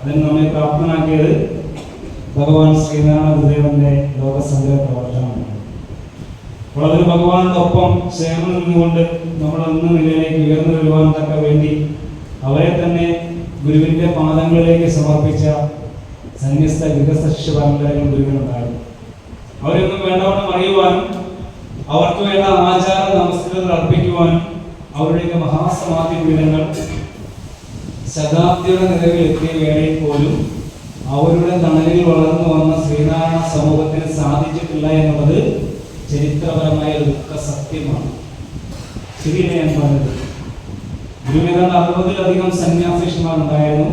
അതിന് നമ്മെ പ്രാപ്തനാക്കിയത് ഭഗവാൻ ശ്രീനാരായണ ഗുരുദേവന്റെ ലോകസംഗ്രഹ പ്രവർത്തനമാണ്. അപ്പോൾ അതിന് ഭഗവാനോടൊപ്പം ചേർന്ന് നിന്നുകൊണ്ട് നമ്മൾ ഇന്ന് നിലയിലേക്ക് ഉയർന്നു വരുവാൻ തക്ക വേണ്ടി അവരെ തന്നെ ഗുരുവിന്റെ പാദങ്ങളിലേക്ക് സമർപ്പിച്ച സന്യസ്ത വികസ ശിഷ്യ പരമ്പരകൾ ഗുരുവിനുണ്ടായിരുന്നു. അവരൊന്നും വേണ്ടവണ്ണം അറിയുവാനും അവർക്ക് വേണ്ട ആചാര നമസ്കൃതങ്ങൾ അർപ്പിക്കുവാനും അവരുടെയൊക്കെ മഹാസമാധി പീഠങ്ങൾ ശതാബ്ദിയുടെ നിലവിൽ എത്തിയ വേളയിൽ പോലും അവരുടെ തണലിൽ വളർന്നു വന്ന ശ്രീനാരായണ സമൂഹത്തിന് സാധിച്ചിട്ടില്ല എന്നുള്ളത് ചരിത്രപരമായ ഒരു ദുഃഖ സത്യമാണ്. ശരിയല്ലേ ഞാൻ പറഞ്ഞത്? ഗുരുവിന് 60-ലധികം സന്യാസിമാരുണ്ടായിരുന്നു.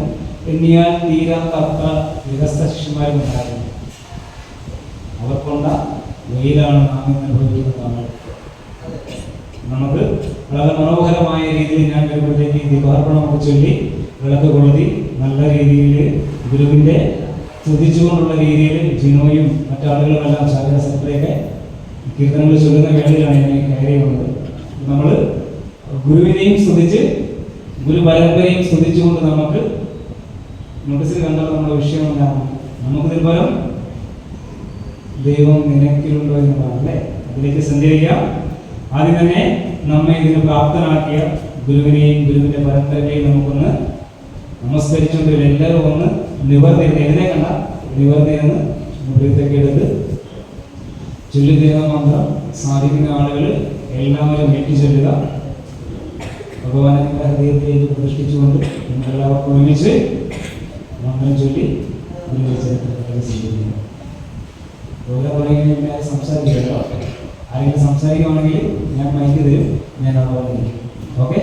എണ്ണിയാൽ തീരാത്ത അത്ര വികസ്ത ശിഷ്യന്മാരുണ്ടായിരുന്നു. അവർക്കൊണ്ട വെയിലാണ് നാം അനുഭവിക്കുന്നതാണ്. നമുക്ക് വളരെ മനോഹരമായ രീതിയിൽ ഞാൻ വരുമ്പോഴത്തേക്ക് ദീപാർപ്പണമൊക്കെ ചൊല്ലി വിളക്ക് കൊളുത്തി നല്ല രീതിയിൽ ഗുരുവിന്റെ സ്തുതിച്ചുകൊണ്ടുള്ള രീതിയിൽ ജിനോയും മറ്റാളുകളുമെല്ലാം ശാഖര സെക്രട്ടറിയൊക്കെ കീർത്തനങ്ങൾ ചൊല്ലുന്ന വേളയിലാണ് ഞാൻ കയറി വന്നത്. നമ്മൾ ഗുരുവിനെയും സ്തുതിച്ച് ഗുരു പരമ്പരയും സ്തുതിച്ചുകൊണ്ട് നമുക്ക് നോട്ടീസിൽ കണ്ടാൽ നമ്മുടെ വിഷയം എന്താണ്? നമുക്ക് നിർഭരം ദൈവം നിനക്കിലുണ്ടോ എന്നതാണ് അല്ലേ? അതിലേക്ക് സഞ്ചരിക്കാം. ആദ്യം തന്നെ നമ്മെ ഇതിന് പ്രാപ്തനാക്കിയ ഗുരുവിനെയും ഗുരുവിന്റെ പരമ്പരയെയും നമുക്കൊന്ന് നമസ്കരിച്ചുകൊണ്ട് എല്ലാവരും ഒന്ന് നിവർന്നിരുന്ന് എതിരെ കണ്ട നിവർന്നിരുന്ന് മൃഗത്തൊക്കെ എടുത്ത് ചൊല്ലിത്തീരുന്ന മന്ത്രം സാധിക്കുന്ന ആളുകൾ എല്ലാവരും ഏറ്റി ചൊല്ലുക. ഭഗവാനെ ഹൃദയത്തിലേക്ക് പ്രതിഷ്ഠിച്ചുകൊണ്ട് എല്ലാവർക്കും ഒരുമിച്ച് മന്ത്രം ചൊല്ലി സ്വീകരിക്കുക. ഓരോ പറയുകയും ഞാൻ സംസാരിക്കുക. ആരെങ്കിലും സംസാരിക്കുകയാണെങ്കിൽ ഞാൻ മൈക്ക് തരും, ഞാൻ അവിടെ വന്നിരിക്കും. ഓക്കെ?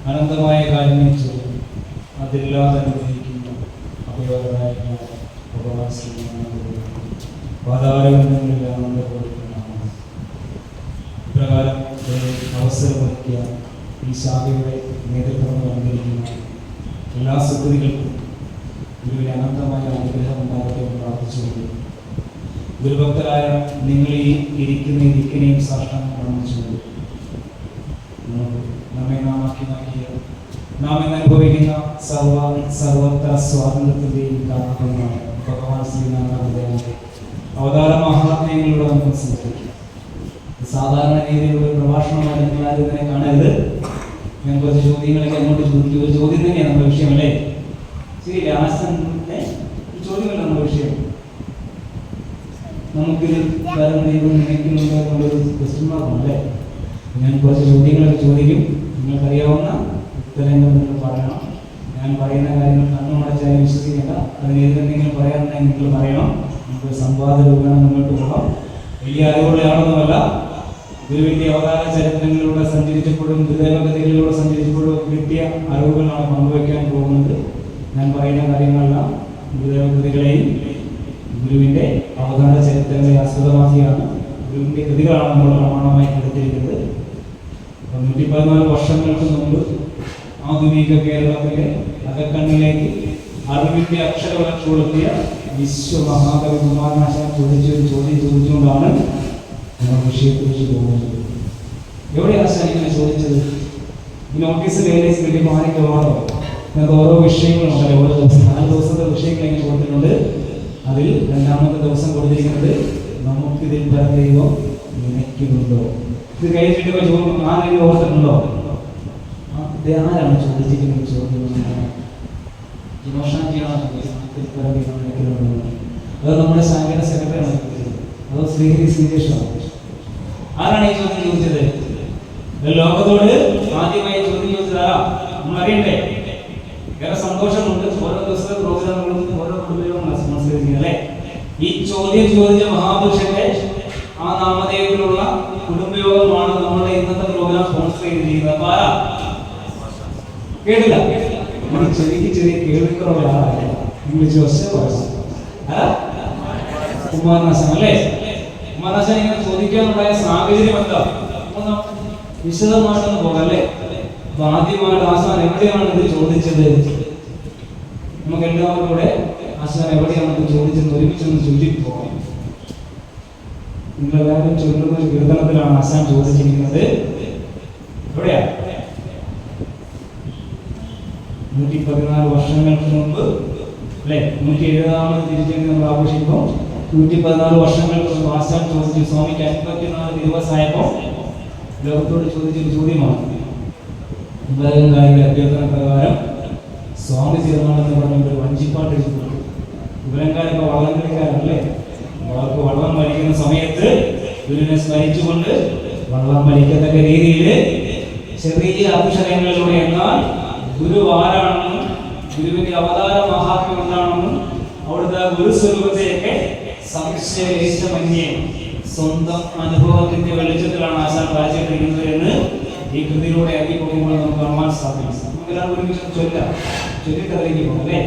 അനന്തമായ കാര്യങ്ങൾ ചെയ്യും അതില്ലാതെ അനുഭവിക്കുന്ന അപയോഗമായ ഭഗവാൻ പാതാരങ്ങളിൽ ആനന്ദപ്പെടുത്തുന്നതാണ്. ഇപ്രകാരം അവസരമൊരുക്കിയ ഈ ശാഖയുടെ നേതൃത്വം നൽകിയിരിക്കുന്ന എല്ലാ സുഹൃത്തുക്കൾക്കും ഗുരുവിന് അനന്തമായ അനുഗ്രഹം ഉണ്ടാകട്ടെ എന്ന് പ്രാർത്ഥിച്ചുകൊണ്ട് ഗുരുഭക്തരായ നിങ്ങൾ ഈ ഇരിക്കിനെയും സാഷ്ടാംഗം പ്രണമിച്ചുകൊണ്ട് നമ്മെ നാം ഇന്ന് അനുഭവിക്കുന്ന സർവത്ര സ്വാതന്ത്ര്യത്തിന്റെയും കാരണമാണ് ഭഗവാൻ ശ്രീനാരായണ അവതാര മഹാത്മ്യങ്ങളിലൂടെ നമുക്ക് സംസാരിക്കാം. സാധാരണ രീതിയിലുള്ള പ്രഭാഷണമായി നിങ്ങൾ ആരും ഇതിനെ കാണരുത്. ഞാൻ കുറച്ച് ചോദ്യങ്ങളൊക്കെ അങ്ങോട്ട് ചോദിക്കും. ഒരു ചോദ്യം തന്നെയാണ് നമ്മുടെ വിഷയമല്ലേ? ശരി, ചോദ്യമല്ല നമ്മുടെ വിഷയം. നമുക്കിത് നിனைക്കുന്നുണ്ടോ എന്നുള്ളൊരു ക്വസ്റ്റ്യൻ മാർക്കാണ് അല്ലേ? ഞാൻ കുറച്ച് ചോദ്യങ്ങളൊക്കെ ചോദിക്കും. നിങ്ങൾക്കറിയാവുന്ന ഉത്തരങ്ങൾ നിങ്ങൾ പറയണം. ഞാൻ പറയുന്ന കാര്യങ്ങൾ കണ്ണുമടച്ചാലും വിശ്വസിക്കേണ്ട. അതിനെതിരെ എന്തെങ്കിലും പറയാനുണ്ടെങ്കിൽ നിങ്ങൾ പറയണം. നമുക്ക് സംവാദ രൂപേണ മുന്നോട്ട് പോകാം. വലിയ അറിവുള്ള ആളൊന്നുമല്ല, ഗുരുവിന്റെ അവതാര ചരിത്രങ്ങളിലൂടെ സഞ്ചരിച്ചപ്പോഴും ഗുരുദേവഗതികളിലൂടെ സഞ്ചരിച്ചപ്പോഴും കിട്ടിയ അറിവുകളാണ് പങ്കുവയ്ക്കാൻ പോകുന്നത്. ഞാൻ പറയുന്ന കാര്യങ്ങളെല്ലാം ഗുരുദേവഗതികളെയും ഗുരുവിന്റെ അവതാര ചരിത്രങ്ങളെ ആസ്പദമാക്കിയാണ്, ഗുരുവിന്റെ കൃതികളാണ് നമ്മൾ പ്രമാണമായി എടുത്തിരിക്കുന്നത്. 114 വർഷങ്ങൾക്ക് മുമ്പ് ആധുനിക കേരളത്തിലെ അകക്കണ്ണിലേക്ക് അറിവിന്റെ അക്ഷരവളർച്ച കൊടുത്തിയ വിശ്വമഹാകവി കുമാരനാശാൻ ചോദിച്ചൊരു ചോദ്യം ചോദിച്ചുകൊണ്ടാണ് നമ്മൾ വിഷയത്തെക്കുറിച്ച് പോകുന്നത്. എവിടെയാണ് ആശാൻ ഇങ്ങനെ ചോദിച്ചത്? ഈ നോട്ടീസ് കയ്യിലേക്ക് കിട്ടിയപ്പോൾ ആരൊക്കെ ഓർമ്മ നിങ്ങൾക്ക് ഓരോ വിഷയങ്ങളുണ്ടല്ലോ, ഓരോ ദിവസം 4 ദിവസത്തെ വിഷയങ്ങൾ ഇങ്ങനെ കൊടുത്തിട്ടുണ്ട്. അതിൽ 2ാമത്തെ ദിവസം കൊടുത്തിരിക്കുന്നത് നമുക്കിതിൽ ദൈവം നിനയ്ക്കുന്നുണ്ടോ. ഇത് കഴിഞ്ഞിട്ട് ചോദ്യം ആരെങ്കിലും ഓർത്തിട്ടുണ്ടോ? ഇത് ആരാണ് ചോദിച്ചിരിക്കുന്നത്? ചോദ്യം അത് നമ്മുടെ ശാഖയുടെ സെക്രട്ടറിയാണ്, അതോ ശ്രീഹരി ശ്രീകൃഷ്ണ? ആരാണ് ഈ ചോദ്യം ചോദിച്ചത്? ലോകത്തോട് ആദ്യമായി ചോദ്യം ചോദിച്ചതാ നമ്മൾ അറിയണ്ടേ? വേറെ സന്തോഷമുണ്ട്, ഓരോ ദിവസത്തെ പ്രോഗ്രാമുകളും ഓരോ കുടുംബവും മനസ്സിലാക്കുന്നത് അല്ലേ. ഈ ചോദ്യം ചോദിച്ച മഹാപുരുഷന്റെ ആ നാമധേയത്തിലുള്ള കുടുംബയോഗമാണ് നമ്മുടെ ഇന്നത്തെ പ്രോഗ്രാം സ്പോൺസർ ചെയ്തിരിക്കുന്നത്. അപ്പൊ ആരാ? കേട്ടില്ല? ചെറിയ ചെറിയ കേൾവിക്കുറവ് ആളാണ് ഇംഗ്ലീഷ് കുമാരനാശൻ അല്ലേ. കുമാരനാശൻ ഇങ്ങനെ ചോദിക്കാനുണ്ടായ സാഹചര്യം എന്താ? വിശദമായിട്ടൊന്ന് പോകാം അല്ലേ. അപ്പൊ ആദ്യമായിട്ട് ആശാൻ എവിടെയാണ് ഇത് ചോദിച്ചത്? നമുക്ക് എല്ലാവർക്കും കൂടെ ആശാൻ എവിടെയാണ് ഇത് ചോദിച്ചത് ഒരുമിച്ചൊന്ന് ചൊല്ലിട്ട് പോകാം. നിങ്ങളെല്ലാവരും ചൊല്ലുന്ന ഒരു കീർത്തനത്തിലാണ് ആശാൻ ചോദിച്ചിരിക്കുന്നത്. എവിടെയാ? 114 വർഷങ്ങൾക്ക് മുമ്പ് അല്ലെ, 170ാമത് തിരിച്ചെങ്കിൽ നമ്മൾ ആഘോഷിക്കുമ്പോൾ 114 വർഷങ്ങൾക്ക് മുമ്പ് ആശാൻ ചോദിച്ചു. സ്വാമിക്ക് 54 ദിവസമായപ്പോൾ ലോകത്തോട് ചോദിച്ചൊരു ചോദ്യമാണ്. അഭ്യർത്ഥന പ്രകാരം സ്വാമി തീർമാനം പറഞ്ഞ ഒരു വഞ്ചിപ്പാട്ട് എഴുതിയിട്ടുണ്ട്. ഇവരങ്കാരൊക്കെ വള്ളം കളിക്കാരല്ലേ, അവർക്ക് വള്ളം വലിക്കുന്ന സമയത്ത് ഗുരുവിനെ സ്മരിച്ചുകൊണ്ട് വള്ളം വലിക്കത്തക്ക രീതിയിൽ ചെറിയ അക്ഷരങ്ങളിലൂടെ എന്നാൽ ഗുരു ആരാണെന്നും ഗുരുവിന്റെ അവതാര മഹാത്മ്യം എന്താണെന്നും അവിടുത്തെ ഗുരുസ്വരൂപത്തെയൊക്കെ സംശയമന്യേ സ്വന്തം അനുഭവത്തിന്റെ വെളിച്ചത്തിലാണ് ആശാൻ വായിച്ചിട്ടിരിക്കുന്നത് എന്ന് ഈ കൃതിയിലൂടെ ഇറങ്ങി പോകുമ്പോൾ നമുക്ക് കാണാൻ സാധിക്കും. നമുക്കെല്ലാം ഒരുമിച്ച് ചൊല്ലിട്ട് അതിലേക്ക് പോകും അല്ലേ.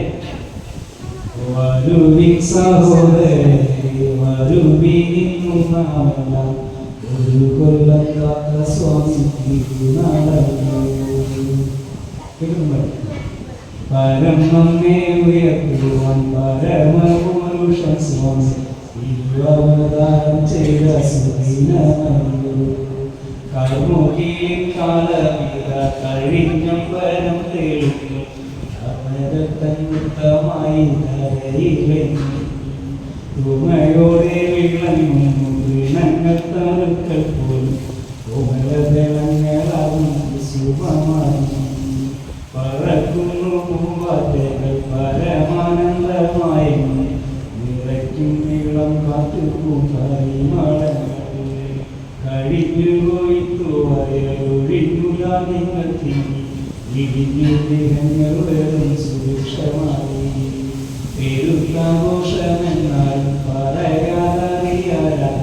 വരുവിൻ സഹോദരേ വരുവിൻ നാമെല്ലാം ഒരു കൊല്ലക്കാത്ത സ്വാമി പരം നമ്മെ ഉയർത്തുവാൻ പരമപുരുഷൻ സ്വാമി അവതാരം ചെയ്ത കർമുഖിയിൽ കാലമിത കഴിഞ്ഞം വരം തെളിഞ്ഞു അവരത്തൻമുത്തമായി തുമയോടെ വിളങ്ങും വിളങ്ങൾ തണുക്കൾ പോലും ഉമരതളങ്ങളാകും ശുഭമായി പറക്കുന്നു പൂവാറ്റകൾ പരമാനന്ദമായി നിറയ്ക്കും നീളം കാറ്റുകൂട്ടായി മഴകളെ കഴിഞ്ഞു കൊയ്ത്തു വരയൊഴിഞ്ഞുല നിങ്ങൾ ഇടിഞ്ഞു ദേഹങ്ങളുടെ സുരക്ഷമായി പെരുത്താഘോഷമെന്നാൽ പറയാതറിയാൻ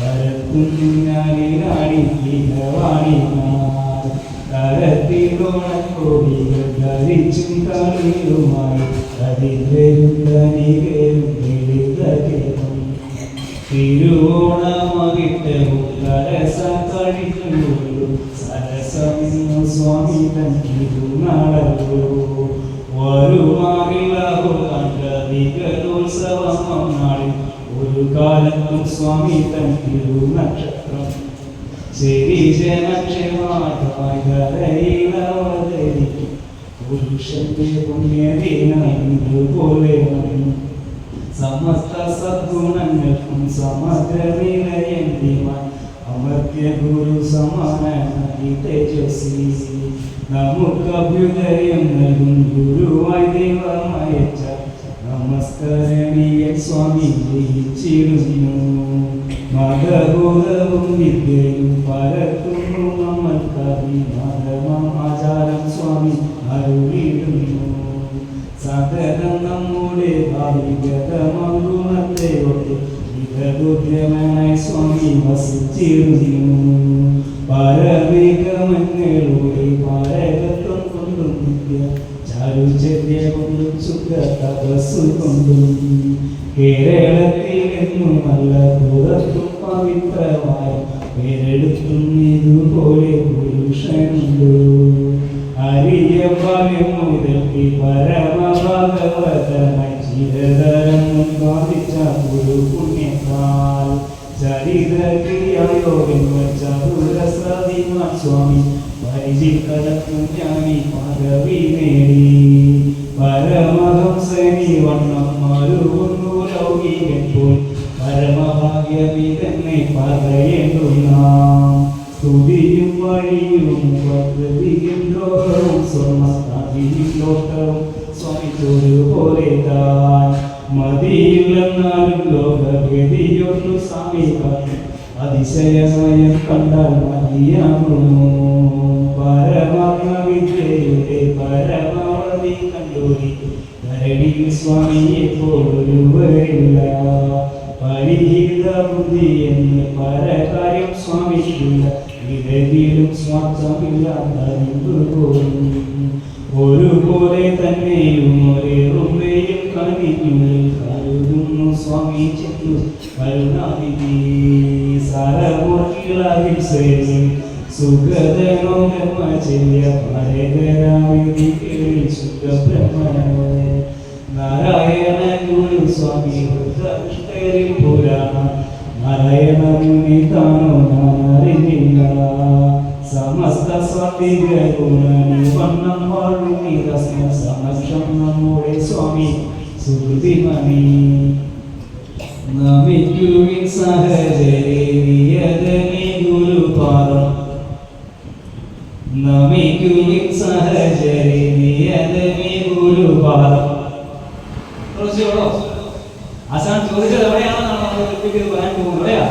വരക്കുഞ്ഞാലിനാടി വാണിമാർ കരത്തിലോണക്കോടികൾ ധരിച്ചും കളിയുമായി തിരുവോണമകിട്ടവും കരസ കഴിക്കുള്ളൂ സരസമിന്നു സ്വാമി തന്നിരുന്നാളല്ലോ വരുമാറില്ലാഹോ കണ്ടതികലോത്സവം വന്നാളിൽ ഒരു കാലത്തും സ്വാമി തന്നിരു നക്ഷത്രം ശരീരനക്ഷമായിരയിലവതരിക്കും പുരുഷന്റെ പുണ്യദീനപോലെ സമസ്ത സദ്ഗുണങ്ങൾക്കും സമഗ്രനിലയന്തിമാൻ അമർത്യ ഗുരു സമാനായി തേജസ്വി നമുക്ക് അഭ്യുദയം നൽകും ഗുരുവായി ദൈവമയച്ച നമസ്കരണീയ സ്വാമി ജയിച്ചിരുന്നു മതബോധവും വിദ്യയും പരത്തുന്നു നമ്മൾക്കഭിമാനമാം ആചാരം സ്വാമി അരുളിടുന്നു സതതം നമ്മുടെ ഭാവികതമം ഗുണത്തെ ഒട്ടി പരബുദ്ധ്യമായി സ്വാമി വസിച്ചിരുന്നു. പരമേകമങ്ങളുടെ പാരകത്വം കൊണ്ടും നിത്യ ചാരുചര്യ കൊണ്ടും സുഖ തപസ്സു കൊണ്ടും കേരളത്തിൽ നിന്നും നല്ല പുറത്തും പവിത്രമായ പേരെടുത്തും ഇതുപോലെ പുരുഷനുണ്ട്. അരിയ ബാല്യം മുതൽക്ക് പരമഭാഗവതനായി ചിരതരം ബാധിച്ച ഒരു പുണ്യത്താൽ ചരിതക്രിയായോഗം ചതുരശ്രതിമാൻ സ്വാമി പരിചിക്കടക്കും ജ്ഞാനി പദവി നേടി. പരമഹംസനി വണ്ണം മരുവുന്നു ലൗകികൻ പോൽ പരമഭാഗ്യമിതെന്നെ പറയേണ്ടു നാം. സ്തുതിയും വഴിയും പദ്ധതിയും ലോകവും സ്വർണ്ണ ലോകവും സ്വാമിച്ചൊരു പോലെ താൻ മതിയില്ലെന്നാലും ലോകഗതിയൊന്നു സ്വാമി കാട്ടി അതിശയനയം കണ്ടാൽ മതിയാകുന്നു. പരമാത്മവിദ്യയുടെ പരമാവധി കണ്ടോരി ധരണിയിൽ സ്വാമിയെ പോലൊരുവരില്ല. പരിഹിത ബുദ്ധി എന്ന് പരകാര്യം സ്വാമിക്കില്ല. ഇതേതിലും സ്വാർത്ഥമില്ലാത്തറിവുപോലും ഒരുപോലെ തന്നെയും ഒരേറുമേയും കണിഞ്ഞുള്ളിൽ കരുതുന്നു സ്വാമി ചെന്നു കരുണാനിധി. സരമൂർത്തികളാകിൽ സേവം സുഖദനോ ബ്രഹ്മചര്യ പരകരാവിധി കേളി സുഖബ്രഹ്മ നാരായണ ഗുരു സ്വാമി വൃദ്ധരിൽ പുരാണ നാരായണ മുനി താനോ നാനറിഞ്ഞില്ല. സമസ്ത സ്വാതിക ഗുണനിവണ്ണം വാഴുമി തസ്മ സമക്ഷം നമ്മുടെ സ്വാമി സുഹൃതിമണി. നമിക്കുവിൻ സഹചരേ നിയതമേ ഗുരുപാദം. നമിക്കുവിൻ സഹചരേ നിയതമേ ഗുരുപാദം. ആശാൻ ചോദിച്ചത് എവിടെയാണെന്നാണ് നമ്മൾ കൃത്യത്തിൽ പറയാൻ പോകുന്നത്. എവിടെയാ?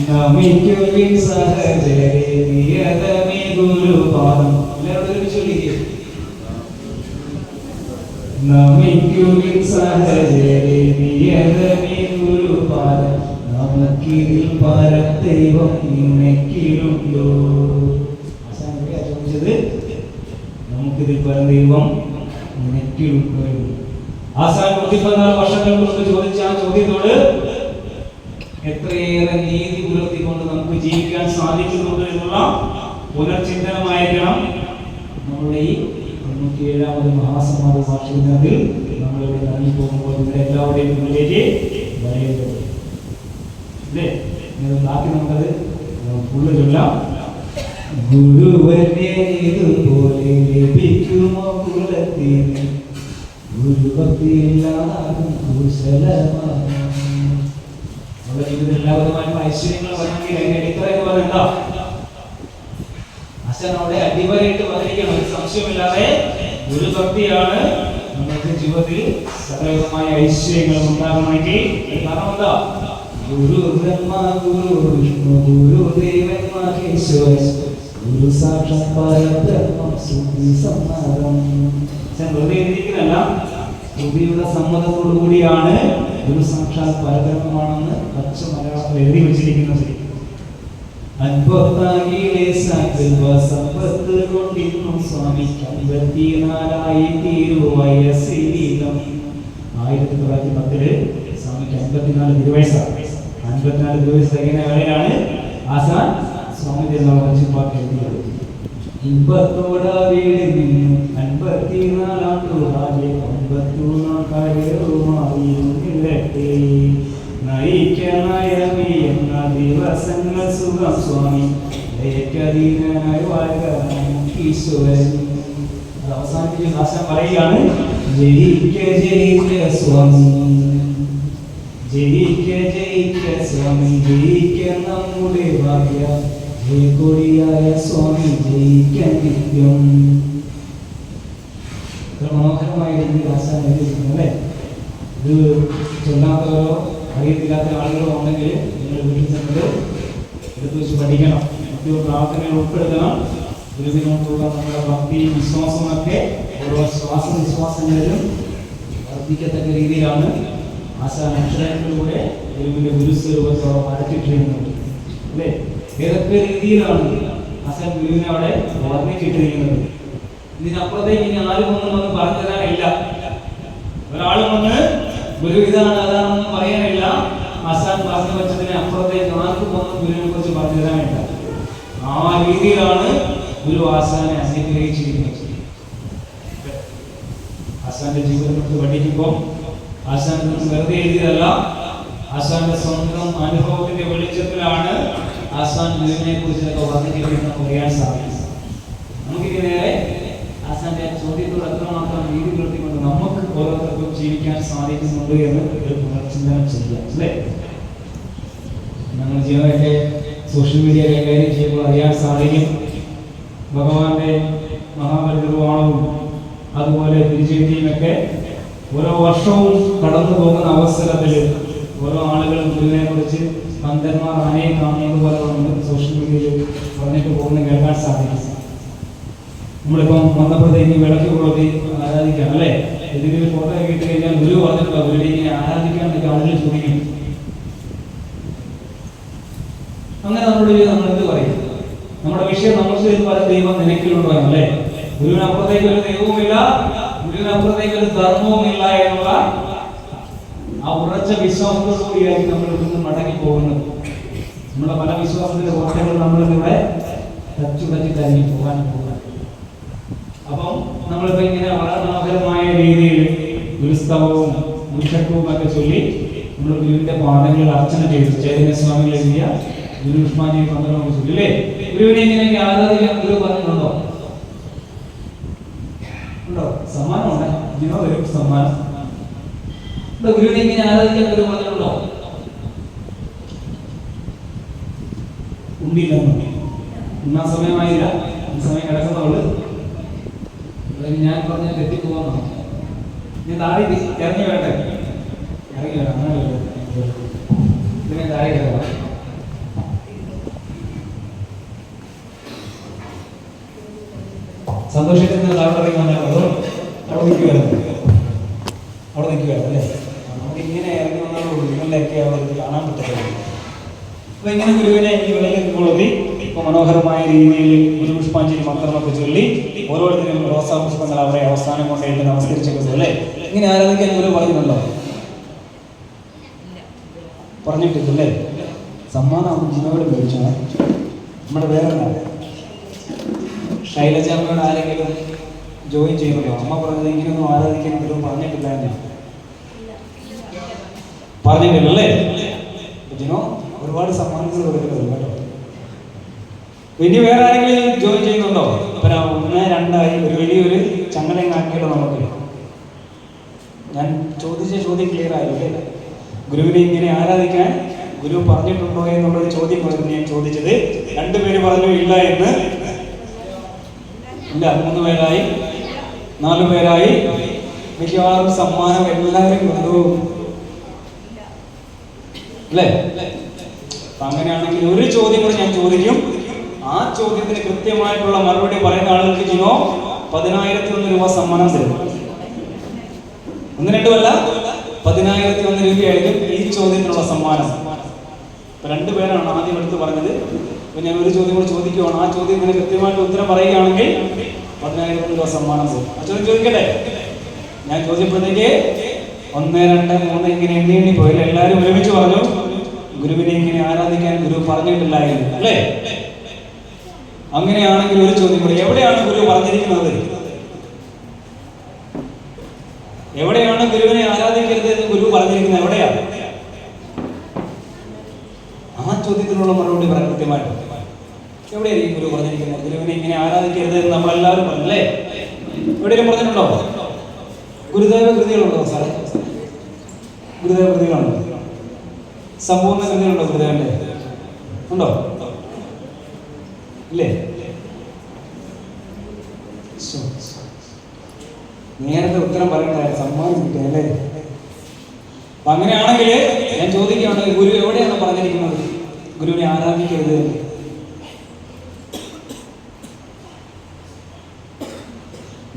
നമിക്കുവിൻ സഹചരേ നിയതമേ ഗുരുപാദം. എല്ലാവരും ഒരുമിച്ച് വിളിക്കുക. നമിക്കുവിൻ സഹചരേ നിയതമേ ഗുരുപാദം. നമുക്കിതിൽ പരം ദൈവം നിനക്കിലുണ്ടോ? ആശാൻ എവിടെയാ ചോദിച്ചത്? നമുക്കിതിൽ പരം ദൈവം നിനക്കിലുണ്ടോ? ആശാൻ 14 വർഷങ്ങൾക്ക് മുമ്പ് ചോദിച്ച ആ ചോദ്യത്തോട് എത്രയേറെ നീതി പുലർത്തിക്കൊണ്ട് നമുക്ക് ജീവിക്കാൻ സാധിക്കുന്നുണ്ട് എന്നുള്ള പുനർചിന്തനമായിരിക്കണം നമ്മുടെ ഈ 97ാമത് മഹാസമാധി വാർഷിക ദിനത്തിൽ നമ്മളിവിടെ ഇറങ്ങി പോകുമ്പോൾ ഇവിടെ എല്ലാവരുടെയും മുന്നിലേക്ക് വരേണ്ടത് അല്ലേ? ബാക്കി നമുക്കത് ഫുള്ള് ചൊല്ലാം. ഗുരുവനെ ഇതുപോലെ ലഭിക്കുമോ കുലത്തിന് ഗുരുഭക്തിയില്ലാതും കുശലമാണ്. നമ്മുടെ ജീവിതത്തിൽ എല്ലാവിധമായ ഐശ്വര്യങ്ങൾ വരണമെങ്കിൽ അതിന്റെ അടിത്തറ എന്ന് പറയണ്ട. അച്ഛൻ അവിടെ അടിവരയിട്ട് വന്നിരിക്കണം. ഒരു സംശയമില്ലാതെ ഗുരുഭക്തിയാണ് നമുക്ക് ജീവിതത്തിൽ സകലവിധമായ ഐശ്വര്യങ്ങൾ ഉണ്ടാകണമെങ്കിൽ. കാരണം എന്താ? ഗുരു ബ്രഹ്മ ഗുരു വിഷ്ണു ഗുരുദേവൻ മഹേശ്വരൻ ഗുരു സാക്ഷാത് പരബ്രഹ്മം ശ്രുതി സമ്മതം. വെറുതെ എഴുതിയിരിക്കുന്നല്ല, ശ്രുതിയുടെ സമ്മതത്തോടു കൂടിയാണ് ഗുരു സാക്ഷാത് പരബ്രഹ്മമാണെന്ന് പച്ച മലയാളത്തിൽ എഴുതി വെച്ചിരിക്കുന്നത്. അൻപത്താകിലെ സമ്പത്ത് കൊണ്ടിരുന്നു സ്വാമിക്ക് 54 തിരുവയസ്സിലീലം. 1910 സ്വാമിക്ക് 54 തിരുവയസ്സാണ്. 54 തിരുവയസ്സ് തികയുന്ന വേളയിലാണ് ആസാൻ സ്വാമി പാട്ട് എഴുതിയത്. ഇമ്പത്തോടെ വീട് നിന്നു 54 കാര്യവുമായിരട്ടെ നയിക്കണയമി എന്ന ദിവസങ്ങൾ സുഖം സ്വാമി ദയക്കധീനായി ഈശ്വരൻ. അത് അവസാനിപ്പിച്ച് ആശാൻ പറയുകയാണ്, ജയിക്ക ജയിക്ക സ്വാമി ജയിക്ക ജയിക്ക സ്വാമി ജയിക്ക നമ്മുടെ ഭാഗ്യ ജയകൊടിയായ സ്വാമി ജയിക്ക നിത്യം. മനോഹരമായ രീതിയിൽ ആശാൻ എഴുതിയിരിക്കുന്നു അല്ലേ? ഇത് ചൊല്ലാത്തവരോ അറിയത്തില്ലാത്ത ആളുകളോ ഉണ്ടെങ്കിൽ നിങ്ങൾ വീട്ടിൽ ചെന്നിട്ട് എടുത്തു വെച്ച് പഠിക്കണം. മറ്റൊരു പ്രാർത്ഥനകൾ ഉൾപ്പെടുത്തണം. ഗുരുവിനോടുള്ള നമ്മുടെ ഭക്തി വിശ്വാസമൊക്കെ ഓരോ ശ്വാസനിശ്വാസങ്ങളിലും വർദ്ധിക്കത്തക്ക രീതിയിലാണ് ആശാൻ അക്ഷരങ്ങളിലൂടെ ഗുരുവിന്റെ ഗുരുസ്വരൂപത്തോളം വരച്ചിട്ടിരിക്കുന്നുണ്ട് അല്ലേ? ഏതൊക്കെ രീതിയിലാണ് ആശാൻ ഗുരുവിനെ അവിടെ വർണ്ണിച്ചിട്ടിരിക്കുന്നത്? ഇതിനപ്പുറത്തേക്ക് ഇനി ആരും ഒന്നും പറഞ്ഞു തരാനില്ല. ഒരാളും വന്ന് ഗുരു ഇതാണ് അതാണെന്ന് പറയാനില്ല. ആശാൻ പറഞ്ഞു വെച്ചതിന് അപ്പുറത്തേക്ക് ആർക്കും ഒന്നും ഗുരുവിനെ കുറിച്ച് പറഞ്ഞു തരാനില്ല. ആ രീതിയിലാണ് ഗുരു ആശാനെ അനുഗ്രഹിച്ചിരിക്കുന്നത്. ആശാന്റെ ജീവിതത്തെ പഠിക്കുമ്പോൾ ആശാൻ വെറുതെ എഴുതിയതല്ല, ആശാന്റെ സ്വന്തം അനുഭവത്തിന്റെ വെളിച്ചത്തിലാണ് ആശാൻ ഗുരുവിനെ കുറിച്ചൊക്കെ വർണ്ണിച്ചിരിക്കുന്നത് പറയാൻ സാധിക്കും. നമുക്കിത് നേരെ ആശാന്റെ ചോദ്യത്തോട് എത്രമാത്രം നീതി പുലർത്തിക്കൊണ്ട് നമുക്ക് ഓരോരുത്തർക്കും ജീവിക്കാൻ സാധിക്കുന്നുണ്ട് എന്ന് ഒരു പുനർചിന്തനം ചെയ്യാം അല്ലേ? ഞങ്ങൾ ജീവിതത്തെ സോഷ്യൽ മീഡിയ കൈകാര്യം ചെയ്യുമ്പോൾ അറിയാൻ സാധിക്കും. ഭഗവാന്റെ മഹാപരിനിർവാണവും അതുപോലെ തിരിച്ചെത്തിയുമൊക്കെ ഓരോ വർഷവും കടന്നു പോകുന്ന അവസരത്തിൽ ഓരോ ആളുകളും ഗുരുവിനെ കുറിച്ച് പന്തന്മാർ ആനയെ കാണുന്നത് പോലെ സോഷ്യൽ മീഡിയയിൽ പറഞ്ഞിട്ട് പോകുന്ന കേൾക്കാൻ സാധിക്കും. നമ്മളിപ്പം വന്നപ്പോഴത്തേക്ക് വിളക്ക് കൊളുത്തി ആരാധിക്കാം അല്ലേ? ഏതെങ്കിലും ഫോട്ടോ ഒക്കെ ഇട്ട് കഴിഞ്ഞാൽ ഗുരു പറഞ്ഞിട്ടുണ്ടോ ഗുരുവിനെ ഇങ്ങനെ ആരാധിക്കാൻ എന്നൊക്കെ ആളുകൾ ചോദിക്കും. അങ്ങനെ നമ്മൾ എന്ത് പറയും? നമ്മുടെ വിഷയം നമുക്ക് പല ദൈവം നിനക്കിലുണ്ടോ അല്ലേ? ഗുരുവിനപ്പുറത്തേക്ക് ഒരു ദൈവവുമില്ല, ഗുരുവിനപ്പുറത്തേക്ക് ഒരു ധർമ്മവുമില്ല എന്നുള്ള ആ ഉറച്ച വിശ്വാസത്തോടുകൂടിയായിരിക്കും നമ്മൾ ഇവിടുന്ന് മടങ്ങി പോകുന്നത്. നമ്മുടെ പല വിശ്വാസത്തിന്റെ കോട്ടകൾ നമ്മളിവിടെ തച്ചുടച്ച് കഴിഞ്ഞ് പോകാൻ പോകുക. അപ്പം നമ്മളിപ്പോ ഇങ്ങനെ വളരെ മനോഹരമായ രീതിയിൽ ഗുരുസ്തവവും ഗുരുഷത്വവും ഒക്കെ ചൊല്ലി നമ്മൾ ഗുരുവിന്റെ പാദങ്ങളിൽ അർച്ചന ചെയ്തു. ചൈതന്യസ്വാമികൾ എഴുതിയ ഗുരുഷ്മാജി പന്ത്രണ്ട് ചൊല്ലി അല്ലേ? ഗുരുവിനെ ഇങ്ങനെയൊക്കെ ആരാധിക്കാൻ ഗുരു പറഞ്ഞിട്ടുണ്ടോ? ഉണ്ടോ? സമ്മാനമുണ്ട്, ഇതിനോ വരും സമ്മാനം. ഗുരുവിനെ ഇങ്ങനെ ആരാധിക്കാൻ ഗുരു പറഞ്ഞിട്ടുണ്ടോ? ഉണ്ടില്ലെന്നു. ഇന്നാ സമയമായില്ല, ഈ സമയം കിടക്കുന്നവള് ഞാൻ പറഞ്ഞ തെറ്റിപ്പോകുന്നു. ഞാൻ താഴെ ഇറങ്ങി വേണ്ടേ? ഇറങ്ങി വേണം, അങ്ങനെ ഇതിനെ താഴെ കിടക്കാം. സന്തോഷത്തിന് താഴെ ഇറങ്ങി വന്നാൽ അവിടെ നിൽക്കുവായിരുന്നു, അവിടെ നിൽക്കുവായിരുന്നു അല്ലേ? നമുക്ക് ഇങ്ങനെ ഇറങ്ങി വന്നാലും നിങ്ങളിലൊക്കെ അവിടെ കാണാൻ പറ്റില്ല. അപ്പൊ ഇങ്ങനെ ഗുരുവിനെ ഈ വിളയിൽ കൊളുത്തി ഇപ്പൊ മനോഹരമായ രീതിയിൽ ഗുരുപുഷ്പാഞ്ജലി മന്ത്രമൊക്കെ ചൊല്ലി ഓരോരുത്തരും റോസാ പുഷ്പങ്ങൾ അവരെ അവസാനം കൊണ്ടായിട്ട് നമസ്കരിച്ചേക്കുന്നു അല്ലേ? ഇങ്ങനെ ആരാധിക്കാൻ ഗുരു പറഞ്ഞിട്ടുണ്ടോ? പറഞ്ഞിട്ടില്ലേ? സമ്മാനം ജിനോട് മേടിച്ചോ? നമ്മുടെ വേറെ ശൈലജാമ്മയോട് ആരെങ്കിലും ജോയിൻ ചെയ്യുന്നുണ്ടോ? അമ്മ പറഞ്ഞത് ഇങ്ങനെയൊന്നും ആരാധിക്കാൻ ഗുരു പറഞ്ഞിട്ടില്ല എന്ന് പറഞ്ഞിട്ടില്ലല്ലേ? ജിനോ ഒരുപാട് സമ്മാനങ്ങൾ കൊടുക്കുന്നത് കേട്ടോ. ഇനി വേറെ ആരെങ്കിലും ജോയിൻ ചെയ്യുന്നുണ്ടോ? ഇപ്പൊ 1, 2 ഒരു വലിയൊരു ചങ്ങലങ്ങാക്കിയല്ലോ നമുക്ക്. ഞാൻ ചോദിച്ച ചോദ്യം ക്ലിയർ ആയില്ലേ? ഗുരുവിനെ ഇങ്ങനെ ആരാധിക്കാൻ ഗുരു പറഞ്ഞിട്ടുണ്ടോ എന്നുള്ളൊരു ചോദ്യമായിരുന്നു ഞാൻ ചോദിച്ചത്. 2 പേര് പറഞ്ഞു ഇല്ല എന്ന്. ഇല്ല, 3 പേരായി, 4 പേരായി. മിക്കവാറും സമ്മാനം എല്ലാവരും കൊണ്ടുപോകും അല്ലേ? അങ്ങനെയാണെങ്കിൽ ഒരു ചോദ്യം കൂടി ഞാൻ ചോദിക്കും. ആ ചോദ്യത്തിന് കൃത്യമായിട്ടുള്ള മറുപടി പറയുന്ന ആളുകൾക്ക് ജിനോ 10,001 രൂപ സമ്മാനം തരും. 1, 2 അല്ല, 10,001 രൂപയായിരിക്കും ഈ ചോദ്യത്തിനുള്ള സമ്മാനം. 2 പേരാണ് ആദ്യം എടുത്ത് പറഞ്ഞത്. അപ്പൊ ഞാൻ ഒരു ചോദ്യം കൂടി ചോദിക്കുവാണ്. ആ ചോദ്യത്തിന് കൃത്യമായിട്ട് ഉത്തരം പറയുകയാണെങ്കിൽ 10,001 രൂപ സമ്മാനം തരും. ആ ചോദ്യം ചോദിക്കട്ടെ? ഞാൻ ചോദിച്ചപ്പോഴത്തേക്ക് 1, 2, 3 ഇങ്ങനെ എണ്ണി പോയില്ല. എല്ലാവരും ഒരുമിച്ച് പറഞ്ഞു ഗുരുവിനെ ഇങ്ങനെ ആരാധിക്കാൻ ഗുരു പറഞ്ഞിട്ടില്ല എന്ന് അല്ലേ? അങ്ങനെയാണെങ്കിൽ ഒരു ചോദ്യം കൂടി, എവിടെയാണ് ഗുരു പറഞ്ഞിരിക്കുന്നത്? എവിടെയാണ് ഗുരുവിനെ ആരാധിക്കരുത് എന്ന് ഗുരു പറഞ്ഞിരിക്കുന്നത്? എവിടെയാണ്? ആ ചോദ്യത്തിനുള്ള മറുപടി പറയാൻ കൃത്യമായിട്ട് എവിടെയായിരിക്കും ഗുരു പറഞ്ഞിരിക്കുന്നത്? ഗുരുവിനെ ഇങ്ങനെ ആരാധിക്കരുത് എന്ന് നമ്മളെല്ലാവരും പറഞ്ഞല്ലേ? എവിടെയും പറഞ്ഞിട്ടുണ്ടോ? ഗുരുദേവ കൃതികളുണ്ടോ സാറേ? ഗുരുദേവ കൃതികളുണ്ടോ? സമ്പൂർണ്ണ കൃതികളുണ്ടോ ഗുരുദേവന്റെ? ഉണ്ടോ? ഇല്ലേ? നേരത്തെ ഉത്തരം പറയണ്ടായിരുന്നു, സമ്മാനം കിട്ടുക അല്ലേ? അപ്പൊ അങ്ങനെയാണെങ്കിൽ ഞാൻ ചോദിക്കുകയാണെങ്കിൽ ഗുരു എവിടെയാണ് പറഞ്ഞിരിക്കുന്നത് ഗുരുവിനെ ആരാധിക്കരുത്?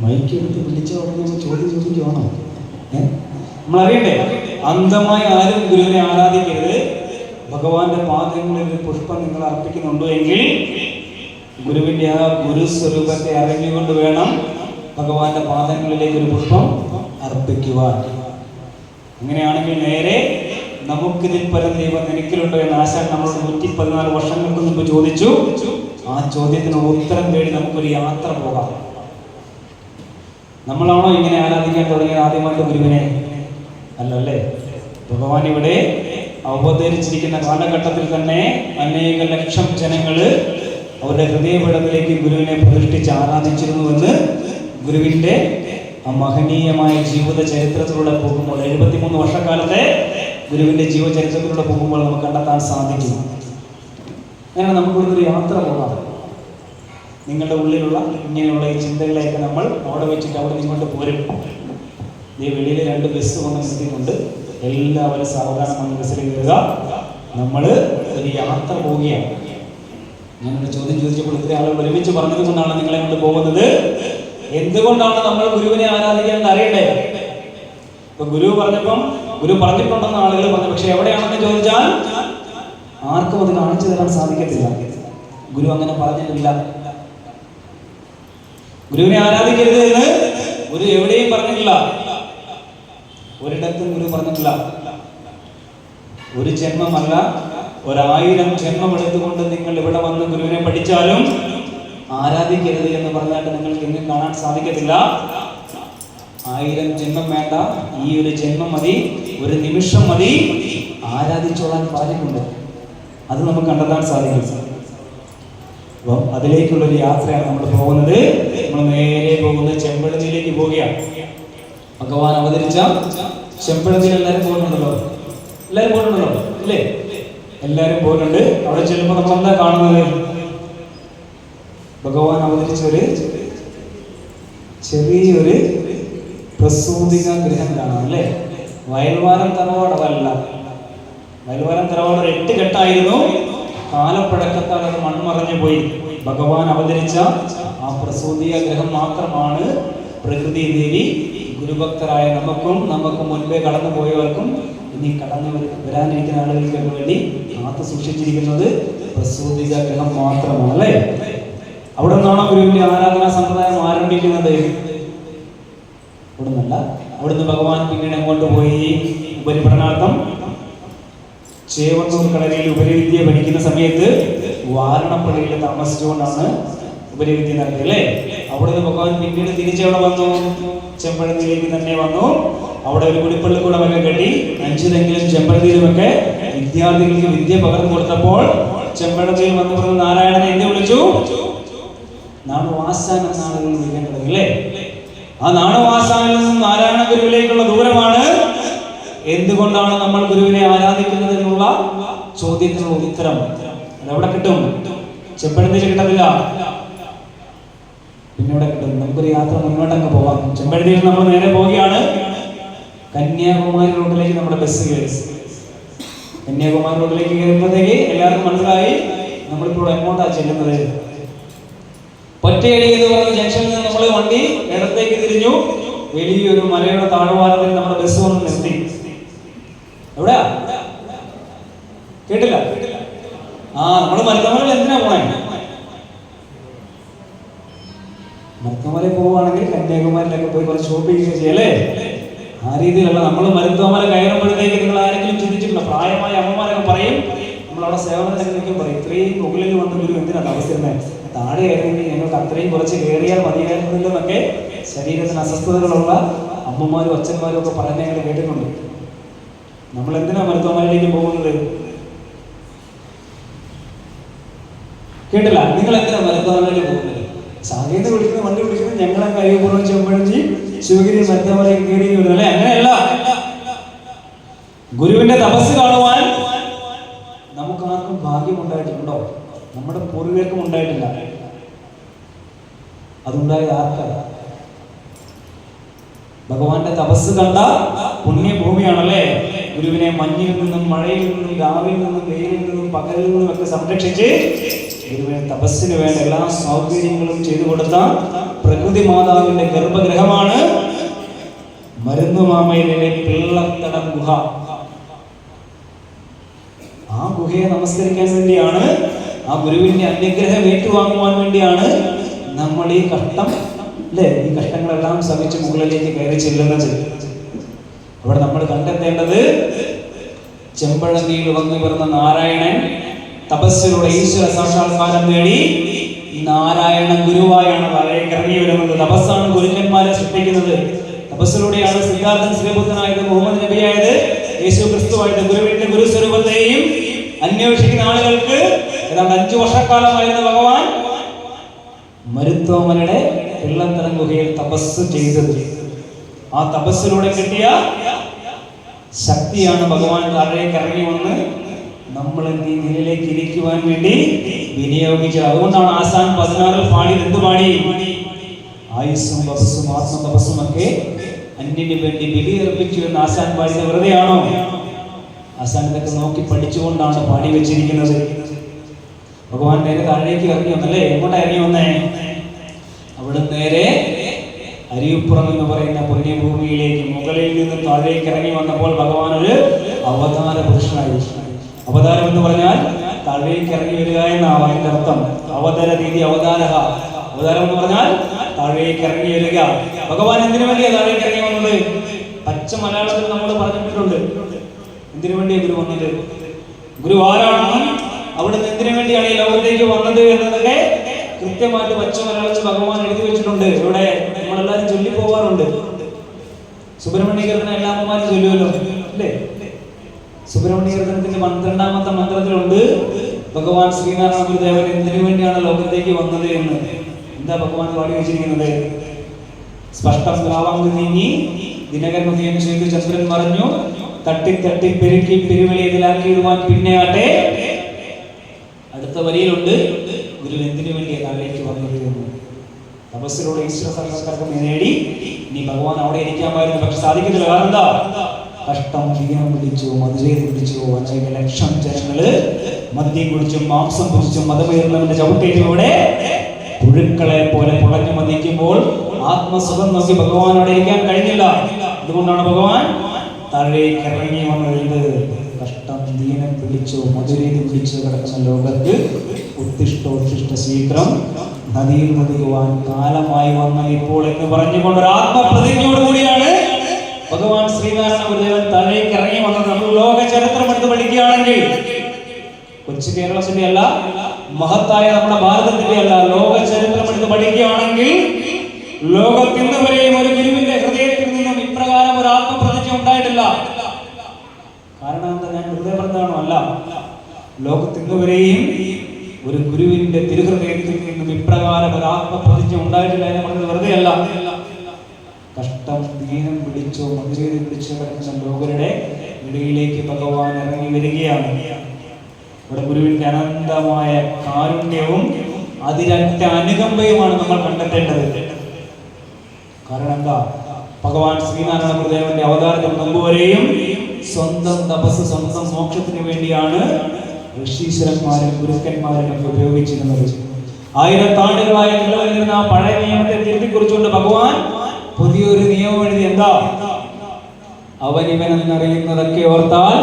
മൈക്ക് എടുത്ത് വിളിച്ച ഉടനെ ചോദ്യം ചോദിക്കുവാണോ? നമ്മളറിയണ്ടേ? അന്ധമായി ആരും ഗുരുവിനെ ആരാധിക്കരുത്. ഭഗവാന്റെ പാദങ്ങളിൽ ഒരു പുഷ്പം നിങ്ങൾ അർപ്പിക്കുന്നുണ്ടോ എങ്കിൽ ഗുരുവിന്റെ ആ ഗുരുസ്വരൂപത്തെ അറിഞ്ഞുകൊണ്ട് വേണം ഭഗവാന്റെ പാദങ്ങളിലേക്ക് ഒരു പുഷ്പം അർപ്പിക്കുവാൻ. അങ്ങനെയാണെങ്കിൽ നേരെ നമുക്കിതിൽ പരം ദൈവം നിനക്കിലുണ്ടോ എന്ന് ആശാൻ നമ്മളോട് 114 വർഷങ്ങൾക്ക് മുമ്പ് ചോദിച്ചു. ആ ചോദ്യത്തിനുള്ള ഉത്തരം തേടി നമുക്കൊരു യാത്ര പോകാം. നമ്മളാണോ ഇങ്ങനെ ആരാധിക്കാൻ തുടങ്ങിയത് ആദ്യമായിട്ട് ഗുരുവിനെ? അല്ലല്ലേ. ഭഗവാൻ ഇവിടെ അവതരിച്ചിരിക്കുന്ന കാലഘട്ടത്തിൽ തന്നെ അനേക ലക്ഷം ജനങ്ങള് അവരുടെ ഹൃദയപീഠത്തിലേക്ക് ഗുരുവിനെ പ്രതിഷ്ഠിച്ച് ആരാധിച്ചിരുന്നുവെന്ന് ഗുരുവിന്റെ ആ മഹനീയമായ ജീവിത ചരിത്രത്തിലൂടെ പോകുമ്പോൾ 73 വർഷക്കാലത്തെ ഗുരുവിന്റെ ജീവചരിത്രത്തിലൂടെ പോകുമ്പോൾ നമുക്ക് കണ്ടെത്താൻ സാധിക്കും. അങ്ങനെ നമുക്കൊരു യാത്ര പോകാം. നിങ്ങളുടെ ഉള്ളിലുള്ള ഇങ്ങനെയുള്ള ഈ ചിന്തകളെയൊക്കെ നമ്മൾ അവിടെ വെച്ചിട്ട് അവിടെ നിങ്ങോട്ട് പോരും. ഈ വെളിയിൽ 2 ബസ് വന്ന് നിർത്തിക്കൊണ്ട് എല്ലാവരും സാവധാനം വന്ന് ബസ്സിൽ കയറുക. നമ്മൾ ഒരു യാത്ര പോവുകയാണ്. ഞാനൊരു ചോദ്യം ചോദിച്ചപ്പോൾ ഇത്രയും ആളുകൾ ഒരുമിച്ച് പറഞ്ഞത് കൊണ്ടാണ് നിങ്ങളെ കൊണ്ട് പോകുന്നത്. എന്തുകൊണ്ടാണ് നമ്മൾ ഗുരുവിനെ ആരാധിക്കാൻ അറിയണ്ടേ? ഇപ്പൊ ഗുരു പറഞ്ഞിട്ടുണ്ടെന്ന് ആളുകൾ പറഞ്ഞു. പക്ഷെ എവിടെയാണെന്ന് ചോദിച്ചാൽ ആർക്കും അത് കാണിച്ചു തരാൻ സാധിക്കത്തില്ല. ഗുരു അങ്ങനെ പറഞ്ഞിട്ടില്ല. ഗുരുവിനെ ആരാധിക്കരുത് എന്ന് ഗുരു എവിടെയും പറഞ്ഞിട്ടില്ല. ഒരിടത്തും ഗുരു പറഞ്ഞിട്ടില്ല. ഒരു ജന്മമല്ല, 1000 ജന്മം എടുത്തുകൊണ്ട് നിങ്ങൾ ഇവിടെ വന്ന് ഗുരുവിനെ പഠിച്ചാലും ആരാധിക്കരുത് എന്ന് പറഞ്ഞാൽ നിങ്ങൾക്ക് എങ്ങും കാണാൻ സാധിക്കത്തില്ല. 1000 ജന്മം വേണ്ട, ഈ ഒരു ജന്മം മതി, ഒരു നിമിഷം മതി ആരാധിച്ചോളാൻ പറഞ്ഞിട്ടുണ്ട്. അത് നമുക്ക് കണ്ടെത്താൻ സാധിക്കും. അപ്പം അതിലേക്കുള്ളൊരു യാത്രയാണ് നമ്മൾ പോകുന്നത്. നമ്മൾ നേരെ പോകുന്നത് ചെമ്പഴന്തിയിലേക്ക് പോവുകയാണ്. ഭഗവാൻ അവതരിച്ച ചെമ്പഴന്തിയിൽ എല്ലാവരും പോകുന്നുണ്ടല്ലോ അല്ലേ? എല്ലാവരും പോകുന്നുണ്ട്. അവിടെ ചെല്ലുമ്പോൾ നമ്മൾ എന്താ കാണുന്നത്? ഭഗവാൻ അവതരിച്ച ഒരു ചെറിയൊരു പ്രസൂതിക ഗൃഹം കാണാം അല്ലേ? വയൽവാരം തറവാട് അതല്ല. വയൽവാരം തറവാട് ഒരു 8 കെട്ടായിരുന്നു. കാലപ്പഴക്കത്താൽ അത് മൺമറഞ്ഞു പോയി. ഭഗവാൻ അവതരിച്ച ആ പ്രസൂതിക ഗൃഹം മാത്രമാണ് പ്രകൃതി ദേവി ഗുരുഭക്തരായ നമുക്ക് മുൻപേ കടന്നു പോയവർക്കും ഇനി കടന്നു വരാനിരിക്കുന്ന ആളുകൾക്കൊക്കെ വേണ്ടി കാത്തു സൂക്ഷിച്ചിരിക്കുന്നത് പ്രസൂതിക ഗൃഹം മാത്രമാണ് അല്ലേ? അവിടെ നിന്നാണോ ഗുരുവിന്റെ ആരാധനാ സമ്പ്രദായം ആരംഭിക്കുന്നത്? അവിടെ നിന്നല്ല. അവിടുന്ന് ഭഗവാൻ പിന്നീട് അങ്ങോട്ട് പോയി ഉപരിപഠനാർത്ഥം ചേവന്നൂർ കളരിയിൽ ഉപരിവിദ്യ പഠിക്കുന്ന സമയത്ത് വാരണപ്പള്ളിയിൽ താമസിച്ചുകൊണ്ടാണ് ഉപരിവിദ്യ നടത്തിയത് അല്ലേ? അവിടുന്ന് ഭഗവാൻ പിന്നീട് തിരിച്ചവിടെ വന്നു, ചെമ്പഴന്തിയിലേക്ക് തന്നെ വന്നു. അവിടെ ഒരു കുടിപ്പള്ളിക്കൂടമൊക്കെ കെട്ടി 5 തെങ്ങിലും ചെമ്പഴന്തിയിലുമൊക്കെ വിദ്യാർത്ഥികൾക്ക് വിദ്യ പകർന്നു കൊടുത്തപ്പോൾ ചെമ്പഴന്തിയിൽ വന്നു പറഞ്ഞ നാരായണനെ എന്ത് വിളിച്ചു? നാണുവാസാൻ എന്ന ആളുകൾ വിളിക്കാൻ തുടങ്ങി അല്ലേ? ആ നാണുവാസാനിൽ നിന്നും നാരായണ ഗുരുവിലേക്കുള്ള ദൂരമാണ്. എന്തുകൊണ്ടാണ് നമ്മൾ ഗുരുവിനെ ആരാധിക്കുന്നത് എന്നുള്ള ചോദ്യത്തിനുള്ള ഉത്തരം അതെവിടെ കിട്ടും? ചെമ്പഴന്തിയിൽ കിട്ടത്തില്ല. പിന്നെ ഇവിടെ കിട്ടും. നമുക്കൊരു യാത്ര മുന്നോട്ടങ്ങ് പോവാം. ചെമ്പഴന്തിയിൽ നമ്മൾ നേരെ പോവുകയാണ്. കന്യാകുമാരി റോഡിലേക്ക് നമ്മുടെ ബസ് കയറി. കന്യാകുമാരി റോഡിലേക്ക് കയറുമ്പോഴത്തേക്ക് എല്ലാവർക്കും മനസ്സിലായി നമ്മളിപ്പോൾ എങ്ങോട്ടാണ് ചെല്ലുന്നത്. പൊറ്റയടി എന്ന് പറഞ്ഞ ജംഗ്ഷനിൽ നിന്ന് നമ്മൾ വണ്ടി ഇടത്തേക്ക് തിരിഞ്ഞു. വലിയൊരു മലയുടെ താഴ്വാരത്തിൽ നമ്മുടെ ബസ് വന്ന് നിർത്തി. എവിടെയാ? കേട്ടില്ല? നമ്മള് മരുത്തമലയിൽ എന്തിനാ പോണേ? മരുത്തമലയിൽ പോവുകയാണെങ്കിൽ കന്യാകുമാരിയിലൊക്കെ പോയി കുറച്ച് ഷോപ്പിംഗ് ചെയ്യല്ലേ? ആ രീതിയിലല്ല. നമ്മൾ മരുത്തമല കയറുമ്പോഴത്തേക്ക് നിങ്ങൾ ആരെങ്കിലും ചിന്തിച്ചിട്ടുണ്ടോ? പ്രായമായ അമ്മമാരൊക്കെ പറയും, നമ്മളവിടെ സേവനത്തിനൊക്കെ നിൽക്കും പറയും, ഇത്രയും മുകളിൽ വന്ന ഒരു എന്തിനാ താമസിക്കുന്നത്? താഴെ കയറിയെങ്കിൽ ഞങ്ങൾക്ക് അത്രയും കുറച്ച് കയറിയാൽ മതിയായിരുന്നില്ലെന്നൊക്കെ ശരീരത്തിന് അസ്വസ്ഥതകളുള്ള അമ്മമാരും അച്ഛന്മാരും ഒക്കെ പറയുന്നത് ഞങ്ങൾ കേട്ടിട്ടുണ്ട്. നമ്മൾ എന്തിനാ മരുത്തമലയിലേക്ക് പോകുന്നത്? കേട്ടില്ല? നിങ്ങൾ എന്തിനാ മരുത്തമലയിലേക്ക് പോകുന്നത്? സാങ്കേതിക വിളിക്കുന്ന വണ്ടി വിളിക്കുന്നത് ഞങ്ങളെ കഴിവുപൂർവ്വം ചെമ്പഴന്തി ശിവഗിരി മരുത്തമലയിൽ കയറി വരുന്നത് അല്ലെ? അങ്ങനെയല്ല. ഗുരുവിന്റെ തപസ് കാണുവാൻ നമുക്ക് ആർക്കും ഭാഗ്യം ഉണ്ടായിട്ടുണ്ടോ? നമ്മുടെ പൂർവികർക്കും ഉണ്ടായിട്ടില്ല. അതുണ്ടായത് ആർക്കാണ്? ഭഗവാന്റെ തപസ് കണ്ട പുണ്യഭൂമിയാണല്ലേ. ഗുരുവിനെ മഞ്ഞിൽ നിന്നും മഴയിൽ നിന്നും രാവിൽ നിന്നും വെയിലിൽ നിന്നും പകലിൽ നിന്നും ഒക്കെ സംരക്ഷിച്ച് ഗുരുവിനെ തപസ്സിന് വേണ്ട എല്ലാ സൗകര്യങ്ങളും ചെയ്തു കൊടുത്ത പ്രകൃതി മാതാവിന്റെ ഗർഭഗൃഹമാണ് മരുന്നുമാമയിലെ പിള്ളത്തടം ഗുഹ. ആ ഗുഹയെ നമസ്കരിക്കാൻ വേണ്ടിയാണ്, ആ ഗുരുവിന്റെ അനുഗ്രഹം ഏറ്റുവാങ്ങുവാൻ വേണ്ടിയാണ് നമ്മൾ ഈ കഷ്ടം, അല്ലെ, ഈ കഷ്ടങ്ങളെല്ലാം സഹിച്ച് മുകളിലേക്ക് കയറി ചെല്ലുന്നത്. അവിടെ നമ്മൾ കണ്ടെത്തേണ്ടത് ചെമ്പഴന്തിയിൽ വന്നു പിറന്ന നാരായണൻ തപസ്സിലൂടെ ഈശ്വര സാക്ഷാത്കാരം നേടി നാരായണ ഗുരുവായാണ് താഴേക്ക് ഇറങ്ങി വരുന്നത്. തപസ്സാണ് ഗുരുക്കന്മാരെ സൃഷ്ടിക്കുന്നത്. തപസ്സിലൂടെയാണ് സിദ്ധാർത്ഥൻ ശ്രീബുദ്ധനായത്, മുഹമ്മദ് നബിയായത്, യേശു ക്രിസ്തുവായത്. ഗുരുവിന്റെ ഗുരുസ്വരൂപത്തെയും അന്വേഷിക്കുന്ന ആളുകൾക്ക് ഏതാണ്ട് 5 വർഷക്കാലമായിരുന്നു ഭഗവാൻ മരുത്തോമനയുടെ വെള്ളത്തരം ഗുഹയിൽ തപസ് ചെയ്തത്. ആ തപസ്സിലൂടെ കിട്ടിയ ശക്തിയാണ് ഭഗവാൻ താഴേക്ക് ഇറങ്ങി വന്ന് നമ്മൾ ഈ നിലയിലേക്ക് ഇരിക്കുവാൻ വേണ്ടി വിനിയോഗിച്ചത്. അതുകൊണ്ടാണ് ആസാൻ 16 പാടിയത്. എന്ത് പാടി? ആയുസ്സും തപസ്സും ആത്മതപസ്സും ഒക്കെ അന്യന് വേണ്ടി ബലിയർപ്പിച്ചു എന്ന് ആസാൻ പാടിയത് വെറുതെയാണോ? ആസാൻ ഇതൊക്കെ നോക്കി പഠിച്ചുകൊണ്ടാണ് പാടി വെച്ചിരിക്കുന്നത്. ഭഗവാൻ നേരെ താഴേക്ക് ഇറങ്ങി വന്നല്ലേ? എങ്ങോട്ടാ ഇറങ്ങി വന്നേ? അവിടെ നേരെ അരിയുപ്പുറം എന്ന് പറയുന്ന പുണ്യഭൂമിയിലേക്ക് മുകളിൽ നിന്ന് താഴേക്ക് ഇറങ്ങി വന്നപ്പോൾ ഭഗവാൻ ഒരു അവതാര പുരുഷനായി. അവതാരം എന്ന് പറഞ്ഞാൽ താഴേക്ക് ഇറങ്ങി വരിക എന്നാണ് അതിന്റെ അർത്ഥം. അവതാര രീതി അവതാരഹ. അവതാരം എന്ന് പറഞ്ഞാൽ താഴേക്ക് ഇറങ്ങി വരിക. ഭഗവാൻ എന്തിനു വേണ്ടിയാണ് താഴേക്ക് ഇറങ്ങി വന്നത്? പച്ച മലയാളത്തിൽ നമ്മൾ പറഞ്ഞിട്ടുണ്ട്. എന്തിനു വേണ്ടിയാണ് ഗുരു വന്നത്? ഗുരു ആരാണെന്നും അവിടുന്ന് എന്തിനു വേണ്ടിയാണ് ഈ ലോകത്തേക്ക് വന്നത് എന്നതൊക്കെ കൃത്യമായിട്ട് പച്ച മലയാളത്തിൽ ഭഗവാൻ എഴുതി വെച്ചിട്ടുണ്ട്. ഇവിടെ നമ്മളെല്ലാവരും ചൊല്ലി പോവാറുണ്ട്. സുബ്രഹ്മണ്യ കീർത്തനം എല്ലാ അമ്മമാരും ചൊല്ലുമല്ലോ, അല്ലേ? സുബ്രഹ്മണ്യ കീർത്തനത്തിന്റെ 12ാമത്തെ മന്ത്രത്തിലുണ്ട് ഭഗവാൻ ശ്രീനാരായണ ഗുരുദേവൻ എന്തിനു വേണ്ടിയാണ് ലോകത്തേക്ക് വന്നത് എന്ന്. എന്താ ഭഗവാൻ പാടി വെച്ചിരിക്കുന്നത്? സ്പഷ്ടം ഗ്രാവാങ്ക് നീങ്ങി ദിനകരൻ ഉദയം ചെയ്തു ചന്ദ്രൻ മറഞ്ഞു തട്ടി തട്ടി പെരുക്കി പെരുവിളി ഇതിലാക്കിയിടുവാൻ പിന്നെ ആട്ടെ. അടുത്ത വരിയിലുണ്ട് ഗുരു എന്തിനു വേണ്ടി താഴേക്ക് വന്നത് എന്ന്. തപസ്സിലൂടെ ഈശ്വര സാക്ഷാത്കാരം നേടി ഇനി ഭഗവാൻ അവിടെ ഇരിക്കാമായിരുന്നു, പക്ഷെ സാധിക്കുന്നില്ല. കാരണം എന്താ? കഷ്ടം ക്ഷീണം പിടിച്ചു, മധുരയിൽ പിടിച്ചു, അനേക ലക്ഷം ജനങ്ങള് മദ്യം കുടിച്ചും മാംസം കുടിച്ചും മതമേറുന്നവന്റെ ചവിട്ടേറ്റുകൂടെ പുഴുക്കളെ പോലെ പുളഞ്ഞു മതിക്കുമ്പോൾ ആത്മസുഖം നോക്കി ഭഗവാൻ അവിടെ ഇരിക്കാൻ കഴിഞ്ഞില്ല. അതുകൊണ്ടാണ് ഭഗവാൻ താഴേക്ക് ഇറങ്ങി വന്നത്. കഷ്ടം ദീനം പിടിച്ചു, മധുരയിൽ പിടിച്ചു കിടക്കുന്ന ലോകത്ത് ഉത്തിഷ്ടോത്തിഷ്ട ശീഘ്രം നദിയിൽ മുതിരുവാൻ കാലമായി വന്ന ഇപ്പോൾ എന്ന് പറഞ്ഞുകൊണ്ട് ഒരു ആത്മപ്രതിജ്ഞയോട് കൂടിയാണ് ഭഗവാൻ ശ്രീനാരായണ ഗുരുദേവൻ താഴേക്ക് ഇറങ്ങി വന്നത്. നമ്മൾ ലോക ചരിത്രം എടുത്ത് പഠിക്കുകയാണെങ്കിൽ കൊച്ചു കേരളത്തിന്റെ അല്ല, മഹത്തായ നമ്മുടെ ഭാരതത്തിന്റെ അല്ല, ലോക ചരിത്രം എടുത്ത് പഠിക്കുകയാണെങ്കിൽ ലോകത്തിന്ന് വരെയും ഒരു ഗുരുവിന്റെ ഹൃദയത്തിൽ നിന്നും ഇപ്രകാരം ഒരു ആത്മപ്രതിജ്ഞ ഉണ്ടായിട്ടില്ല. കാരണം എന്താ? ഞാൻ വെറുതെ പറഞ്ഞതാണോ? അല്ല, ലോകത്തിന്ന് വരെയും ഒരു ഗുരുവിന്റെ തിരുഹൃദയത്തിൽ നിന്നും ഇപ്രകാരം ഒരു ആത്മപ്രതിജ്ഞ ഉണ്ടായിട്ടില്ല എന്ന് പറഞ്ഞത് വെറുതെ അല്ല. കഷ്ടം ദീനം പിടിച്ചോ മധുരയിൽ പിടിച്ചോ കിടക്കുന്ന ലോകരുടെ ഇടയിലേക്ക് ഭഗവാൻ ഇറങ്ങി വരികയാണ്. ഇവിടെ ഗുരുവിന്റെ അനന്തമായ കാരുണ്യവും അതിരറ്റ അനുകമ്പയുമാണ് നമ്മൾ കണ്ടെത്തേണ്ടത്. കാരണം എന്താ? ഭഗവാൻ ശ്രീനാരായണ ഗുരുദേവന്റെ അവതാരത്തിന് മുമ്പ് വരെയും സ്വന്തം തപസ്, സ്വന്തം മോക്ഷത്തിന് വേണ്ടിയാണ് ഋഷീശ്വരന്മാരും ഗുരുക്കന്മാരും ഒക്കെ ഉപയോഗിച്ചിരുന്നത്. 1000 ആണ്ടുകളായി നിലനിന്നിരുന്ന ആ പഴയ നിയമത്തെ തിരുത്തി കുറിച്ചുകൊണ്ട് ഭഗവാൻ പുതിയൊരു നിയമം എഴുതി. എന്താ? അവനിവനെന്നറിയുന്നതൊക്കെ ഓർത്താൽ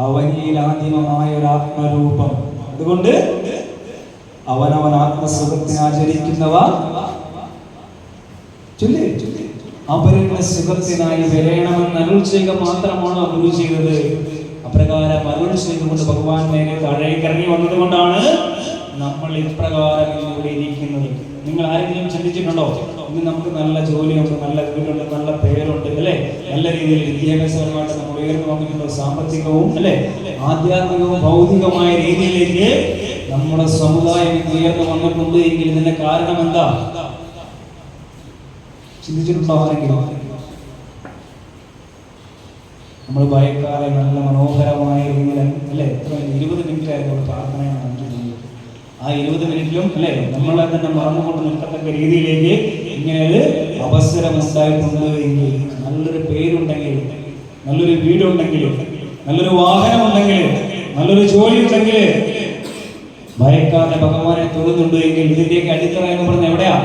അവനിൽ ആദിമമായ ഒരു ആത്മരൂപം. അതുകൊണ്ട് അവനവൻ ആത്മസുഖത്തിന് ആചരിക്കുന്നവ അവരുടെ സുഖത്തിനായി വരണമെന്ന് അരുൾ ചെയ്യുക മാത്രമാണ് ഗുരു ചെയ്തത്. അപ്രകാരം അരുൾ ചെയ്തുകൊണ്ട് ഭഗവാൻ നേരെ താഴേക്ക് ഇറങ്ങി വന്നത് കൊണ്ടാണ് നമ്മൾ ഇപ്രകാരം ഇവിടെ ഇരിക്കുന്നത്. നിങ്ങൾ ആരെങ്കിലും ചിന്തിച്ചിട്ടുണ്ടോ? ഇന്ന് നമുക്ക് നല്ല ജോലിയുണ്ട്, നല്ല വീടുണ്ട്, നല്ല പേരുണ്ട്, അല്ലെ? നല്ല രീതിയിൽ വിദ്യാഭ്യാസപരമായിട്ട് നമ്മൾ ഉയർന്നു വന്നിട്ടുണ്ടോ? സാമ്പത്തികവും അല്ലെ ആധ്യാത്മികവും ഭൗതികമായ രീതിയിലേക്ക് നമ്മുടെ സമുദായം ഉയർന്നു വന്നിട്ടുണ്ട് എങ്കിൽ ഇതിന്റെ കാരണം എന്താ? ചിന്തിച്ചിട്ടുണ്ടോ ആരെങ്കിലും? നമ്മൾ ഭയക്കാതെ നല്ല മനോഹരമായ രീതിയിൽ അല്ലെ, എത്ര 20 മിനിറ്റ് ആയിരുന്നു പ്രാർത്ഥനയാണ് നടത്തുന്നത്. ആ 20 മിനിറ്റിലും അല്ലെ നമ്മളെ തന്നെ മറന്നുകൊണ്ട് നിൽക്കത്തക്ക രീതിയിലേക്ക് ഇങ്ങനെ ഒരു അവസരം ഉണ്ടായിട്ടുണ്ട് എങ്കിൽ, നല്ലൊരു പേരുണ്ടെങ്കിൽ, നല്ലൊരു വീടുണ്ടെങ്കിൽ, നല്ലൊരു വാഹനം ഉണ്ടെങ്കിൽ, നല്ലൊരു ജോലി ഉണ്ടെങ്കിൽ, ഭയക്കാതെ ഭഗവാനെ തൊഴുന്നുണ്ട് എങ്കിൽ ഇതിന്റെയൊക്കെ അടിത്തറ എന്ന് പറഞ്ഞ എവിടെയാ?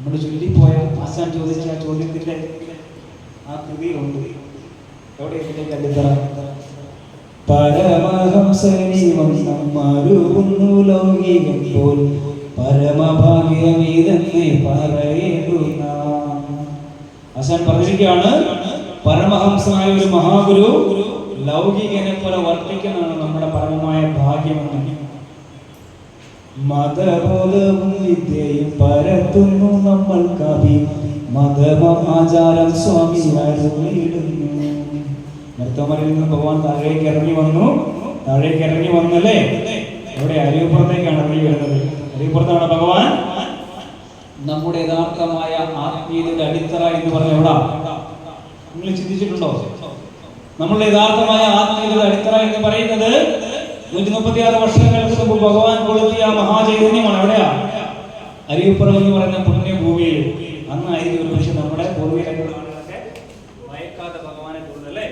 നമ്മൾ ചൊല്ലിപ്പോയ ആശാൻ ചോദിച്ച ആ ചോദ്യത്തിന്റെ ആ കൃതിയിലുണ്ട്. എവിടെ ഇതിലേക്ക് അടിത്തറ? പരമഹംസനി വണ്ണം മരുവുന്നു ലൗകികം പോൽ പരമഭാഗ്യമീതെന്ന് പറയുന്ന ആശാൻ പറഞ്ഞിരിക്കുകയാണ്, പരമഹംസനായ ഒരു മഹാഗുരു ലൗകികനെ പോലെ വർത്തിക്കുന്നതാണ് നമ്മുടെ പരമമായ ഭാഗ്യമെന്ന്. മതബോധവും വിദ്യയും പരത്തുന്നു നമ്മൾ കവി, മതമാചാരം സ്വാമി അരുളിയിടുന്നു. നൃത്തമരയിൽ നിന്ന് ഭഗവാൻ താഴേക്ക് ഇറങ്ങി വന്നല്ലേ? എവിടെ? അരിയപ്പുറത്തേക്കാണ് ഇറങ്ങി വരുന്നത്. അരിയപ്പുറത്താണ് ഭഗവാൻ. നമ്മുടെ യഥാർത്ഥമായ ആത്മീയതയുടെ അടിത്തറ എന്ന് പറഞ്ഞ എവിടാ? നിങ്ങൾ ചിന്തിച്ചിട്ടുണ്ടോ? നമ്മളുടെ യഥാർത്ഥമായ ആത്മീയതയുടെ അടിത്തറ എന്ന് പറയുന്നത് 136 വർഷങ്ങൾക്ക് മുമ്പ് ഭഗവാൻ കൊളുത്തിയ മഹാചൈതന്യമാണ്. എവിടെയാ? അരിയപ്പുറം എന്ന് പറയുന്ന പുണ്യഭൂമിയിൽ. അന്നായിരിക്കും ഒരു പക്ഷെ നമ്മുടെ പൂർവ്വികരൊക്കെ മയക്കാതെ ഭഗവാനെ തോന്നുന്നല്ലേ?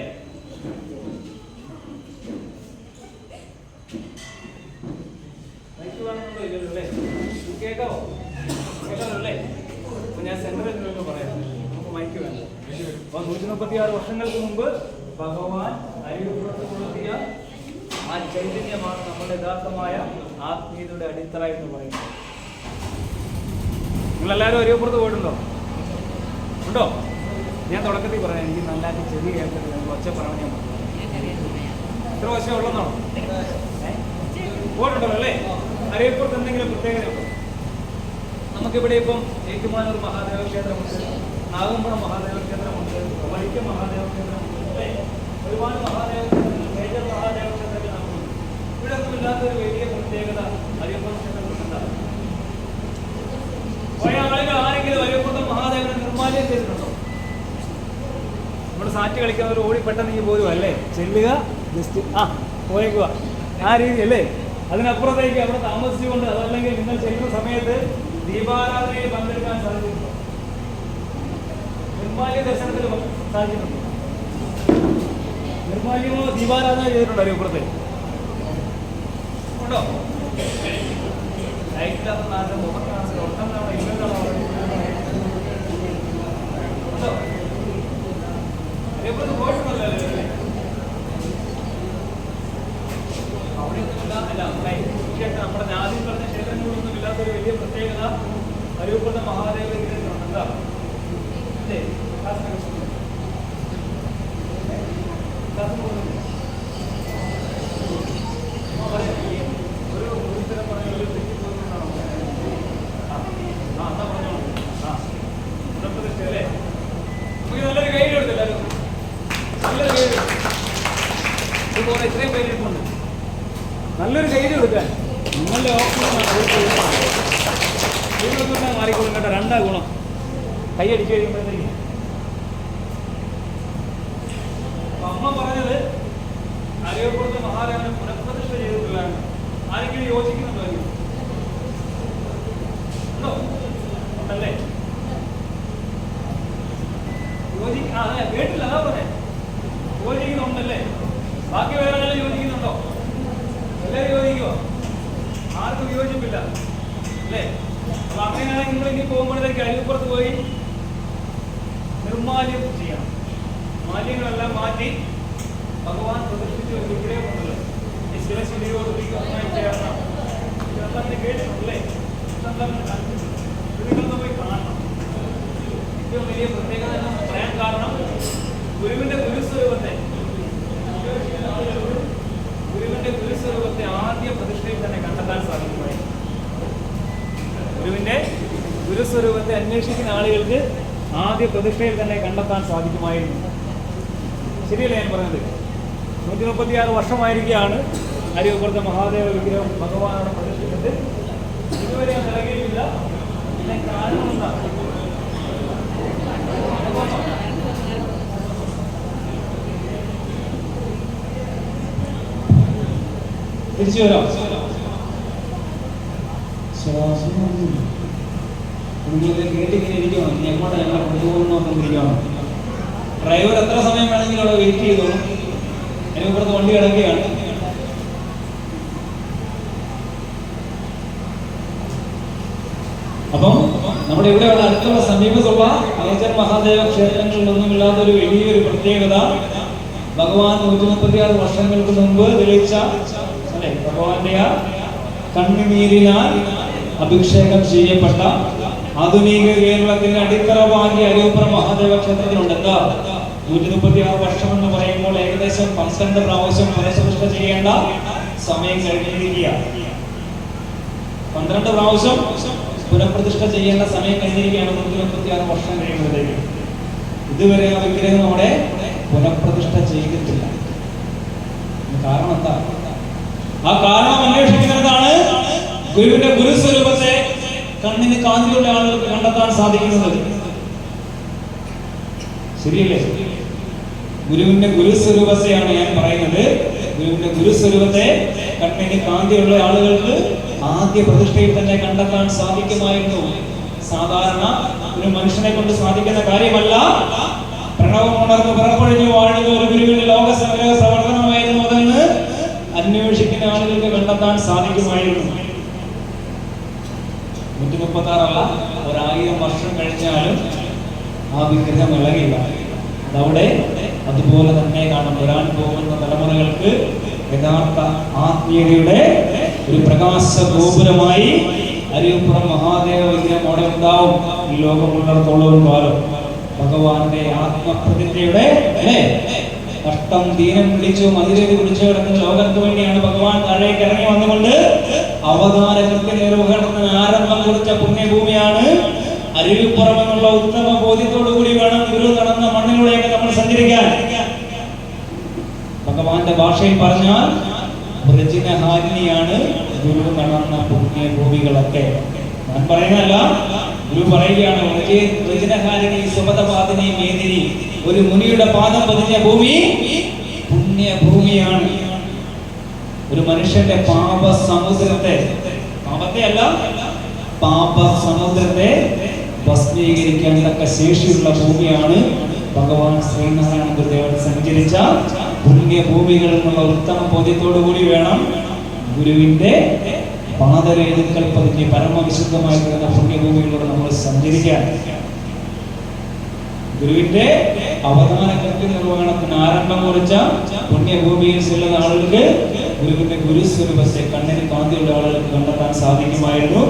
കേൾക്കാവോ? കേൾക്കാമല്ലേ? ഞാൻ സെന്ററിൽ നിന്ന് പറയാം. നമുക്ക് മൈക്ക് വേണം. അപ്പൊ 136 വർഷങ്ങൾക്ക് മുമ്പ് ഭഗവാൻ അരിയപ്പുറത്ത് കൊളുത്തിയ ആ ചൈതന്യമാണ് നമ്മുടെ യഥാർത്ഥമായ ആത്മീയതയുടെ അടിത്തറ എന്ന് പറയുന്നത്. നിങ്ങളെല്ലാവരും അരിയപ്പുറത്ത് പോയിട്ടുണ്ടോ? ഉണ്ടോ? ഞാൻ തുടക്കത്തിൽ പറയാം, എനിക്ക് നല്ലതായിട്ട് ചെവി കേൾക്കുന്നത് ഒച്ച പറഞ്ഞ ഞാൻ എത്ര വശം ഉള്ളതാണോ? പോയിട്ടുണ്ടല്ലോ അല്ലേ? അരിയപ്പുറത്ത് എന്തെങ്കിലും പ്രത്യേകതയുണ്ടോ? നമുക്കിവിടെ ഇപ്പം ഏറ്റുമാനൂർ മഹാദേവ ക്ഷേത്രമുണ്ട്, നാഗമ്പുഴ മഹാദേവ ക്ഷേത്രമുണ്ട്, വൈക്കം മഹാദേവ ക്ഷേത്രമുണ്ട്, അല്ലേ? ഒരുപാട് മഹാദേവ ക്ഷേത്രങ്ങൾ, മേജർ മഹാദേവ ക്ഷേത്രങ്ങൾ നമുക്കുണ്ട്. ഇവിടെ ഒന്നും ഇല്ലാത്തൊരു വലിയ പ്രത്യേകത അരിയപ്പുറം ക്ഷേത്രത്തിലുണ്ടാകും. കുറെ ആളുകൾ ആരെങ്കിലും അരിയപ്പുറം മഹാദേവനെ നിർമ്മാല്യം ചെയ്തിട്ടുണ്ടോ? നമ്മൾ സാറ്റ് കളിക്കാൻ ഓടി പെട്ടെന്ന് പോലും അല്ലേ? ചെല്ലുക, ജസ്റ്റ് പോയേക്കുക, ആ രീതി അല്ലേ? അതിനപ്പുറത്തേക്ക് അവിടെ താമസിച്ചുകൊണ്ട് അതല്ലെങ്കിൽ നിങ്ങൾ ചെല്ലുന്ന സമയത്ത് ദീപാരാധനയിൽ പങ്കെടുക്കാൻ സാധിച്ചിട്ടുണ്ടോ? നിർമ്മാല്യ ദർശനത്തിൽ സാധിച്ചിട്ടുണ്ടോ? നിർമ്മാല്യമോ ദീപാരാധന ചെയ്തിട്ടുണ്ടോ അരിയപ്പുറത്ത്? ഉണ്ടോ? ലൈറ്റില്ലാത്ത നാട്ടിൽ മുഖത്താണ് ഒട്ടം തവണ ഇല്ലെന്നാണോ? ഉണ്ടോ? അരിയപ്പുറത്ത് പോയിട്ടുണ്ടല്ലോ അല്ലേ? നമ്മുടെ ആദ്യം പറഞ്ഞ ക്ഷേത്രങ്ങളൊന്നും ഇല്ലാത്തൊരു വലിയ പ്രത്യേകത അരിയപ്പുറത്തെ മഹാദേവ വിഗ്രഹത്തിനുണ്ട്. എന്താ അല്ലേ? ഒരു ഉത്തരം പറഞ്ഞ ഒരു തെറ്റിപ്പോകുന്നതാണോ? എന്നാ പറഞ്ഞോളൂ. ഉത്തർപ്രദേശ് അല്ലേ? നമുക്ക് നല്ലൊരു ഗൈഡ് എടുത്തു, എല്ലാവരും നല്ലൊരു ഗൈഡ്. ഇതുപോലെ ഇത്രയും പേര് ഇരിപ്പുണ്ട്. നല്ലൊരു ഗൈഡ് കൊടുക്കാൻ നിങ്ങളുടെ ഓഫീസിൽ മാറിക്കോളും കേട്ടോ. 2 ഗുണം കൈയടിച്ച് കഴിയുമ്പോഴത്തേക്ക്. അമ്മ പറഞ്ഞത് അരിയപ്പുറത്ത് മഹാദേവനെ പുനഃപ്രതിഷ്ഠ ചെയ്തിട്ടുള്ളതാണ്. ആരെങ്കിലും യോജിക്കുന്നുണ്ടോ? ഉണ്ടോ? ഉണ്ടല്ലേ? അതെ, കേട്ടില്ല, അതാ പറഞ്ഞേ. യോജിക്കുന്നുണ്ടല്ലേ? ബാക്കി വേറെ യോജിക്കുന്നുണ്ടോ? എല്ലാവരും യോജിക്കുമോ? ആർക്കും യോജിപ്പില്ല അല്ലേ? അപ്പൊ അങ്ങനെയാണെങ്കിൽ നിങ്ങളിനി പോകുമ്പോഴത്തേക്ക് അരിയപ്പുറത്ത് പോയി നിർമ്മാല്യം ചെയ്യണം. മാലിന്യങ്ങളെല്ലാം മാറ്റി ഭഗവാൻ പ്രദർശിപ്പിച്ച ഒരു വിഗ്രഹമുണ്ടല്ലോ, ഈ ശിവശിലയോട് ഒന്നായി ചേർന്ന ഇതെല്ലാം കേട്ടിട്ടുണ്ടല്ലേ? നിങ്ങളൊന്ന് പോയി കാണണം. ഏറ്റവും വലിയ പ്രത്യേകത പറയാൻ കാരണം ഗുരുവിന്റെ ഗുരുസ്വരൂപത്തെ ആദ്യ പ്രതിഷ്ഠയിൽ തന്നെ കണ്ടെത്താൻ സാധിക്കുമായി. ഗുരുവിന്റെ ഗുരുസ്വരൂപത്തെ അന്വേഷിക്കുന്ന ആളുകൾക്ക് ആദ്യ പ്രതിഷ്ഠയിൽ തന്നെ കണ്ടെത്താൻ സാധിക്കുമായിരുന്നു. ശരിയല്ലേ ഞാൻ പറഞ്ഞത്? 136 വർഷമായിരിക്കുകയാണ് അരിയപ്പുറത്തെ മഹാദേവ വിഗ്രഹം ഭഗവാനോട് പ്രതിഷ്ഠിച്ചിട്ട്. ഇതുവരെ നിലകിയില്ല. പിന്നെ കാരണം എന്താണ്? തിരിച്ചു വരാം. കേട്ടിങ്ങനെ ഇരിക്കണം. ഇനി എങ്ങോട്ട് ഞങ്ങളെ കൊണ്ടുപോകുന്നോന്നിരിക്കണം. ഡ്രൈവർ എത്ര സമയം വേണമെങ്കിലും അവിടെ വെയിറ്റ് ചെയ്തോളും. അതിനിപ്പുറത്ത് വണ്ടി കിടക്കുകയാണ്. അപ്പം നമ്മുടെ ഇവിടെയുള്ള അടുത്തുള്ള സമീപത്തുള്ള അയ്യപ്പൻ മഹാദേവ ക്ഷേത്രങ്ങളിലൊന്നുമില്ലാത്ത ഒരു വലിയൊരു പ്രത്യേകത, ഭഗവാൻ 136 വർഷങ്ങൾക്ക് മുമ്പ് തെളിയിച്ച അല്ലെ ഭഗവാന്റെ കണ്ണുനീരിനാൽ അഭിഷേകം ചെയ്യപ്പെട്ട ആധുനിക കേരളത്തിന്റെ അടിത്തറ പാകിയ അയ്യപ്പൻ മഹാദേവ ക്ഷേത്രത്തിലുണ്ട്. എന്താ 136 വർഷം എന്ന് പറയുമ്പോൾ ഏകദേശം 12 പ്രാവശ്യം പുനഃപ്രതിഷ്ഠ ചെയ്യേണ്ട സമയം കഴിഞ്ഞിരിക്കുക. 12 പ്രാവശ്യം പുനഃപ്രതിഷ്ഠ ചെയ്യേണ്ട സമയം കഴിഞ്ഞിരിക്കുകയാണ് 136 വർഷം കഴിയുമ്പോഴത്തേക്ക്. ഇതുവരെ ആ വിഗ്രഹം നമ്മുടെ പുനഃപ്രതിഷ്ഠ ചെയ്തിട്ടില്ല. കാരണം എന്താ? ആ കാരണം അന്വേഷിക്കുന്നതാണ് ഗുരുവിന്റെ ഗുരുസ്വരൂപത്തെ കണ്ണിന് കാന്തിയുള്ള ആളുകൾക്ക് കണ്ടെത്താൻ സാധിക്കുന്നത്. ശരിയല്ലേ? ഗുരുവിന്റെ ഗുരുസ്വരൂപത്തെയാണ് ഞാൻ പറയുന്നത്. ഗുരുവിന്റെ ഗുരുസ്വരൂപത്തെ കണ്ണിന് കാന്തിയുള്ള ആളുകൾക്ക് ആദ്യ പ്രതിഷ്ഠയിൽ തന്നെ കണ്ടെത്താൻ സാധിക്കുമായിരുന്നു. സാധാരണ ഒരു മനുഷ്യനെ കൊണ്ട് സാധിക്കുന്ന കാര്യമല്ല. പ്രണവം ഉണർന്ന് പിറപ്പൊഴിഞ്ഞു വാഴുന്ന ഒരു ഗുരുവിന്റെ ലോക സംഗ്രഹ പ്രവർത്തനമായിരുന്നു അതെന്ന് അന്വേഷിക്കുന്ന ആളുകൾക്ക് കണ്ടെത്താൻ സാധിക്കുമായിരുന്നു. 136 അല്ല, 1000 വർഷം കഴിഞ്ഞാലും ആ വിഗ്രഹം ഇളകില്ല. അതവിടെ അതുപോലെ തന്നെ കാണും. വരാൻ പോകുന്ന തലമുറകൾക്ക് യഥാർത്ഥ ആത്മീയതയുടെ ഒരു പ്രകാശ ഗോപുരമായി അരിയപ്പുറം മഹാദേവ വിഗ്രഹം അവിടെ ഉണ്ടാവും. ഈ ലോകമുള്ളിടത്തോളം കാലം ഭഗവാന്റെ ആത്മപ്രതിജ്ഞയുടെ കഷ്ടം ദീനം പിടിച്ചു മതിരേത് പിടിച്ചു കിടക്കുന്ന ലോകർക്ക് വേണ്ടിയാണ് ഭഗവാൻ താഴേക്ക് ഇറങ്ങി വന്നുകൊണ്ട് അവതാര കൃത്യനിർവഹണത്തിന് ആരംഭം കുറിച്ച പുണ്യഭൂമിയാണ് അരുവിപ്പുറം എന്നുള്ള ഉത്തമ ബോധ്യത്തോടു കൂടി വേണം ഗുരു നടന്ന മണ്ണിലൂടെയൊക്കെ നമ്മൾ സഞ്ചരിക്കാൻ. ഭഗവാന്റെ ഭാഷയിൽ പറഞ്ഞാൽ വൃജിനഹാരിണിയാണ് ഗുരു നടന്ന പുണ്യഭൂമികളൊക്കെ. ഞാൻ പറയുന്നതല്ല, ഗുരു പറയുകയാണ് വൃജിനഹാരിണി സുപദപാദിനി മേദിനി, ഒരു മുനിയുടെ പാദം പതിഞ്ഞ ഭൂമി പുണ്യഭൂമിയാണ്. ഒരു മനുഷ്യന്റെ പാപ സമുദ്രത്തെ, പാപത്തെ അല്ല പാപ സമുദ്രത്തെ ഭസ്മീകരിക്കാൻ തക്ക ശേഷിയുള്ള ഭൂമിയാണ് ഭഗവാൻ ശ്രീനാരായണ ഗുരുദേവൻ സഞ്ചരിച്ച പുണ്യഭൂമികൾ എന്നുള്ള ഉത്തമ ബോധ്യത്തോടു കൂടി വേണം ഗുരുവിന്റെ പാദരേതുക്കൾ പതിഞ്ഞ് പരമവിശുദ്ധമായി കിടന്ന പുണ്യഭൂമികളിലൂടെ നമ്മൾ സഞ്ചരിക്കാൻ. ഗുരുവിന്റെ അവതാര കൃത്യനിർവഹണത്തിന് ആരംഭം കുറിച്ച പുണ്യഭൂമിയിൽ ചെല്ലുന്ന ആളുകൾക്ക് ഗുരുവിന്റെ ഗുരുസ്വരൂപത്തെ കണ്ണിന് കാന്തിയുള്ള ആളുകൾക്ക് കണ്ടെത്താൻ സാധിക്കുമായിരുന്നു.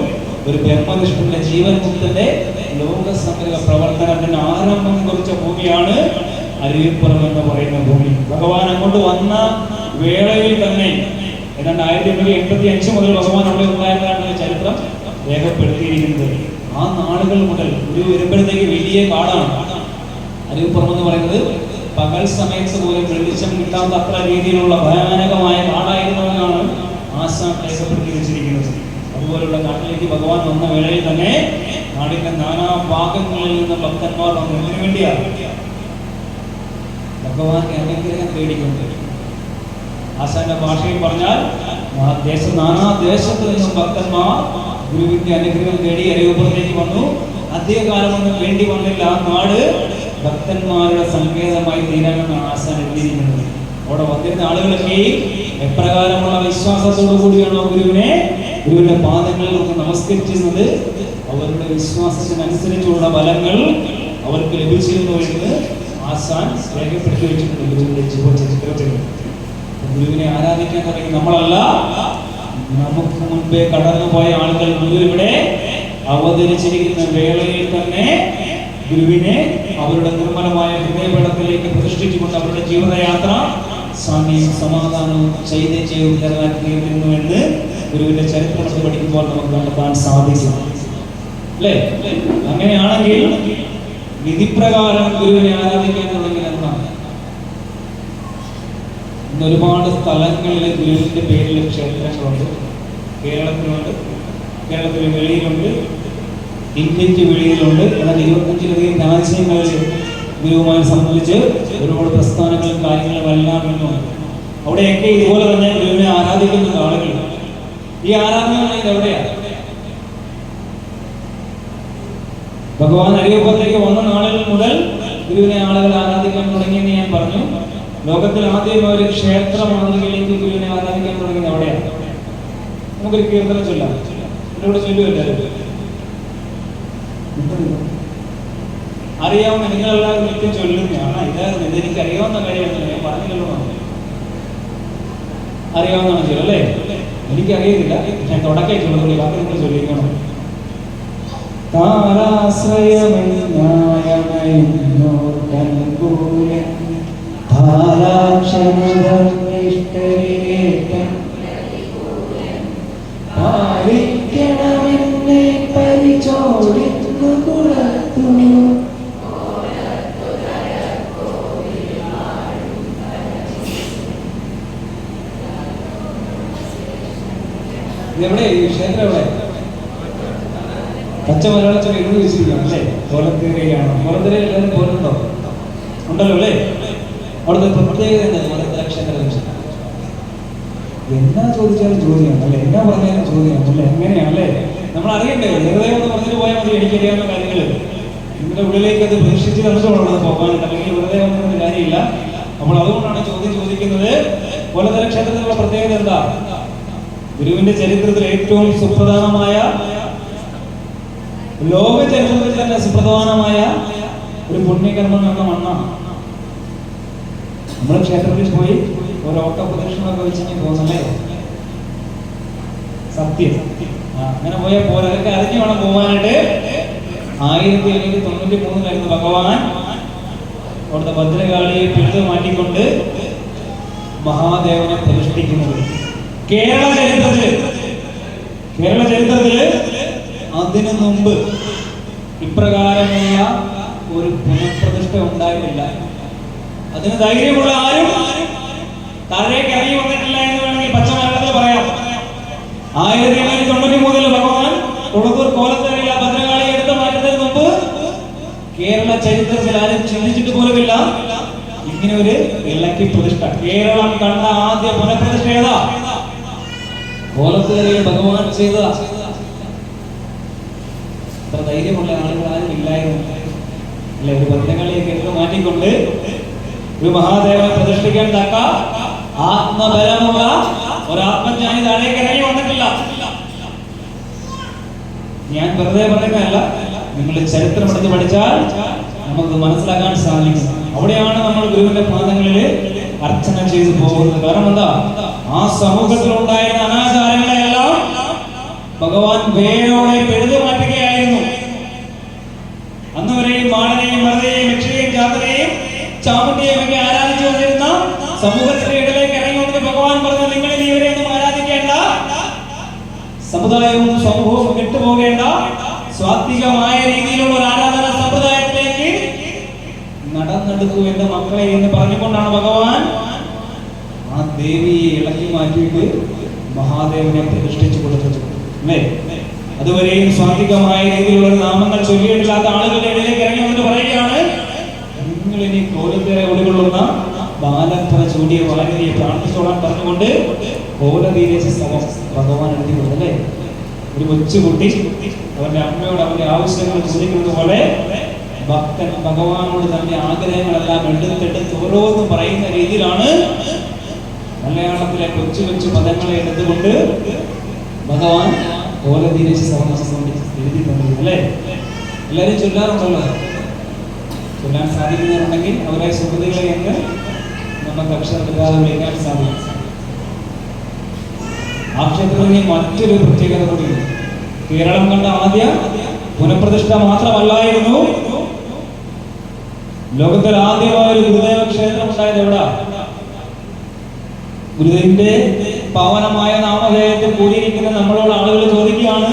ഒരു ബ്രഹ്മനിഷ്ഠന്റെ ജീവൻ മുക്തന്റെ ലോകസംഗ്രഹ പ്രവർത്തനത്തിന് ആരംഭം കുറിച്ച ഭൂമിയാണ് അരുവിപ്പുറം എന്ന് പറയുന്ന ഭൂമി. ഭഗവാൻ അങ്ങോട്ട് വന്ന വേളയിൽ തന്നെ ഏതാണ്ട് 1885 മുതൽ ഭഗവാൻ അവിടെ ഉണ്ടായിരുന്നതാണ് ചരിത്രം രേഖപ്പെടുത്തിയിരിക്കുന്നത്. ആ നാളുകൾ മുതൽ ഒരു വരുമ്പോഴത്തേക്ക് വലിയ കാടാണ് അരുവിപ്പുറം എന്ന് പറയുന്നത്. പകൽ സമയത്ത് പോലും വെളിച്ചം കിട്ടാത്ത അത്ര രീതിയിലുള്ള ഭയാനകമായ കാടായിരുന്നുവെന്നാണ് ആശാൻ രേഖപ്പെടുത്തി വെച്ചിരിക്കുന്നത്. അതുപോലുള്ള കാട്ടിലേക്ക് ഭഗവാൻ വന്ന വേളയിൽ തന്നെ നാടിന്റെ നാനാ ഭാഗങ്ങളിൽ നിന്ന് ഭക്തന്മാർ വന്നതിനു വേണ്ടിയാണ് ഭഗവാന്റെ അനുഗ്രഹം തേടിക്കൊണ്ട്. ആശാന്റെ ഭാഷയിൽ പറഞ്ഞാൽ നാനാ ദേശത്ത് നിന്നും ഭക്തന്മാർ ഗുരുവിന്റെ അനുഗ്രഹം തേടി അരുവിപ്പുറത്തേക്ക് വന്നു. അധികകാലമൊന്നും വേണ്ടി വന്നില്ല. ആ നാട് ഭക്തന്മാരുടെ സങ്കേതമായി തീരാനാണ് ആശാൻ എത്തിയിരിക്കുന്നത്. അവിടെ വന്നിരുന്ന ആളുകളൊക്കെ എപ്രകാരമുള്ള വിശ്വാസത്തോടു കൂടിയാണോ ഗുരുവിന്റെ പാദങ്ങളിൽ നമസ്കരിച്ചിരുന്നത്, അവരുടെ വിശ്വാസത്തിനനുസരിച്ചുള്ള ഫലങ്ങൾ അവർക്ക് ലഭിച്ചിരുന്നു എന്ന് ആശാൻ രേഖപ്പെടുത്തി വെച്ചിട്ടുണ്ട് ഗുരുവിന്റെ ജീവചരിത്രത്തിൽ. ഗുരുവിനെ ആരാധിക്കാൻ തുടങ്ങി നമ്മളല്ല, നമുക്ക് മുൻപേ കടന്നുപോയ ആളുകൾ ഗുരു ഇവിടെ അവതരിച്ചിരിക്കുന്ന വേളയിൽ തന്നെ ഗുരുവിനെ അവരുടെ നിർമ്മലമായ ഹൃദയപീഠത്തിലേക്ക് പ്രതിഷ്ഠിച്ചുകൊണ്ട് അവരുടെ ജീവിതയാത്ര സാമ്യവും സമാധാനവും ചൈതന്യവും നിറവേറ്റുന്നു എന്ന് ഗുരുവിന്റെ ചരിത്രത്തെ പഠിക്കുമ്പോൾ നമുക്ക് കണ്ടെത്താൻ സാധിക്കും. അല്ലേ? അങ്ങനെയാണെങ്കിൽ വിധിപ്രകാരം ഗുരുവിനെ ആരാധിക്കാൻ തുടങ്ങി എന്നാണ്. ഇന്ന് ഒരുപാട് സ്ഥലങ്ങളിൽ ഗുരുവിന്റെ പേരിൽ ക്ഷേത്രങ്ങളുണ്ട്. കേരളത്തിലുണ്ട്, കേരളത്തിന് വെളിയിലുണ്ട്, ഇന്ത്യക്ക് വെളിയിലുണ്ട്. എന്നാൽ 25ലധികം രാജ്യങ്ങളിൽ ഗുരുവുമായി സംബന്ധിച്ച് ഒരുപാട് പ്രസ്ഥാനങ്ങളും കാര്യങ്ങളും എല്ലാം ഇന്നുണ്ട്. അവിടെയൊക്കെ ഇതുപോലെ തന്നെ ഗുരുവിനെ ആരാധിക്കുന്ന ആളുകൾ. ഈ ആരാധന എവിടെയാണ്? ഭഗവാൻ അരിയപ്പുറത്തേക്ക് വന്ന നാളുകൾ മുതൽ ഗുരുവിനെ ആളുകൾ ആരാധിക്കാൻ തുടങ്ങിയെന്ന് ഞാൻ പറഞ്ഞു. ലോകത്തിൽ ആദ്യം ഒരു ക്ഷേത്ര മാതൃകയിലേക്ക് ഗുരുവിനെ ആരാധിക്കാൻ തുടങ്ങിയത് അവിടെയാണ്. നമുക്കൊരു കീർത്തനം ചൊല്ലാം, ഇവിടെ ചൊല്ലുമല്ലോ. അറിയാവുന്ന നിങ്ങളെല്ലാവരും നിത്യം ചൊല്ലുന്നതാണ്. ഇതായിരുന്നു ഇതെനിക്ക് അറിയാവുന്ന കാര്യമാണ്, ഞാൻ പറഞ്ഞില്ലല്ലോ. അറിയാവുന്നതാണ് ചൊല്ലും അല്ലേ? എനിക്കറിയത്തില്ല, ഞാൻ തുടക്കേ ചൊല്ലുള്ളൂ, ബാക്കി നിങ്ങൾ ചൊല്ലിക്കണം. എവിടെ ഈ ക്ഷേത്രം? എവിടെ? പച്ച മലയാളത്തിൽ എഴുതി വെച്ചിരിക്കുകയാണ് അല്ലേ? കോലത്തേരയിലാണ്. കോലത്തേരയിൽ എല്ലാവരും പോലുണ്ടോ? ഉണ്ടല്ലോ അല്ലേ? അവിടുത്തെ പ്രത്യേകത എന്താണ്? കോലത്തേര ക്ഷേത്രം എന്നാ ചോദിച്ചാലും ചോദ്യമാണ് അല്ലേ? എന്നാ പറഞ്ഞാലും ചോദ്യമാണ് അല്ലേ? എങ്ങനെയാണല്ലേ? നമ്മൾ അറിയണ്ടേ? വെറുതെ ഒന്ന് പറഞ്ഞിട്ട് പോയാൽ മതി എനിക്കറിയാവുന്ന കാര്യങ്ങൾ. നിങ്ങളുടെ ഉള്ളിലേക്ക് അത് പ്രതീക്ഷിച്ച് തന്നിട്ടുള്ളത് പോകാനുണ്ട്, അല്ലെങ്കിൽ വെറുതെ ഒന്നും കാര്യമില്ല. അപ്പോൾ അതുകൊണ്ടാണ് ചോദ്യം ചോദിക്കുന്നത്. കോലത്തേര ക്ഷേത്രത്തിലുള്ള പ്രത്യേകത എന്താ? ഗുരുവിന്റെ ചരിത്രത്തിൽ ഏറ്റവും സുപ്രധാനമായ, ലോക ചരിത്രത്തിൽ തന്നെ സുപ്രധാനമായ ഒരു പുണ്യകർമ്മം നടന്ന മണ്ണാണ്. നമ്മൾ ക്ഷേത്രത്തിൽ പോയി ഒരു ഓട്ടപ്രദക്ഷിണമൊക്കെ വെച്ചിട്ട് പോകുന്നല്ലേ? സത്യം. അങ്ങനെ പോയാൽ പോലെ അതൊക്കെ അറിഞ്ഞു വേണം പോകാനായിട്ട്. 1793 ഭഗവാൻ അവിടുത്തെ ഭദ്രകാളിയെ പിഴുതു മാറ്റിക്കൊണ്ട് മഹാദേവനെ പ്രതിഷ്ഠിക്കുന്നത്. കേരള ചരിത്രത്തില് അതിനു മുമ്പ് ഇപ്രകാരമുള്ള ഒരു പുനഃപ്രതിഷ്ഠ ഉണ്ടായിട്ടില്ല. അതിന് ധൈര്യമുള്ള ആരും താഴേക്ക് ഇറങ്ങി വന്നിട്ടില്ല എന്ന് വേണമെങ്കിൽ പച്ച മലയാളത്തിൽ പറയാം. 1793 ഭഗവാൻ കൊളത്തൂർ കോലത്തേരയിലെ ഭദ്രകാളിയെ എടുത്ത് മാറ്റുന്നതിന് മുമ്പ് കേരള ചരിത്രത്തിൽ ആരും ചിന്തിച്ചിട്ട് പോലുമില്ല ഇങ്ങനെ ഒരു ഇളക്കി പ്രതിഷ്ഠ. കേരളം കണ്ട ആദ്യ പുനഃപ്രതിഷ്ഠ ഏതാ? കോലത്തേരയിൽ ഭഗവാൻ ചെയ്ത. അത്ര ധൈര്യമുള്ള ആളുകൾ ആരും ഇല്ലായിരുന്നു അല്ലെ? ഒരു ഭദ്രകാളിയൊക്കെ എടുത്ത് മാറ്റിക്കൊണ്ട് ഒരു മഹാദേവനെ പ്രതിഷ്ഠിക്കാൻ തക്ക ആത്മബലമുള്ള ഒരാത്മജ്ഞാനി താഴേക്ക് ഇറങ്ങി വന്നിട്ടില്ല. ഞാൻ വെറുതെ പറയുന്നതല്ല, നിങ്ങൾ ചരിത്രം എടുത്ത് പഠിച്ചാൽ നമുക്ക് മനസ്സിലാക്കാൻ സാധിക്കും. അവിടെയാണ് നമ്മൾ ഗുരുവിന്റെ പാദങ്ങളിൽ അർച്ചന ചെയ്തു പോകുന്നത്. കാരണം എന്താ? ആ സമൂഹത്തിൽ ഉണ്ടായിരുന്ന അനാചാരങ്ങളെല്ലാം ഭഗവാൻ വേരോടെ പെഴുതു മാറ്റുകയായിരുന്നു. അന്ന് വരെയും മാടനെയും മറുതയെയും യക്ഷയെയും ജാതരെയും ചാമുണ്ടിയെയും ഒക്കെ ആരാധിച്ചു വന്നിരുന്ന സമൂഹത്തിന്റെ ഇടയിലേക്ക് ഇറങ്ങി വന്നിട്ട് ഭഗവാൻ പറഞ്ഞു, നിങ്ങളിൽ ഇവരെയൊന്നും ആരാധിക്കേണ്ട, സമുദായവും സമൂഹവും കെട്ടുപോകേണ്ട, സ്വാത്വികമായ രീതിയിലുള്ള ഒരു ആരാധന സമ്പ്രദായത്തിലേക്ക് നടന്നെടുക്കൂ എന്റെ മക്കളെ എന്ന് പറഞ്ഞുകൊണ്ടാണ് ഭഗവാൻ ആ ദേവിയെ ഇളക്കി മാറ്റിയിട്ട് മഹാദേവനെ പ്രതിഷ്ഠിച്ചു കൊടുത്തത് അല്ലേ? അതുവരെയും സ്വാത്വികമായ രീതിയിലുള്ള നാമങ്ങൾ ചൊല്ലിയിട്ടില്ലാത്ത ആളുകളുടെ ഇടയിലേക്ക് ഇറങ്ങി വന്നിട്ട് പറയുകയാണ്, നിങ്ങൾ ഇനി കോലത്തേര ഒളികൊള്ളുന്ന ബാലപ്പന ചൂടിയ വാരതിയെ പ്രാർത്ഥിച്ചോളാൻ പറഞ്ഞുകൊണ്ട് കോലതീരേശ സമം ഭഗവാൻ എഴുതി കൊടുത്തല്ലേ? ഒരു കൊച്ചുകുട്ടി അവന്റെ അമ്മയോട് അവന്റെ ആവശ്യങ്ങൾ ചോദിക്കുന്നത് പോലെ ഭക്തൻ ഭഗവാനോട് തന്റെ ആഗ്രഹങ്ങളെല്ലാം എടുത്തെടുത്ത് ഓരോന്നും പറയുന്ന രീതിയിലാണ് മലയാളത്തിലെ കൊച്ചു കൊച്ചു പദങ്ങളെ എടുത്തുകൊണ്ട് ഭഗവാൻ കോലതീരേശ സമം എഴുതി തന്നത് അല്ലേ? എല്ലാവരും ചൊല്ലാറുണ്ടല്ലോ. ചൊല്ലാൻ സാധിക്കുന്നവരുണ്ടെങ്കിൽ അവരെ സുഹൃത്തുക്കളെ എന്ന് നമുക്ക് അക്ഷരമില്ലാതെ വിളിക്കാൻ സാധിക്കും. ആ ക്ഷേത്രത്തിന് മറ്റൊരു പ്രത്യേകത കൂടിയുണ്ട്. കേരളം കണ്ട ആദ്യ പുനഃപ്രതിഷ്ഠ മാത്രമല്ലായിരുന്നു, ലോകത്തിൽ ആദ്യമായ ഒരു ഗുരുദേവ ക്ഷേത്രം ഉണ്ടായത് എവിടെ? ഗുരുദേവന്റെ പാവനമായ നാമധേയത്തിൽ കൂടിയിരിക്കുന്ന നമ്മളോട് ആളുകൾ ചോദിക്കുകയാണ്,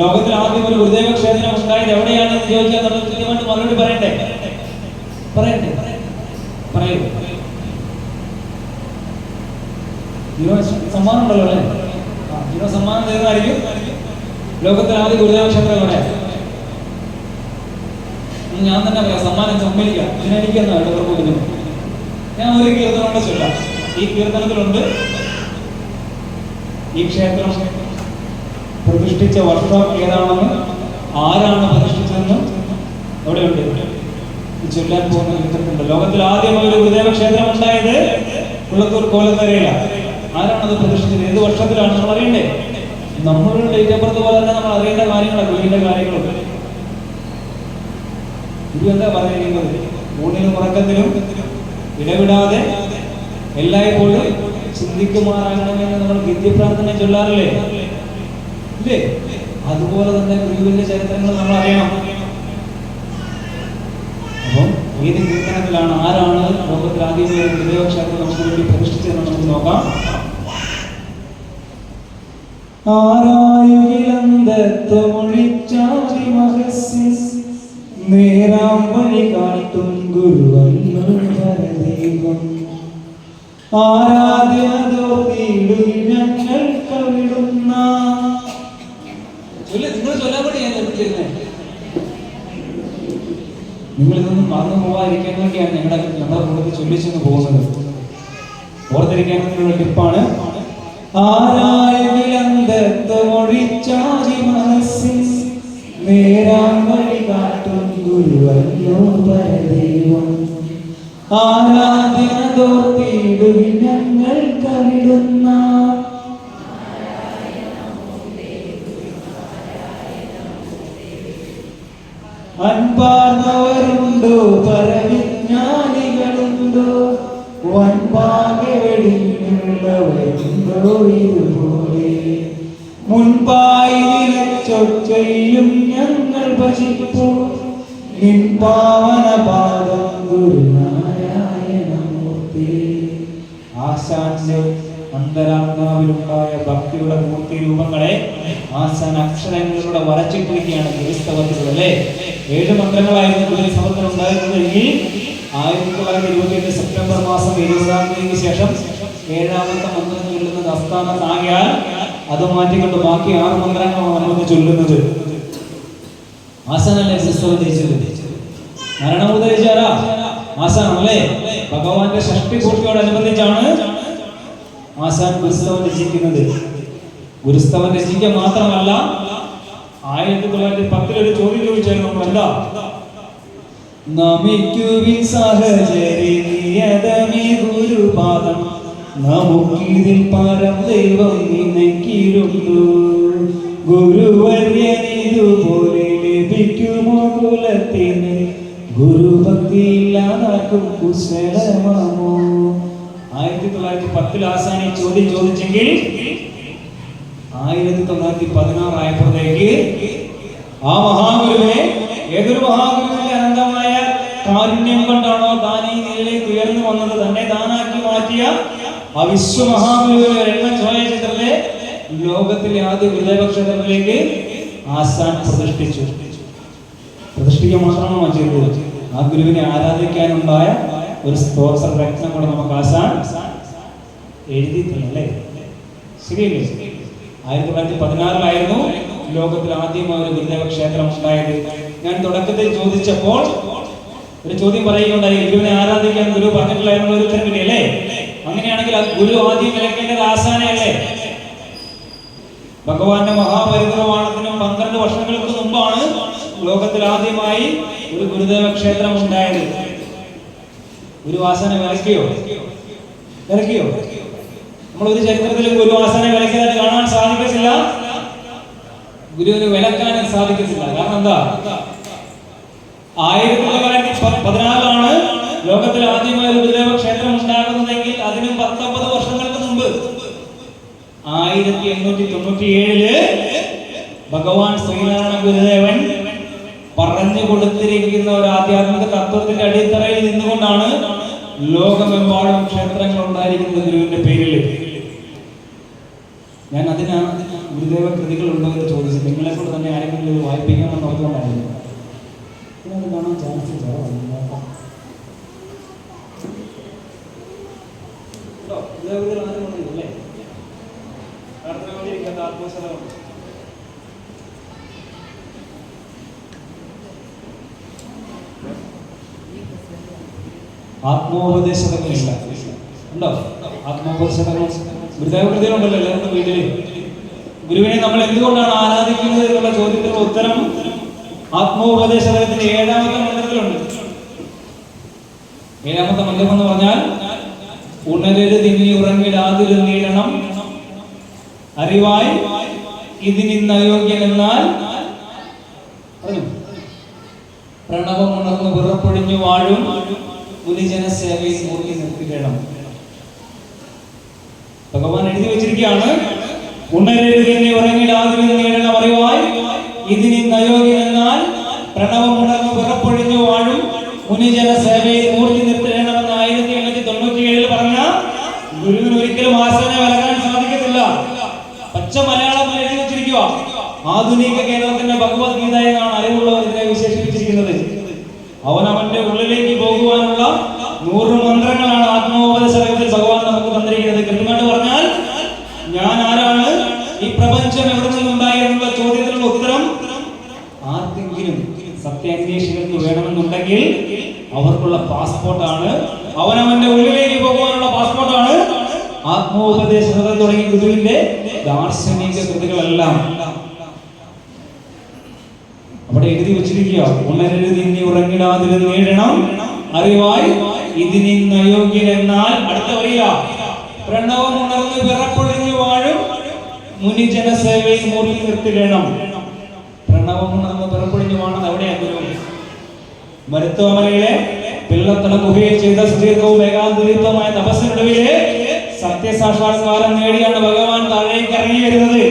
ലോകത്തിൽ ആദ്യം ഒരു ഗുരുദേവ ക്ഷേത്രം ഉണ്ടായത് എവിടെയാണെന്ന് ചോദിച്ചാൽ നമ്മൾ കൃത്യമായിട്ട് മറുപടി പറയണ്ടേ? പറയൂ. സമ്മാനം ഉണ്ടല്ലോ അല്ലേ? സമ്മാനം തരുന്നതായിരിക്കും. ലോകത്തിൽ ആദ്യ ഗുരുദേവ ക്ഷേത്രം എവിടെ? ഞാൻ തന്നെ പറയാം, സമ്മാനം സമ്മതിക്കാം. ഇതിനെനിക്കെന്നാ കൊടുക്കുന്നു. ഞാൻ ഒരു കീർത്തനം കൊണ്ട് ചൊല്ലാം. ഈ കീർത്തനത്തിലുണ്ട് ഈ ക്ഷേത്രം പ്രതിഷ്ഠിച്ച വർഷം ഏതാണെന്ന്, ആരാണ് പ്രതിഷ്ഠിച്ചതെന്ന് അവിടെയുണ്ട്. ചൊല്ലാൻ പോകുന്ന കീർത്തനമുണ്ട്. ലോകത്തിൽ ആദ്യമായി ഒരു ഗുരുദേവ ക്ഷേത്രം ഉണ്ടായത് കൊളത്തൂർ കോലത്തേരയിലാണ്. ആരാണത് പ്രതിഷ്ഠിച്ചത്? ഏത് വർഷത്തിലാണ് നമ്മൾ അറിയണ്ടേ? നമ്മളുടെ ഡേറ്റ് ഓഫ് ബർത്ത് പോലെ തന്നെ നമ്മൾ അറിയേണ്ട കാര്യങ്ങളാണ് ഗുരുവിന്റെ കാര്യങ്ങളൊക്കെ. ഗുരു എന്താ പറഞ്ഞിരിക്കുന്നത്? ഊണിലും ഉറക്കത്തിലും ഇടവിടാതെ എല്ലായ്പ്പോഴും ചിന്തിക്കുമാറാകണമെന്ന് നമ്മൾ ഗദ്യപ്രാർത്ഥന ചൊല്ലാറില്ലേ? ഇല്ലേ? അതുപോലെ തന്നെ ഗുരുവിന്റെ ചരിത്രങ്ങൾ നമ്മൾ അറിയണം. അപ്പം ഏത് കീർത്തനത്തിലാണ്, ആരാണ് ലോകത്തിൽ ആദ്യമായി ഗുരുദേവക്ഷേത്രം നമുക്ക് വേണ്ടി പ്രതിഷ്ഠിച്ചതെന്ന് നമുക്ക് നോക്കാം. നേരാം വഴി കാട്ടും ഗുരുവന്നു പരദൈവം, ആരാധ്യതോർത്തിയിടും ഞങ്ങൾ കവിടുന്ന. നിങ്ങൾ ചൊല്ലാൻ വേണ്ടി ഞാൻ നിർത്തിയിരുന്നേ. നിങ്ങളിതൊന്നും മറന്നു പോകാതിരിക്കാൻ വേണ്ടിയാണ് ഞങ്ങളുടെ കൂടെ ചൊല്ലിച്ചെന്ന് പോകുന്നത്. ഓർത്തിരിക്കാൻ വേണ്ടിയുള്ള ടിപ്പാണ്. ആരായൊഴിച്ചാതി മനസ്സിൽ നേരാം വഴി കാട്ടും ഗുരുവല്ലോ പരദൈവം, ആരാധ്യതോർത്തിയിടും ഞങ്ങൾ കവിടുന്ന. അൻപാർന്നവരുണ്ടോ പരവിജ്ഞാനികളുണ്ടോ, വൻപാകെ വെടിഞ്ഞുള്ളവരുണ്ടോ ഇതുപോലെ, മുൻപായി നിലച്ചൊച്ചയും ഞങ്ങൾ ഭജിപ്പോ നിൻ പാവന പാദം ഗുരുനാരായണമൂർത്തി. ആശാന്റെ അന്തരാത്മാവിലുണ്ടായ ഭക്തിയുടെ മൂർത്തി രൂപങ്ങളെ ആശാൻ അക്ഷരങ്ങളിലൂടെ വരച്ചിട്ടിരിക്കുകയാണ് ക്രിസ്തവത്തിലൂടെ. 7 മന്ത്രങ്ങളായിരുന്നു ഗുരു സമർപ്പണം ഉണ്ടായിരുന്നതെങ്കിൽ 1928 സെപ്റ്റംബർ മാസം 20-ാം തീയതിക്ക് ശേഷം 7ാമത്തെ മന്ത്രം ചൊല്ലുന്നത് അസ്ഥാനത്താകിയാൽ അത് മാറ്റിക്കൊണ്ട് ബാക്കി 6 മന്ത്രങ്ങളാണ് നമ്മൾ ചൊല്ലുന്നത്. ആശാനല്ലേ ക്രിസ്തവം ജയിച്ചത്? മരണമുതൽ ആശാനല്ലേ? ഭഗവാന്റെ ഷഷ്ടി പൂർത്തിയോടനുബന്ധിച്ചാണ് ആശാൻ ഗുരുസ്തവം രചിക്കുന്നത്. ഗുരുസ്തവം രചിക്കുക മാത്രമല്ല, 1910 ഒരു ചോദ്യം ചോദിച്ചായിരുന്നു. എന്താ? നമിക്കുവിൻ സഹചരി നിയതമേ ഗുരുപാദം, നമുക്കിതിൽ പരം ദൈവം നിനക്കിരുന്നു, ഗുരുവര്യനിതുപോലെ ലഭിക്കുമോ കുലത്തിന്, ഗുരുഭക്തി ഇല്ലാതാക്കും കുശലമാമോ. 1910 ആശാനെ ചോദ്യം ചോദിച്ചെങ്കിൽ 1916 ആയപ്പോഴത്തേക്ക് ആ മഹാഗുരുവെ, ഏതൊരു മഹാഗുരുവിന്റെ അനന്തമായ കാരുണ്യം കൊണ്ടാണോ താൻ ഈ നിലയിലേക്ക് ഉയർന്നു വന്നത്, തന്നെ താനാക്കി മാറ്റിയ ആ വിശ്വമഹാഗുരുവിനെ എണ്ണം ചോദിച്ചിട്ടല്ലേ ലോകത്തിലെ ആദ്യ ഗുരുദേവ ക്ഷേത്രത്തിലേക്ക് ആശാൻ പ്രതിഷ്ഠിക്കുക മാത്രമാണോ ചെയ്തത്? ആ ഗുരുവിനെ ആരാധിക്കാനുണ്ടായ ഒരു സ്തോത്ര രത്നം കൂടെ നമുക്ക് ആശാൻ എഴുതിയിട്ടില്ലേ? ശരിയല്ലേ? 1916 ലോകത്തിൽ ആദ്യമായ ഒരു ഗുരുദേവ ക്ഷേത്രം ഉണ്ടായത്. ഞാൻ തുടക്കത്തിൽ ചോദിച്ചപ്പോൾ ഒരു ചോദ്യം പറയുകയുണ്ടായി, ഗുരുവിനെ ആരാധിക്കാൻ ഗുരു പറഞ്ഞിട്ടില്ലായിരുന്നു ഒരു ഉത്തരം കിട്ടിയല്ലേ? അങ്ങനെയാണെങ്കിൽ ആ ഗുരു ആദ്യം വിലക്കേണ്ടത് ആശാനയല്ലേ? ഭഗവാന്റെ മഹാപരിനിർവാണത്തിനും 12 വർഷങ്ങൾക്ക് മുമ്പാണ് ലോകത്തിൽ ആദ്യമായി ഒരു ഗുരുദേവ ക്ഷേത്രം ഉണ്ടായത്. ഗുരു ആശാനെ വിലക്കിയോ? നമ്മളൊരു ചരിത്രത്തിലും ഗുരു ആശാനെ വിലക്കിയതായിട്ട് കാണാൻ സാധിക്കത്തില്ല. ഗുരുവിന് വിലക്കാനും സാധിക്കത്തില്ല. കാരണം എന്താ? 1916 ലോകത്തിൽ ആദ്യമായ ഒരു ഗുരുദേവ ക്ഷേത്രം ഉണ്ടാകുന്നതെങ്കിൽ അതിനും 19 വർഷങ്ങൾക്ക് മുമ്പ് 1897 ഭഗവാൻ ശ്രീനാരായണ ഗുരുദേവൻ പറഞ്ഞു കൊടുത്തിരിക്കുന്ന ഒരു ആധ്യാത്മിക തത്വത്തിന്റെ അടിത്തറയിൽ നിന്നുകൊണ്ടാണ് ലോകമെമ്പാടും ക്ഷേത്രങ്ങൾ ഉണ്ടായിരിക്കുന്നത് ഗുരുവിന്റെ പേരിൽ. ഞാൻ അതിനാണ് ഗുരുദേവ കൃതികൾ ഉണ്ടോ എന്ന് ചോദിച്ചത്. നിങ്ങളെ കൊണ്ട് തന്നെ ആരെങ്കിലും ഇത് വായിപ്പിക്കാമെന്ന് ഓർത്തുകൊണ്ടായിരുന്നു. അത് കാണാൻ ചാൻസ് ആത്മോപദേശങ്ങളില്ല ഉണ്ടോ? ആത്മോപദേശങ്ങൾ ഗുരുദേവ കൃതികളുണ്ടല്ലോ എല്ലാവരുടെ വീട്ടില്. ഗുരുവിനെ നമ്മൾ എന്തുകൊണ്ടാണ് ആരാധിക്കുന്നത് എന്നുള്ള ചോദ്യത്തിനുള്ള ഉത്തരം ആത്മോപദേശത്തിന്റെ 7ാമത്തെ മന്ത്രത്തിലുണ്ട്. 7ാമത്തെ മന്ത്രം എന്ന് പറഞ്ഞാൽ ഉണരരുതിനി ഉറങ്ങിടാതിരുന്നിടണം, അറിവായി ഇതിനിന്ന് അയോഗ്യനെന്നാൽ പ്രണവമുണർന്ന് വിറപ്പൊഴിഞ്ഞു വാഴും മുനിജന സേവയിൽ മൂർത്തി നിർത്തിയിടണം. ഭഗവാൻ എഴുതി വെച്ചിരിക്കുകയാണ്, ഉണരരുതെന്നെ ഉറങ്ങിടാതിരുന്ന് നേടണം അറിവായി ഇതിനി അയോഗ്യനെന്നാൽ പ്രണവമുണർന്ന് വിറപ്പൊഴിഞ്ഞു വാഴും മുനിജന സേവയിൽ മൂർത്തി നിർത്തിയിടണമെന്ന് 1897 പറഞ്ഞ ഗുരുവിന് ഒരിക്കലും ആശാനെ വരകാൻ സാധിക്കത്തില്ല. പച്ച മലയാളത്തിൽ എഴുതി വെച്ചിരിക്കുക. ആധുനിക കേരളത്തിന്റെ ഭഗവത്ഗീത എന്നാണ് അറിവുള്ളവർ ഇതിനെ വിശേഷിപ്പിച്ചിരിക്കുന്നത്. അവനവന്റെ ഉള്ളിലേക്ക് പോകുവാനുള്ള 100 മന്ത്രങ്ങളാണ് ആത്മോപദേശത്തിൽ ഭഗവാൻ നമുക്ക് തന്നിരിക്കുന്നത്. കൃത്യമായിട്ട് പറഞ്ഞാൽ, ഞാൻ ആരാണ്, ഈ പ്രപഞ്ചം എവിടെ നിന്നുണ്ടായി എന്നുള്ള ചോദ്യത്തിനുള്ള ഉത്തരം ആർക്കെങ്കിലും സത്യാന്വേഷികൾക്ക് വേണമെന്നുണ്ടെങ്കിൽ അവർക്കുള്ള പാസ്പോർട്ടാണ്, അവനവന്റെ ഉള്ളിലേക്ക് പോകുവാനുള്ള പാസ്പോർട്ടാണ് ആത്മോപദേശം തുടങ്ങിയ ഗുരുവിന്റെ ദാർശനിക കൃതികളെല്ലാം. അവിടെ എഴുതി വെച്ചിരിക്കുക, ഉണരരുതിന്നി ഉറങ്ങിടാതിരുന്ന് നേടണം അറിവായി ഇതിനിന്ന് അയോഗ്യനെന്നാൽ. അടുത്ത വരിക, പ്രണവം ഉണർന്ന് വിറപ്പൊഴിഞ്ഞു വാഴും മുനിജന സേവയിൽ മൂർത്തി നിർത്തിയിടണം. പ്രണവം ഉണർന്ന് വിറപ്പൊഴിഞ്ഞു വാണത് എവിടെയാണ്? ഗുരു മരുത്തോമലയിലെ പിള്ളത്തട ഗുഹയിൽ ചെയ്ത സുദീർഘവും ഏകാന്തമായ തപസ്സിനൊടുവിലെ സത്യസാക്ഷാത്കാരം നേടിയാണ് ഭഗവാൻ താഴേക്ക് ഇറങ്ങി വരുന്നത്.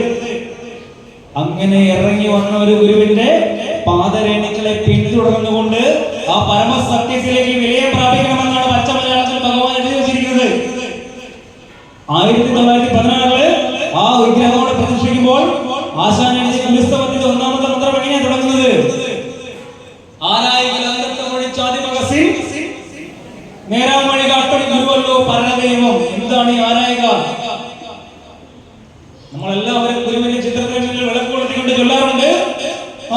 അങ്ങനെ ഇറങ്ങി വന്ന ഒരു ഗുരുവിന്റെ പാദരേണികളെ പിന്തുടർന്നുകൊണ്ട് ആ പരമസത്യത്തിലേക്ക് വിലയം പ്രാപിക്കണമെന്നാണ് പച്ച മലയാളത്തിൽ ഭഗവാൻ എഴുതി വെച്ചിരിക്കുന്നത്. 1916 ആ വിഗ്രഹത്തോടെ പ്രതിഷ്ഠിക്കുമ്പോൾ ആശാൻ എഴുതിയ പുസ്തകത്തിന്റെ 1ാമത്തെ മന്ത്രം എങ്ങനെയാണ് തുടങ്ങുന്നത്? ആരായികമൊഴിച്ചാതിമകസിൻ നേരാം വഴി കാട്ടടി ഗുരുവല്ലോ പരദൈവം. എന്താണ് ഈ ആരായിക? നമ്മളെല്ലാവരും ഗുരുവിന്റെ ചിത്രത്തിന് മുന്നിൽ വിളക്ക് കൊളുത്തിക്കൊണ്ട് ചൊല്ലാറുണ്ട്,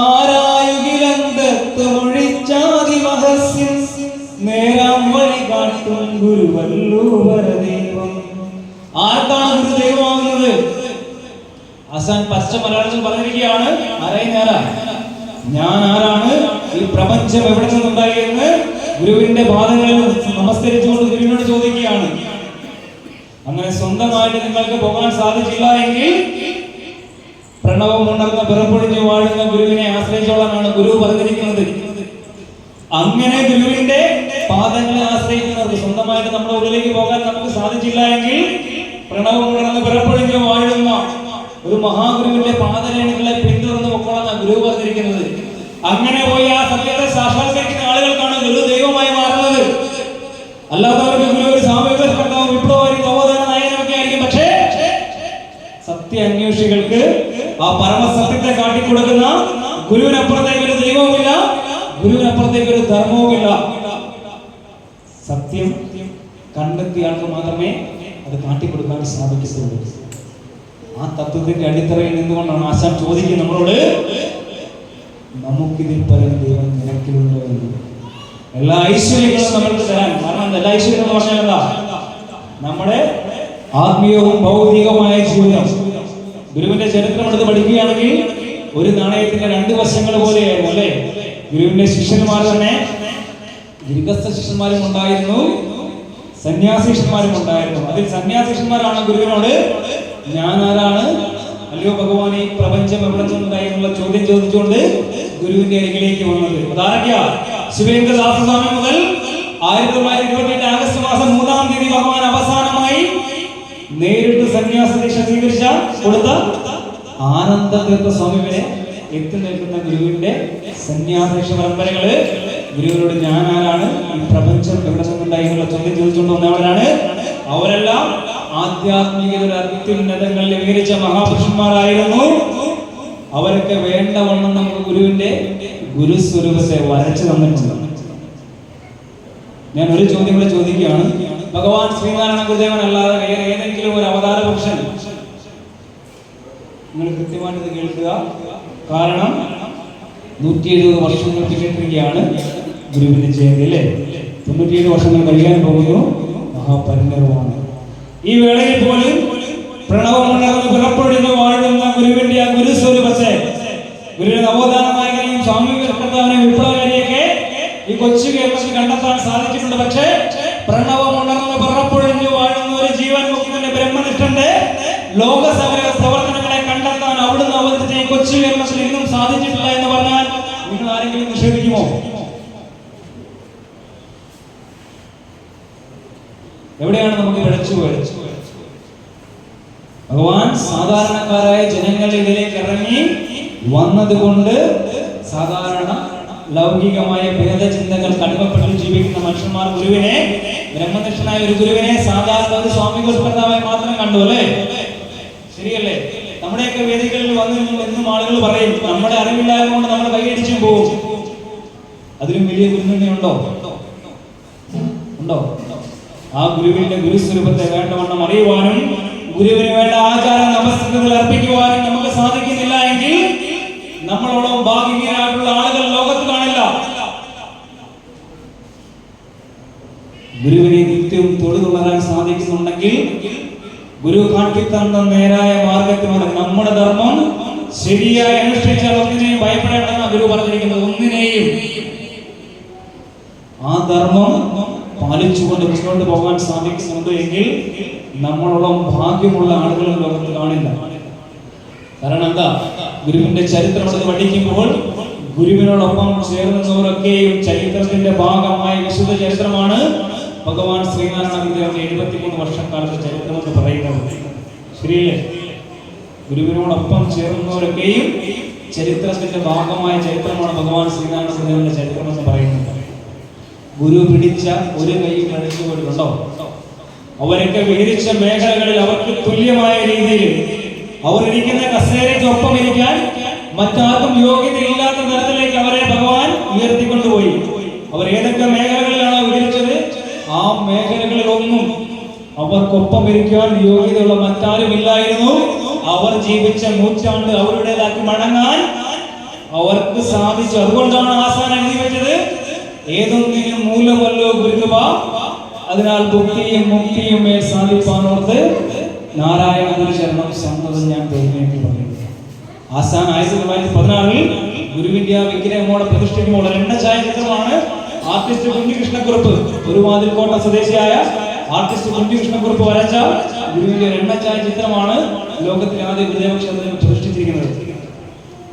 ആരായുകിലൊഴിച്ചാതിമകസിൻ നേരാം വഴി കാട്ടും ഗുരുവല്ലോ പരദൈവം. ആർക്കാണ് ഗുരുദൈവമാകുന്നത്? ആശാൻ പച്ച മലയാളത്തിൽ പറഞ്ഞിരിക്കുകയാണ്, ആരായി നേരാ, ഞാൻ ആരാണ്, ഈ പ്രപഞ്ചം എവിടെ നിന്നുണ്ടായി എന്ന് ഗുരുവിന്റെ പാദങ്ങളിൽ നമസ്കരിച്ചുകൊണ്ട് ഗുരുവിനോട് ചോദിക്കുകയാണ്. അങ്ങനെ സ്വന്തമായിട്ട് നിങ്ങൾക്ക് പോകാൻ സാധിച്ചില്ല എങ്കിൽ പ്രണവം ഉണർന്ന പിറപ്പൊഴിഞ്ഞു വാഴുന്ന ഗുരുവിനെ ആശ്രയിച്ചോളാനാണ് ഗുരു പറഞ്ഞിരിക്കുന്നത്. അങ്ങനെ ഗുരുവിന്റെ പാദങ്ങളെ ആശ്രയിക്കുന്നവർക്ക് സ്വന്തമായിട്ട് നമ്മുടെ ഉള്ളിലേക്ക് പോകാൻ നമുക്ക് സാധിച്ചില്ല എങ്കിൽ പ്രണവം ഉണർന്ന് പിറപ്പൊഴിഞ്ഞു വാഴുന്ന ഒരു മഹാഗുരുവിന്റെ പാദരേണികളെ പിന്തുടർന്ന് പൊക്കോളാണ് ഗുരു പറഞ്ഞിരിക്കുന്നത്. അങ്ങനെ പോയി ആ സത്യത്തെ സാക്ഷാത്കരിക്കുന്ന ആളുകൾക്കാണ് ഗുരു ദൈവമായി മാറുന്നത്. അല്ലാത്തവർക്ക് ഗുരു ഒരു സാമൂഹിക കർത്താവ്, വിപ്ലവകാരി, നവോത്ഥാന നായകനൊക്കെ ആയിരിക്കും. പക്ഷേ സത്യ അന്വേഷികൾക്ക് ആ പരമസത്യത്തെ കാട്ടിക്കൊടുക്കുന്ന ഗുരുവിനപ്പുറത്തേക്ക് ഒരു ദൈവവുമില്ല, ഗുരുവിനപ്പുറത്തേക്ക് ഒരു ധർമ്മവുമില്ല. സത്യം കണ്ടെത്തിയ ആൾക്ക് മാത്രമേ അത് കാട്ടിക്കൊടുക്കാൻ സാധിക്കത്തുള്ളൂ. ആ തത്വത്തിന്റെ അടിത്തറയിൽ നിന്നുകൊണ്ടാണ് ആശാൻ ചോദിക്കുന്നത് നമ്മളോട്, നമുക്കിതിൽ പരം ദൈവം നിരക്കിലുണ്ടോ എന്ന്. എല്ലാ ഐശ്വര്യങ്ങളും നമ്മൾക്ക് തരാൻ. കാരണം എല്ലാ ഐശ്വര്യം എന്ന് പറഞ്ഞാൽ എന്താ? നമ്മുടെ ആത്മീയവും ഭൗതികവുമായ ജീവിതം. ഗുരുവിന്റെ ചരിത്രം എടുത്ത് പഠിക്കുകയാണെങ്കിൽ ഒരു നാണയത്തിന്റെ 2 വശങ്ങൾ പോലെയായിരുന്നു അല്ലെ. ഗുരുവിന്റെ ശിഷ്യന്മാർ തന്നെ ഗൃഹസ്ഥ ശിഷ്യന്മാരും ഉണ്ടായിരുന്നു, സന്യാസി ശിഷ്യന്മാരും ഉണ്ടായിരുന്നു. അതിൽ സന്യാസി ശിഷ്യന്മാരാണ് ഗുരുവിനോട്, ഞാൻ ആരാണ്, അല്ലയോ ഭഗവാൻ, ഈ പ്രപഞ്ചം എവിടെ നിന്നുണ്ടായി എന്നുള്ള ചോദ്യം ചോദിച്ചുകൊണ്ട് ഗുരുവിന്റെ അരികിലേക്ക് വന്നത്. അതാരൊക്കെയാ? ശിവേന്ദ്രദാസ സ്വാമി മുതൽ 1928 ആഗസ്റ്റ് മാസം 3-ാം തീയതി ഭഗവാൻ അവസാനമായി നേരിട്ട് സന്യാസ ദീക്ഷ സ്വീകരിച്ച കൊടുത്ത ആനന്ദതീർത്ഥ സ്വാമി വരെ എത്തി നിൽക്കുന്ന ഗുരുവിന്റെ സന്യാസ പരമ്പരകള് ഗുരുവിനോട് ഞാൻ ആരാണ്, ഈ പ്രപഞ്ചം എവിടെ നിന്നുണ്ടായി എന്നുള്ള ചോദ്യം ചോദിച്ചുകൊണ്ട് വന്നവരാണ്. അവരെല്ലാം ആധ്യാത്മികതയുടെ അത്യുന്നതങ്ങളിൽ വിവരിച്ച മഹാപുരുഷന്മാരായിരുന്നു. അവരൊക്കെ വേണ്ടവണ്ണം നമുക്ക് ഗുരുവിന്റെ ഗുരുസ്വരൂപത്തെ വരച്ചു തന്നിട്ടുണ്ട്. ഞാൻ ഒരു ചോദ്യം കൂടെ ചോദിക്കുകയാണ്. ഭഗവാൻ ശ്രീനാരായണ ഗുരുദേവൻ അല്ലാതെ വേറെ ഏതെങ്കിലും ഒരു അവതാര പുരുഷൻ, നിങ്ങൾ കൃത്യമായിട്ട് ഇത് കേൾക്കുക. കാരണം 170 വർഷങ്ങൾ പിന്നിട്ടിരിക്കുകയാണ് ഗുരുവിന്റെ ജയന്തി അല്ലേ. 97 വർഷങ്ങൾ കഴിയാൻ പോകുന്നു മഹാപരിനിർവാണം. ഈ വേളയിൽ പോലും പ്രണവമുണർന്ന് പിറപ്പൊഴിഞ്ഞു വാഴുന്ന ഗുരുവിന്റെ ആ ഗുരുസ്വരൂപത്തെ, ഗുരുവിന്റെ നവോത്ഥാന നായകനെയും സാമൂഹിക കർത്താവിനെയും വിപ്ലവകാരിയൊക്കെ ഈ കൊച്ചു കേരളത്തിൽ കണ്ടെത്താൻ സാധിച്ചിട്ടുണ്ട്. പക്ഷേ പ്രണവമുണർന്ന് പിറപ്പൊഴിഞ്ഞു വാഴുന്ന ഒരു ജീവൻ മുക്തന്റെ ബ്രഹ്മനിഷ്ഠന്റെ ലോകസഭ പ്രവർത്തനങ്ങളെ കണ്ടെത്താൻ അവിടുന്ന് അവതരിച്ച ഈ കൊച്ചു കേരളത്തിൽ ഇന്നും സാധിച്ചിട്ടില്ല എന്ന് പറഞ്ഞാൽ നിങ്ങൾ ആരെങ്കിലും നിഷേധിക്കുമോ? എവിടെയാണ് നമുക്ക് പിഴച്ചു പോയത്? ഭഗവാൻ സാധാരണക്കാരായ ജനങ്ങളുടെ ഇതിലേക്ക് ഇറങ്ങി വന്നതുകൊണ്ട് സാധാരണ ലൗകികമായ ഭേദചിന്തകൾ കടുപ്പപ്പെട്ട് ജീവിക്കുന്ന മനുഷ്യന്മാർ ഗുരുവിനെ, ബ്രഹ്മനിഷ്ഠനായ ഒരു ഗുരുവിനെ സാധാരണ ഒരു സ്വാമികോത്പന്നമായി മാത്രം കണ്ടു, അല്ലേ? ശരിയല്ലേ? നമ്മുടെയൊക്കെ വേദികളിൽ വന്നു എന്നും ആളുകൾ പറയും, നമ്മുടെ അറിവില്ലായ്മ കൊണ്ട് നമ്മൾ കൈയടിച്ചും പോകും. അതിലും വലിയ ഗുരുനിന്ദയുണ്ടോ? ഉണ്ടോ? ആ ഗുരുവിന്റെ ഗുരുസ്വരൂപത്തെ വേണ്ടവണ്ണം അറിയുവാനും ഗുരുവിന് വേണ്ട ആചാര നമസ്കൃതങ്ങൾ അർപ്പിക്കുവാനും നമുക്ക് സാധിക്കുന്നില്ല എങ്കിൽ നമ്മളോളം ഭാഗ്യഹീനരായിട്ടുള്ള ആളുകൾ ലോകത്ത് കാണില്ല. ഗുരുവിനെ നിത്യവും തൊടുതുണരാൻ സാധിക്കുന്നുണ്ടെങ്കിൽ ഗുരു കാട്ടിത്തന്ന നേരായ മാർഗത്തിലൂടെ നമ്മുടെ ധർമ്മം ശരിയായി അനുഷ്ഠിച്ചാൽ ഒന്നിനെയും ഭയപ്പെടേണ്ടെന്നാണ് ഗുരു പറഞ്ഞിരിക്കുന്നത്. ഒന്നിനെയും ആ ധർമ്മം പാലിച്ചുകൊണ്ട് മുന്നോട്ട് പോകാൻ സാധിക്കുന്നുണ്ട് എങ്കിൽ നമ്മളോളം ഭാഗ്യമുള്ള ആളുകൾ ലോകത്ത് കാണില്ല. കാരണം എന്താ? ഗുരുവിന്റെ ചരിത്രം എടുത്ത് പഠിക്കുമ്പോൾ ഗുരുവിനോടൊപ്പം ചേർന്നവരൊക്കെയും ചരിത്രത്തിന്റെ ഭാഗമായ വിശുദ്ധ ചരിത്രമാണ് ഭഗവാൻ ശ്രീനാരായണ ഗുരുദേവന്റെ 73 വർഷക്കാലത്തെ ചരിത്രം എന്ന് പറയുന്നത്. ശരിയല്ലേ? ഗുരുവിനോടൊപ്പം ചേർന്നവരൊക്കെയും ചരിത്രത്തിന്റെ ഭാഗമായ ചരിത്രമാണ് ഭഗവാൻ ശ്രീനാരായണ ഗുരുദേവന്റെ ചരിത്രം എന്ന് പറയുന്നത്. ഗുരു പിടിച്ച ഒരു കൈ കഴിച്ചുകൊണ്ടുണ്ടോ? അവരൊക്കെ വിഹരിച്ച മേഖലകളിൽ അവർക്ക് തുല്യമായ രീതിയിൽ അവർ ഇരിക്കുന്ന കസേരയ്ക്കൊപ്പം ഇരിക്കാൻ മറ്റാർക്കും യോഗ്യതയില്ലാത്ത തരത്തിലേക്ക് അവരെ ഭഗവാൻ ഉയർത്തിക്കൊണ്ടുപോയി. അവർ ഏതൊക്കെ മേഖലകളിലാണോ വിഹരിച്ചത് ആ മേഖലകളിലൊന്നും അവർക്കൊപ്പം ഇരിക്കാൻ യോഗ്യതയുള്ള മറ്റാരും ഇല്ലായിരുന്നു. അവർ ജീവിച്ച നൂറ്റാണ്ട് അവരുടേതാക്കി മടങ്ങാൻ അവർക്ക് സാധിച്ചു. അതുകൊണ്ടാണ് ആസാൻ എഴുതി വെച്ചത്, ഏതൊന്നിനും മൂലമല്ലോ ഗുരുകൃപ, അതിനാൽ ഭുക്തിയും മുക്തിയും മേൽ സാധിപ്പാനോർത്ത് നാരായണ ഗുരുചരണം സമ്മതം ഞാൻ തോന്നിയെന്ന് പറയുന്നത്. ആസാൻ 1916 ഗുരുവിന്റെ വിഗ്രഹമോടെ പ്രതിഷ്ഠിക്കുമ്പോൾ എണ്ണ ഛായാചിത്രമാണ് ആർട്ടിസ്റ്റ് കുഞ്ഞികൃഷ്ണക്കുറുപ്പ്, ഒരു വാതിൽക്കോട്ട സ്വദേശിയായ ആർട്ടിസ്റ്റ് കുഞ്ഞികൃഷ്ണക്കുറുപ്പ് വരച്ച ഗുരുവിന്റെ എണ്ണ ഛായാചിത്രമാണ് ലോകത്തിലെ ആദ്യ ഗുരുദേവ ക്ഷേത്രത്തിൽ പ്രതിഷ്ഠിച്ചിരിക്കുന്നത്.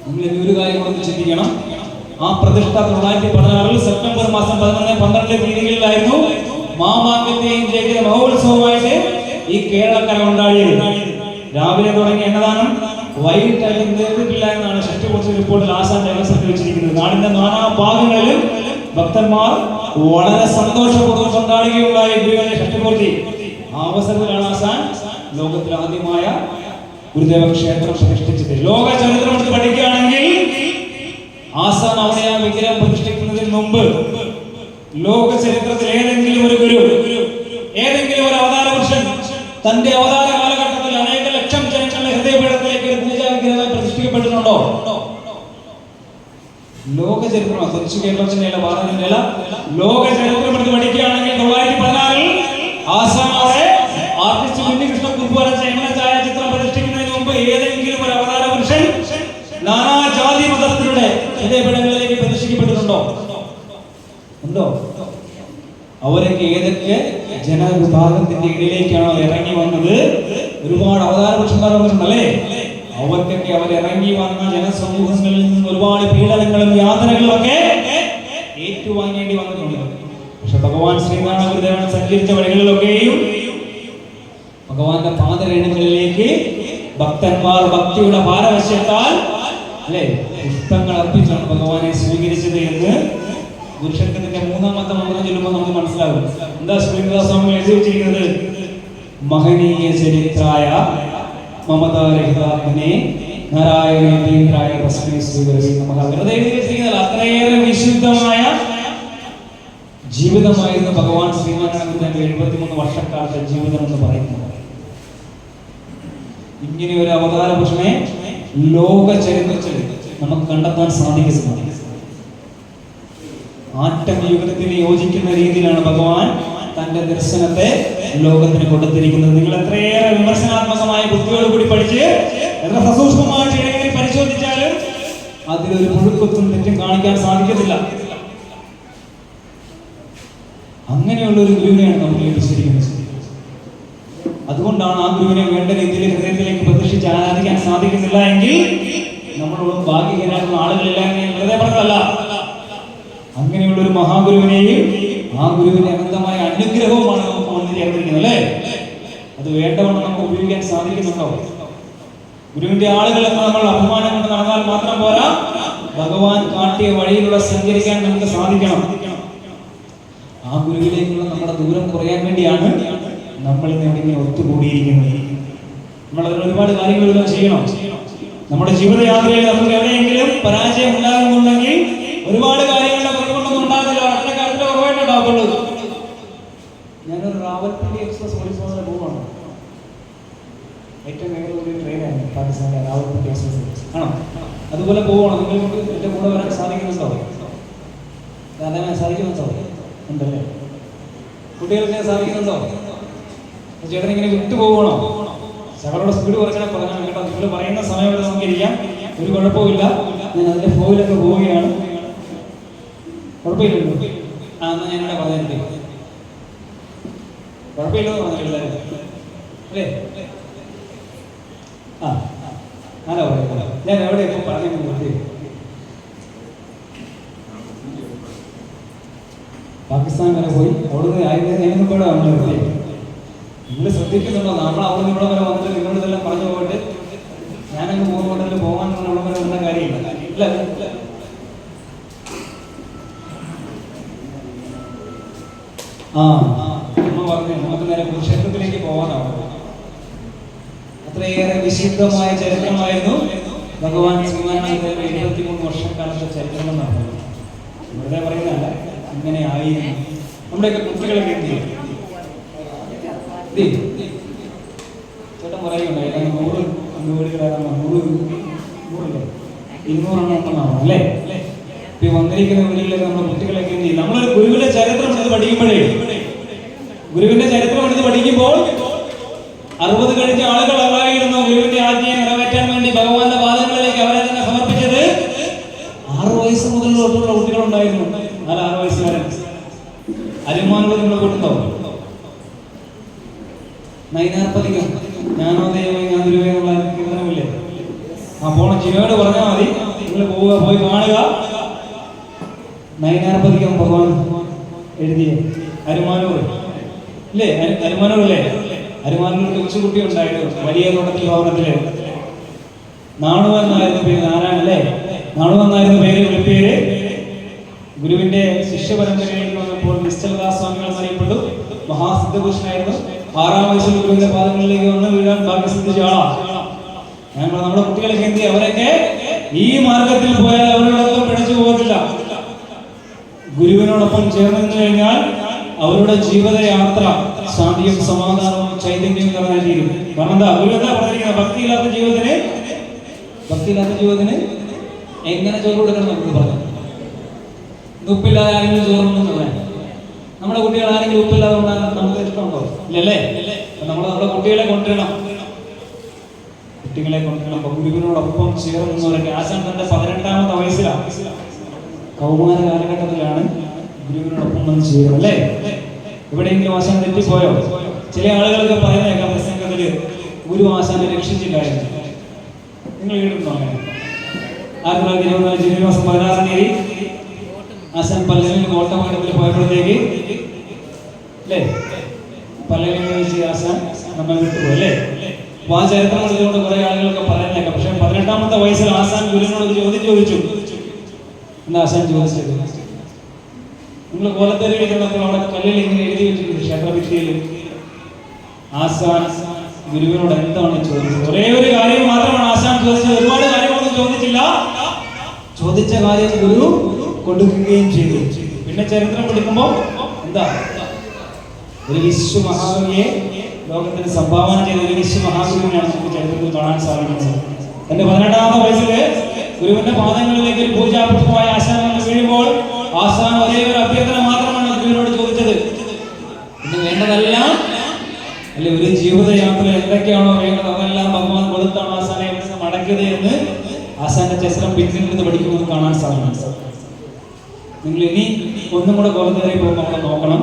നിങ്ങൾ ഈ ഒരു കാര്യം കൂടെ ചിന്തിക്കണം. ആ പ്രതിഷ്ഠ 1916 സെപ്റ്റംബർ മാസം 11, 12 തീയതികളിലായിരുന്നു മാമാങ്കത്തെയും ജയിക്കുന്ന മഹോത്സവമായിട്ട് ഈ കേരളക്കര കൊണ്ടാടിയത്. രാവിലെ തുടങ്ങിയ അന്നദാനം വൈകിട്ടായി നേരിട്ടില്ല എന്നാണ് ഷഷ്ടിപൂർത്തി റിപ്പോർട്ടിൽ ആസാൻ ദേവസ്വം വെച്ചിരിക്കുന്നത്. നാടിന്റെ നാനാ ഭാഗങ്ങളിലും ഭക്തന്മാർ വളരെ സന്തോഷപൂർവ്വം കൊണ്ടാടുകയുണ്ടായ ഗുരുവിന്റെ ഷഷ്ടിപൂർത്തി. ആ അവസരത്തിലാണ് ആസാൻ ലോകത്തിൽ ആദ്യമായ ഗുരുദേവ ക്ഷേത്രം പ്രതിഷ്ഠിച്ചത്. ലോക ചരിത്രം എടുത്ത് പഠിക്കുകയാണെങ്കിൽ ആസാൻ അവിടെ ആ വിഗ്രഹം പ്രതിഷ്ഠിക്കുന്നതിന് മുമ്പ് ലോക ചരിത്രത്തിൽ ഏതെങ്കിലും ഒരു ഗുരു, ഏതെങ്കിലും ഒരു അവതാര പുരുഷൻ തന്റെ അവതാര കാലഘട്ടത്തിൽ അനേക ലക്ഷം ജനങ്ങളുടെ ഹൃദയപീഠത്തിലേക്ക് ഒരു പൂജാ വിഗ്രഹമായി പ്രതിഷ്ഠിക്കപ്പെട്ടിട്ടുണ്ടോ? ലോക ചരിത്രം, കൊച്ചു കേരളത്തിന്റെ അല്ല, ഭാരതത്തിന്റെ അല്ല, ലോക ചരിത്രം എടുത്ത് പഠിക്കുകയാണെങ്കിൽ 1916 ആസാമോടെ ആർട്ടിസ്റ്റ് കുഞ്ഞികൃഷ്ണക്കുറുപ്പ് വരച്ച എണ്ണ ഛായാചിത്രം പ്രതിഷ്ഠിക്കുന്നതിന് മുമ്പ് ഏതെങ്കിലും ഒരു അവതാര പുരുഷൻ നാനാജാതി മതസ്ഥരുടെ ഹൃദയപീഠങ്ങളിലേക്ക് പ്രതിഷ്ഠിക്കപ്പെട്ടിട്ടുണ്ടോ? ഉണ്ടോ? അവരൊക്കെ ഏതൊക്കെ ജനവിഭാഗത്തിന്റെ ഇടയിലേക്കാണോ ഇറങ്ങി വന്നത്? ഒരുപാട് അവതാര പുരുഷന്മാർ വന്നിട്ടുണ്ടല്ലേ? അവർക്കൊക്കെ അവർ ഇറങ്ങി വന്ന ജനസമൂഹങ്ങളിൽ നിന്ന് ഒരുപാട് പീഡനങ്ങളും യാതനകളും ഒക്കെ ഏറ്റുവാങ്ങേണ്ടി വന്നിട്ടുണ്ട്. പക്ഷെ ഭഗവാൻ ശ്രീനാരായണ ഗുരുദേവൻ സഞ്ചരിച്ച വഴികളിലൊക്കെയും ഭഗവാന്റെ പാദരേണുകളിലേക്ക് ഭക്തന്മാർ ഭക്തിയുടെ പാരവശ്യത്താൽ അല്ലെ പുഷ്പങ്ങൾ അർപ്പിച്ചാണ് ഭഗവാനെ സ്വീകരിച്ചത് എന്ന് ഗുരുക്ഷേത്രത്തിന്റെ 3ാമത്തെ മന്ത്രം ചൊല്ലുമ്പോൾ നമുക്ക് മനസ്സിലാകും. എന്താ ശ്രീനിവാസ്വാമി എഴുതി വെച്ചിരിക്കുന്നത്? മഹനീയ ചരിത്രായ മമതാരഹിതാത്മനെ നാരായണേന്ദ്രായ തസ്മൈ ശ്രീഗുരവേ നമഃ. വെറുതെ എഴുതി വെച്ചിരിക്കുന്നതല്ല, അത്രയേറെ വിശുദ്ധമായ ജീവിതമായിരുന്നു ഭഗവാൻ ശ്രീനാരായണ ഗുരുദേവന്റെ 73 വർഷക്കാലത്തെ ജീവിതം എന്ന് പറയുന്നത്. ഇങ്ങനെ ഒരു അവതാര പുരുഷനെ ലോക ചരിത്രത്തിൽ നമുക്ക് കണ്ടെത്താൻ സാധിക്കുന്നു. ആറ്റം യുഗത്തിന് യോജിക്കുന്ന രീതിയിലാണ് ഭഗവാൻ തന്റെ ദർശനത്തെ ലോകത്തിന് കൊടുത്തിരിക്കുന്നത്. നിങ്ങൾ എത്രയേറെ വിമർശനാത്മകമായ ബുദ്ധിയോടുകൂടി പഠിച്ച് എത്ര സസൂക്ഷ്മമായിട്ട് ഇടങ്ങളിൽ പരിശോധിച്ചാലും അതിലൊരു മുഴുക്കുത്തും തെറ്റും കാണിക്കാൻ സാധിക്കത്തില്ല. അങ്ങനെയുള്ള ഒരു ഗുരുവിനെയാണ് നമുക്ക് ലഭിച്ചിരിക്കുന്നത്. അതുകൊണ്ടാണ് ആ ഗുരുവിനെ വേണ്ട രീതിയിൽ ഹൃദയത്തിലേക്ക് പ്രതിഷ്ഠിച്ച് ആരാധിക്കാൻ സാധിക്കുന്നില്ല എങ്കിൽ നമ്മളോടും ഭാഗ്യഹീനരായിട്ടുള്ള ആളുകളില്ല എന്ന് വെറുതെ പറഞ്ഞതല്ല. അങ്ങനെയുള്ള ഒരു മഹാഗുരുവിനെയും ആ ഗുരുവിന്റെ അനന്തമായ അനുഗ്രഹവുമാണ് നമുക്ക് ചേർന്നിരിക്കുന്നത് അല്ലേ? അത് വേണ്ടവണ്ണം നമുക്ക് ഉപയോഗിക്കാൻ സാധിക്കുന്നുണ്ടോ? ഗുരുവിന്റെ ആളുകൾ എന്ന് നമ്മൾ അഭിമാനം കൊണ്ട് നടന്നാൽ മാത്രം പോരാ, ഭഗവാൻ കാട്ടിയ വഴിയിലൂടെ സഞ്ചരിക്കാൻ നമുക്ക് സാധിക്കണം. ആ ഗുരുവിലേക്കുള്ള നമ്മുടെ ദൂരം കുറയാൻ വേണ്ടിയാണ് നമ്മൾ ഇങ്ങനെ ഒത്തുകൂടിയിരിക്കുന്നത്. നമ്മൾ അതിന് ഒരുപാട് കാര്യങ്ങൾ ചെയ്യണം. നമ്മുടെ ജീവിതയാത്രയിൽ നമുക്ക് എവിടെയെങ്കിലും പരാജയം ഉണ്ടാകുന്നുണ്ടെങ്കിൽ ഒരുപാട് കാര്യങ്ങളുടെ കുറവൊന്നും ഉണ്ടാകില്ല. ഒറ്റ കാര്യത്തിലെ കുറവായിട്ട് ഉണ്ടാവുള്ളൂ. ഞാനൊരു റാവൽപിണ്ടി എക്സ്പ്രസ് ഓടിപ്പോകുന്ന പോവാണ്. ഏറ്റവും വേഗം ഒരു ട്രെയിനാണ് പാകിസ്ഥാനിലെ റാവൽപിണ്ടി എക്സ്പ്രസ് ആണോ? അതുപോലെ പോവാണ്. നിങ്ങൾക്ക് എൻ്റെ കൂടെ വരാൻ സാധിക്കുന്നുണ്ടോ? അതങ്ങനെ സാധിക്കുന്നുണ്ടോ? ഉണ്ടല്ലേ? കുട്ടികൾക്ക് സാധിക്കുന്നുണ്ടോ? ചേട്ടൻ ഇങ്ങനെ വിട്ടു പോകണോ? ശകലോടെ സ്പീഡ് കുറയ്ക്കണം പറഞ്ഞാൽ കേട്ടോ. നിങ്ങൾ പറയുന്ന സമയം വരെ നമുക്ക് ഇരിക്കാം, ഒരു കുഴപ്പമില്ല. ഞാൻ അതിന്റെ ഫ്ലോയിലൊക്കെ പോവുകയാണ്. കുഴപ്പമില്ലല്ലോ? എന്നാ ഞാനിവിടെ പറഞ്ഞിട്ട് കുഴപ്പമില്ലെന്ന് പറഞ്ഞു എല്ലാവരും അല്ലേ? ആണോ പറയാം. ഞാൻ എവിടെ ഇപ്പം പറഞ്ഞു പാകിസ്ഥാൻ വരെ പോയി. അവിടുന്ന് ആയിരുന്നു കൂടെ വന്നു. നിങ്ങൾ ശ്രദ്ധിക്കുന്നുണ്ടോ? നമ്മൾ അവിടെ ഇവിടെ വരെ വന്നിട്ട് നിങ്ങളോട് ഇതെല്ലാം പറഞ്ഞു പോയിട്ട് ഞാനങ്ങ് പോകുമ്പോഴല്ലേ പോകാൻ അവിടെ വരെ വന്ന കാര്യമില്ല. ഇല്ല അമ്മ പറഞ്ഞു നമുക്ക് നേരെ കുരുക്ഷേത്രത്തിലേക്ക് പോകാനാവും. അത്രയേറെ വിശുദ്ധമായ ചരിത്രമായിരുന്നു ഭഗവാൻ ശ്രീനാരായണ 23 വർഷക്കാലത്തെ ചരിത്രം എന്നാണ്. വെറുതെ പറയുന്നതല്ല, ഇങ്ങനെ ആയിരുന്നു. നമ്മുടെയൊക്കെ കുട്ടികളൊക്കെ എന്ത് ചെയ്യും? ചേട്ടൻ പറയുകയുണ്ടായി 100 വീടുകളാണ് 100 200 അല്ലേ? ഇപ്പൊ വന്നിരിക്കുന്ന വീടുകളിൽ നമ്മുടെ കുട്ടികളൊക്കെ എന്ത് ചെയ്യും? നമ്മളൊരു ഗുരുവിന്റെ ചരിത്രം എടുത്ത് പഠിക്കുമ്പോഴേ, ഗുരുവിന്റെ ചരിത്രം എടുത്ത് പഠിക്കുമ്പോൾ 60 കഴിഞ്ഞ ആളുകൾ അല്ലായിരുന്നു ഗുരുവിന്റെ ആജ്ഞയെ നിറവേറ്റാൻ വേണ്ടി ഭഗവാന്റെ പാദങ്ങളിലേക്ക് അവരെ തന്നെ സമർപ്പിച്ചത്. 6 വയസ്സ് മുതൽ തൊട്ടുള്ള കുട്ടികളുണ്ടായിരുന്നു. 6 വയസ്സുകാരൻ അരുമാനൂർ നിങ്ങൾ കൂട്ടുണ്ടോ? നൈനാർപ്പതികം ഞാനോ ദൈവമേ ഞാൻ ഗുരുവേ എന്നുള്ള കീർത്തനമില്ലേ? പോണ ജിനോട് പറഞ്ഞാൽ മതി, നിങ്ങൾ പോവുക, പോയി കാണുക. നൈനാർപ്പതികം ഭഗവാൻ എഴുതിയ അരുമാനൂർ ഇല്ലേ? അരുമാനൂർ അല്ലേ? അരുമാനൂർ കൊച്ചുകുട്ടി ഉണ്ടായിരുന്നു വലിയ തോട്ടത്തിൽ ഭവനത്തില്. നാണുവെന്നായിരുന്നു പേര്. നാരായണ അല്ലേ? നാണുവെന്നായിരുന്നു പേര്. വിളിപ്പേര്. ഗുരുവിന്റെ ശിഷ്യ പരമ്പരയിലേക്ക് വന്നപ്പോൾ നിശ്ചലദാസ് സ്വാമികൾ എന്നറിയപ്പെട്ടു. മഹാസിദ്ധപുരുഷനായിരുന്നു. 6-ാം വയസ്സിൽ ഗുരുവിന്റെ പാദങ്ങളിലേക്ക് വന്ന് വീഴാൻ ഭാഗ്യം സിദ്ധിച്ച ആളാണ്. ഞങ്ങൾ നമ്മുടെ കുട്ടികളൊക്കെ എന്ത് ചെയ്യും? അവരൊക്കെ ഈ മാർഗത്തിൽ പോയാൽ അവരോടൊപ്പം പിടിച്ചു പോകത്തില്ല. ഗുരുവിനോടൊപ്പം ചേർന്ന് നിന്ന് കഴിഞ്ഞാൽ അവരുടെ ജീവിതയാത്ര ശാന്തിയും സമാധാനവും ചൈതന്യവും നിറഞ്ഞു തീരും. കാരണം എന്താ? ഗുരു എന്താ പറഞ്ഞിരിക്കുന്നത്? ഭക്തിയില്ലാത്ത ജീവിതത്തിന് എങ്ങനെ ചോറ് കൊടുക്കണം നമുക്ക് പറഞ്ഞു. ഉപ്പില്ലാതെ ആരെങ്കിലും ചോറുണ്ടെന്ന് പറയാം. നമ്മുടെ കുട്ടികൾ ആരെങ്കിലും ഉപ്പില്ലാതെ ഉണ്ടാകാൻ നമുക്ക് ഇഷ്ടമുണ്ടോ? ഇല്ലല്ലേ? നമ്മൾ നമ്മുടെ കുട്ടികളെ കൊണ്ടുവരണം. അപ്പൊ ഗുരുവിനോടൊപ്പം ചേർന്നവരൊക്കെ ആശാൻ തന്റെ 18-ാമത്തെ വയസ്സിലാണ്, കൗമാര കാലഘട്ടത്തിലാണ് ഗുരുവിനോടൊപ്പം വന്ന് ചേരും അല്ലേ? എവിടെയെങ്കിലും ആശാൻ തെറ്റിപ്പോയോ? ചില ആളുകളൊക്കെ പറയുന്നേക്കാം പ്രസംഗത്തില് ഗുരു ആശാനെ രക്ഷിച്ചില്ലായിരുന്നു. നിങ്ങൾ കേട്ടിട്ടുണ്ടോ അങ്ങനെ? 1924 ജനുവരി മാസം 16-ാം തീയതി ആശാൻ പല്ലലിൽ കോട്ടമംഗലത്തിൽ പോയപ്പോഴത്തേക്ക് അല്ലേ, പല്ലലിൽ വെച്ച് ആശാൻ നമ്മൾ വിട്ടുപോയി അല്ലേ? അപ്പൊ ആ ചരിത്രം എടുത്തുകൊണ്ട് കുറെ ആളുകളൊക്കെ പറയുന്നേക്കാം. പക്ഷെ 18-ാമത്തെ വയസ്സിൽ ആശാൻ ഗുരുവിനോട് ചോദ്യം ചോദിച്ചു. എന്താ ആശാൻ ചോദിച്ചത്? നിങ്ങൾ കോലത്തേരി ചെന്നപ്പോൾ അവിടെ കല്ലിൽ ഇങ്ങനെ എഴുതി വെച്ചിട്ടുണ്ട് ക്ഷേത്രഭിത്തിയിൽ. ആശാൻ ഗുരുവിനോട് എന്താണ് ചോദിച്ചത്? ഒരേ ഒരു കാര്യം മാത്രമാണ് ആശാൻ ചോദിച്ചത്. ഒരുപാട് കാര്യങ്ങളൊന്നും ചോദിച്ചില്ല. ചോദിച്ച കാര്യം ഗുരു കൊടുക്കുകയും ചെയ്തു. പിന്നെ ചരിത്രം എടുക്കുമ്പോൾ എന്താ? ഒരു വിശ്വമഹാകവിയെ ലോകത്തിന് സംഭാവന ചെയ്ത ഒരു വിശ്വമഹാഗുരുവിനാണ് നമുക്ക് ചരിത്രത്തിൽ കാണാൻ സാധിക്കുന്നത്. എന്റെ 18-ാമത്തെ വയസ്സിൽ ഗുരുവിന്റെ പാദങ്ങളിലേക്ക് ഒരു പൂജാപുഷ്പമായ ആശാൻ വന്ന് വീഴുമ്പോൾ ആശാൻ ഒരേ ഒരു അഭ്യർത്ഥന മാത്രമാണ് ഗുരുവിനോട് ചോദിച്ചത്. ഇന്ന് വേണ്ടതെല്ലാം അല്ലെ, ഒരു ജീവിതയാത്ര എന്തൊക്കെയാണോ വേണ്ടത് അതെല്ലാം ഭഗവാൻ കൊടുത്താണ് ആശാനെ എവിടെ മടക്കിയത് എന്ന് ആശാന്റെ ചരിത്രം പിന്നിൽ നിന്ന് പഠിക്കുന്നത് കാണാൻ സാധിക്കും. നിങ്ങൾ ഇനി ഒന്നും കൂടെ കോലത്തേരി പോകുമ്പോൾ നമ്മളെ നോക്കണം.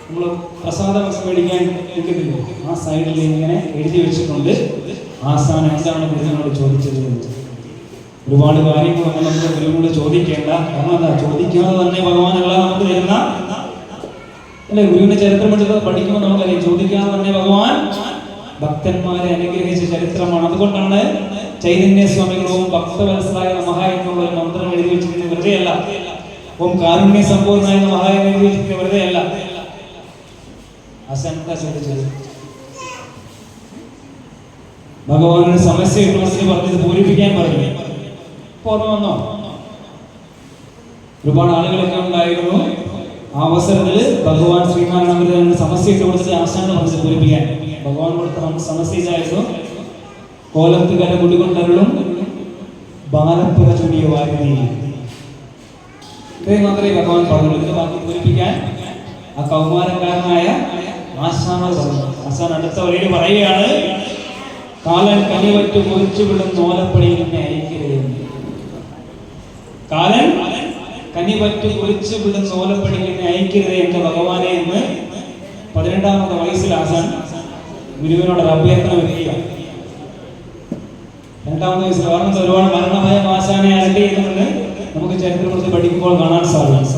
നമ്മൾ പ്രസാദം മേടിക്കാൻ നിൽക്കുന്നില്ല, ആ സൈഡിൽ ഇങ്ങനെ എഴുതി വെച്ചിട്ടുണ്ട് ആശാൻ എന്താണ് ഗുരുവിനോട് ചോദിച്ചത്. ഒരുപാട് കാര്യങ്ങളൊന്നും നമുക്ക് ഗുരുവിനോട് ചോദിക്കേണ്ട. കാരണം എന്താ? ചോദിക്കാതെ തന്നെ ഭഗവാൻ എല്ലാം നമുക്ക് തരുന്ന അല്ലെ? ഗുരുവിന്റെ ചരിത്രം പഠിക്കുമ്പോൾ നമുക്കറിയാം, ചോദിക്കാതെ തന്നെ ഭഗവാൻ ഭക്തന്മാരെ അനുഗ്രഹിച്ച ചരിത്രമാണ്. അതുകൊണ്ടാണ് ചൈതന്യ സ്വാമികളും ഭക്തവത്സലായ നമഃ എന്നുള്ള ഒരു മന്ത്രം എഴുതി വെച്ചിരിക്കുന്നത് വെറുതെ അല്ല. ഓം കാരുണ്യ സമ്പൂർണ്ണായ നമഃ എന്ന് എഴുതി വെച്ചിരിക്കുന്നത് വെറുതെ അല്ല. ചോദിച്ചത് ഭഗവാനോട് സമസ്യ പറഞ്ഞത് പൂരിപ്പിക്കാൻ പറഞ്ഞു. ഓർമ്മ വന്നോ? ഒരുപാട് ആളുകളൊക്കെ ഉണ്ടായിരുന്നു. ആ അവസരത്തിൽ ഭഗവാൻ ശ്രീനാരായണ സമസ്യ കൊടുത്തിട്ട് ആശാനെ പറഞ്ഞത് പൂരിപ്പിക്കാൻ. ഭഗവാൻ കൊടുത്ത സമസ്യയായിരുന്നു കോലത്തുകര കുടികൊണ്ടരുളും ബാലപ്പുര ചുടിയ വാരുതി. ഇത്രയും മാത്രമേ ഭഗവാൻ പറഞ്ഞുള്ളൂ. ഇതിന് ബാക്കി പൂരിപ്പിക്കാൻ ആ കൗമാരക്കാരനായ ആശാനോട് പറഞ്ഞു. ആശാൻ അടുത്ത വഴിയിൽ പറയുകയാണ്, കാലൻ കനിവറ്റ് കുറിച്ചു വിടും നോലപ്പടിയിൽ എന്നെ അയക്കരുത്. കാലൻ കനിവറ്റ് കുറിച്ചു വിടും നോലപ്പടിയിൽ എന്നെ അയക്കരുത് എന്റെ ഭഗവാനെ എന്ന് 18ാമത്തെ വയസ്സിൽ ആശാൻ ഗുരുവിനോട് അഭ്യർത്ഥന വരിക. 2ാമത്തെ വയസ്സിൽ കാരണം ഒരുപാട് മരണഭയം ആശാനെ അരട്ടിയെന്ന് നമുക്ക് ചരിത്രത്തിൽ പഠിക്കുമ്പോൾ കാണാൻ സാധിക്കും.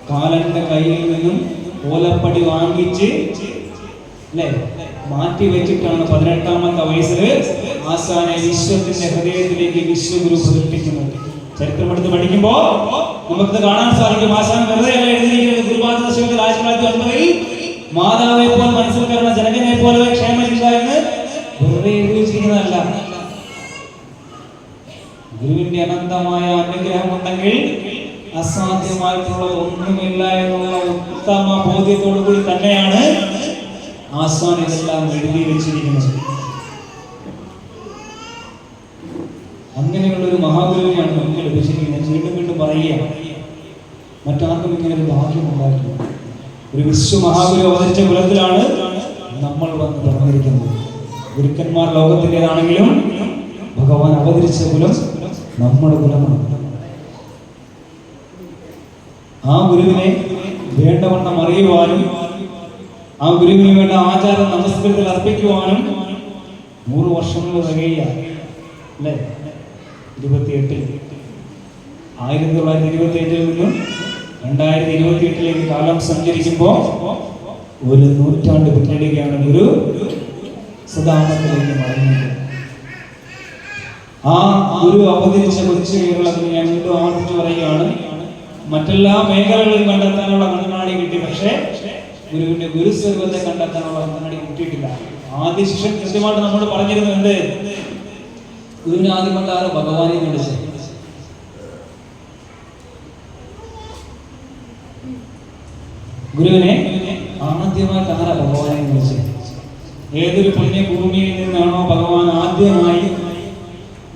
കാലന്റെ കയ്യിൽ നിന്നും ഓലപ്പടി വാങ്ങിച്ച് അല്ലെ മാറ്റി വെച്ചിട്ടാണ് 18ാമത്തെ വയസ്സിൽ ആശാനെ വിശ്വത്തിന്റെ ഹൃദയത്തിലേക്ക് വിശ്വഗുരു പ്രകടിപ്പിക്കുന്നത്. ചരിത്രം എടുത്ത് പഠിക്കുമ്പോൾ നമുക്ക് കാണാൻ സാധിക്കും. ആശാൻ വെറുതെ എഴുതിയിരിക്കുന്നത് ഗുരുവായൂർ ദശകത്തിൽ 1909 മാതാവെ പോലെ മനസ്സിൽ കയറുന്ന ജനകനെ പോലെ ക്ഷേമചിന്ത എന്ന് വെറുതെ എഴുതി വെച്ചിരിക്കുന്നതല്ല. ഗുരുവിന്റെ അനന്തമായ അനുഗ്രഹം ഉണ്ടെങ്കിൽ അസാധ്യമായിട്ടുള്ള ഒന്നുമില്ല എന്നുള്ള ഉത്തമ ബോധ്യത്തോടു കൂടി തന്നെയാണ് ആശാൻ ഇതെല്ലാം എഴുതി വെച്ചിരിക്കുന്നത്. അങ്ങനെയുള്ള ഒരു മഹാഗുരുവിനെയാണ് നമുക്ക് ലഭിച്ചിരിക്കുന്നത്. വീണ്ടും വീണ്ടും പറയുക, മറ്റാർക്കും ഇങ്ങനെ ഒരു ഭാഗ്യം ഉണ്ടാക്കില്ല. ഒരു വിശ്വമഹാഗുരു അവതരിച്ച കുലത്തിലാണ് നമ്മൾ വന്ന് പറഞ്ഞിരിക്കുന്നത്. ഗുരുക്കന്മാർ ലോകത്തിൻ്റെതാണെങ്കിലും ഭഗവാൻ അവതരിച്ച കുലം നമ്മുടെ കുലമാണ്. ആ ഗുരുവിനെ വേണ്ടവണ്ണം അറിയുവാനും ആ ഗുരുവിന് വേണ്ട ആചാര നമസ്കൃതത്തിൽ അർപ്പിക്കുവാനും 100 വർഷങ്ങൾ തികയുക അല്ലേ? 1928 നിന്നും 2028 കാലം സഞ്ചരിക്കുമ്പോൾ 1 നൂറ്റാണ്ട് പിന്നിടുകയാണ് ഗുരു സദാമത്തിലേക്ക് മടങ്ങുന്നത്. ആ ഗുരു അവതരിച്ച കൊച്ചു കേരളത്തിൽ ഞാൻ വീണ്ടും ആവർത്തിച്ച് പറയുകയാണ്, മറ്റെല്ലാ മേഖലകളിലും കണ്ടെത്താനുള്ള കണ്ണാടി കിട്ടി, പക്ഷേ ഗുരുവിന്റെ ഗുരുസ്വരൂപത്തെ കണ്ടെത്താനുള്ള കണ്ണാടി കിട്ടിയിട്ടില്ല. ആദ്യ ശിഷ്യൻ കൃത്യമായിട്ട് നമ്മൾ പറഞ്ഞിരുന്നുണ്ട്, ഗുരുവിനെ ആദ്യം കണ്ടാറ് ഭഗവാനെ വിളിച്ചത്. ഗുരുവിനെ ആദ്യമായിട്ട് ആരാ ഭഗവാനെ വിളിച്ചത്? ഏതൊരു പുണ്യഭൂമിയിൽ നിന്നാണോ ഭഗവാൻ ആദ്യമായി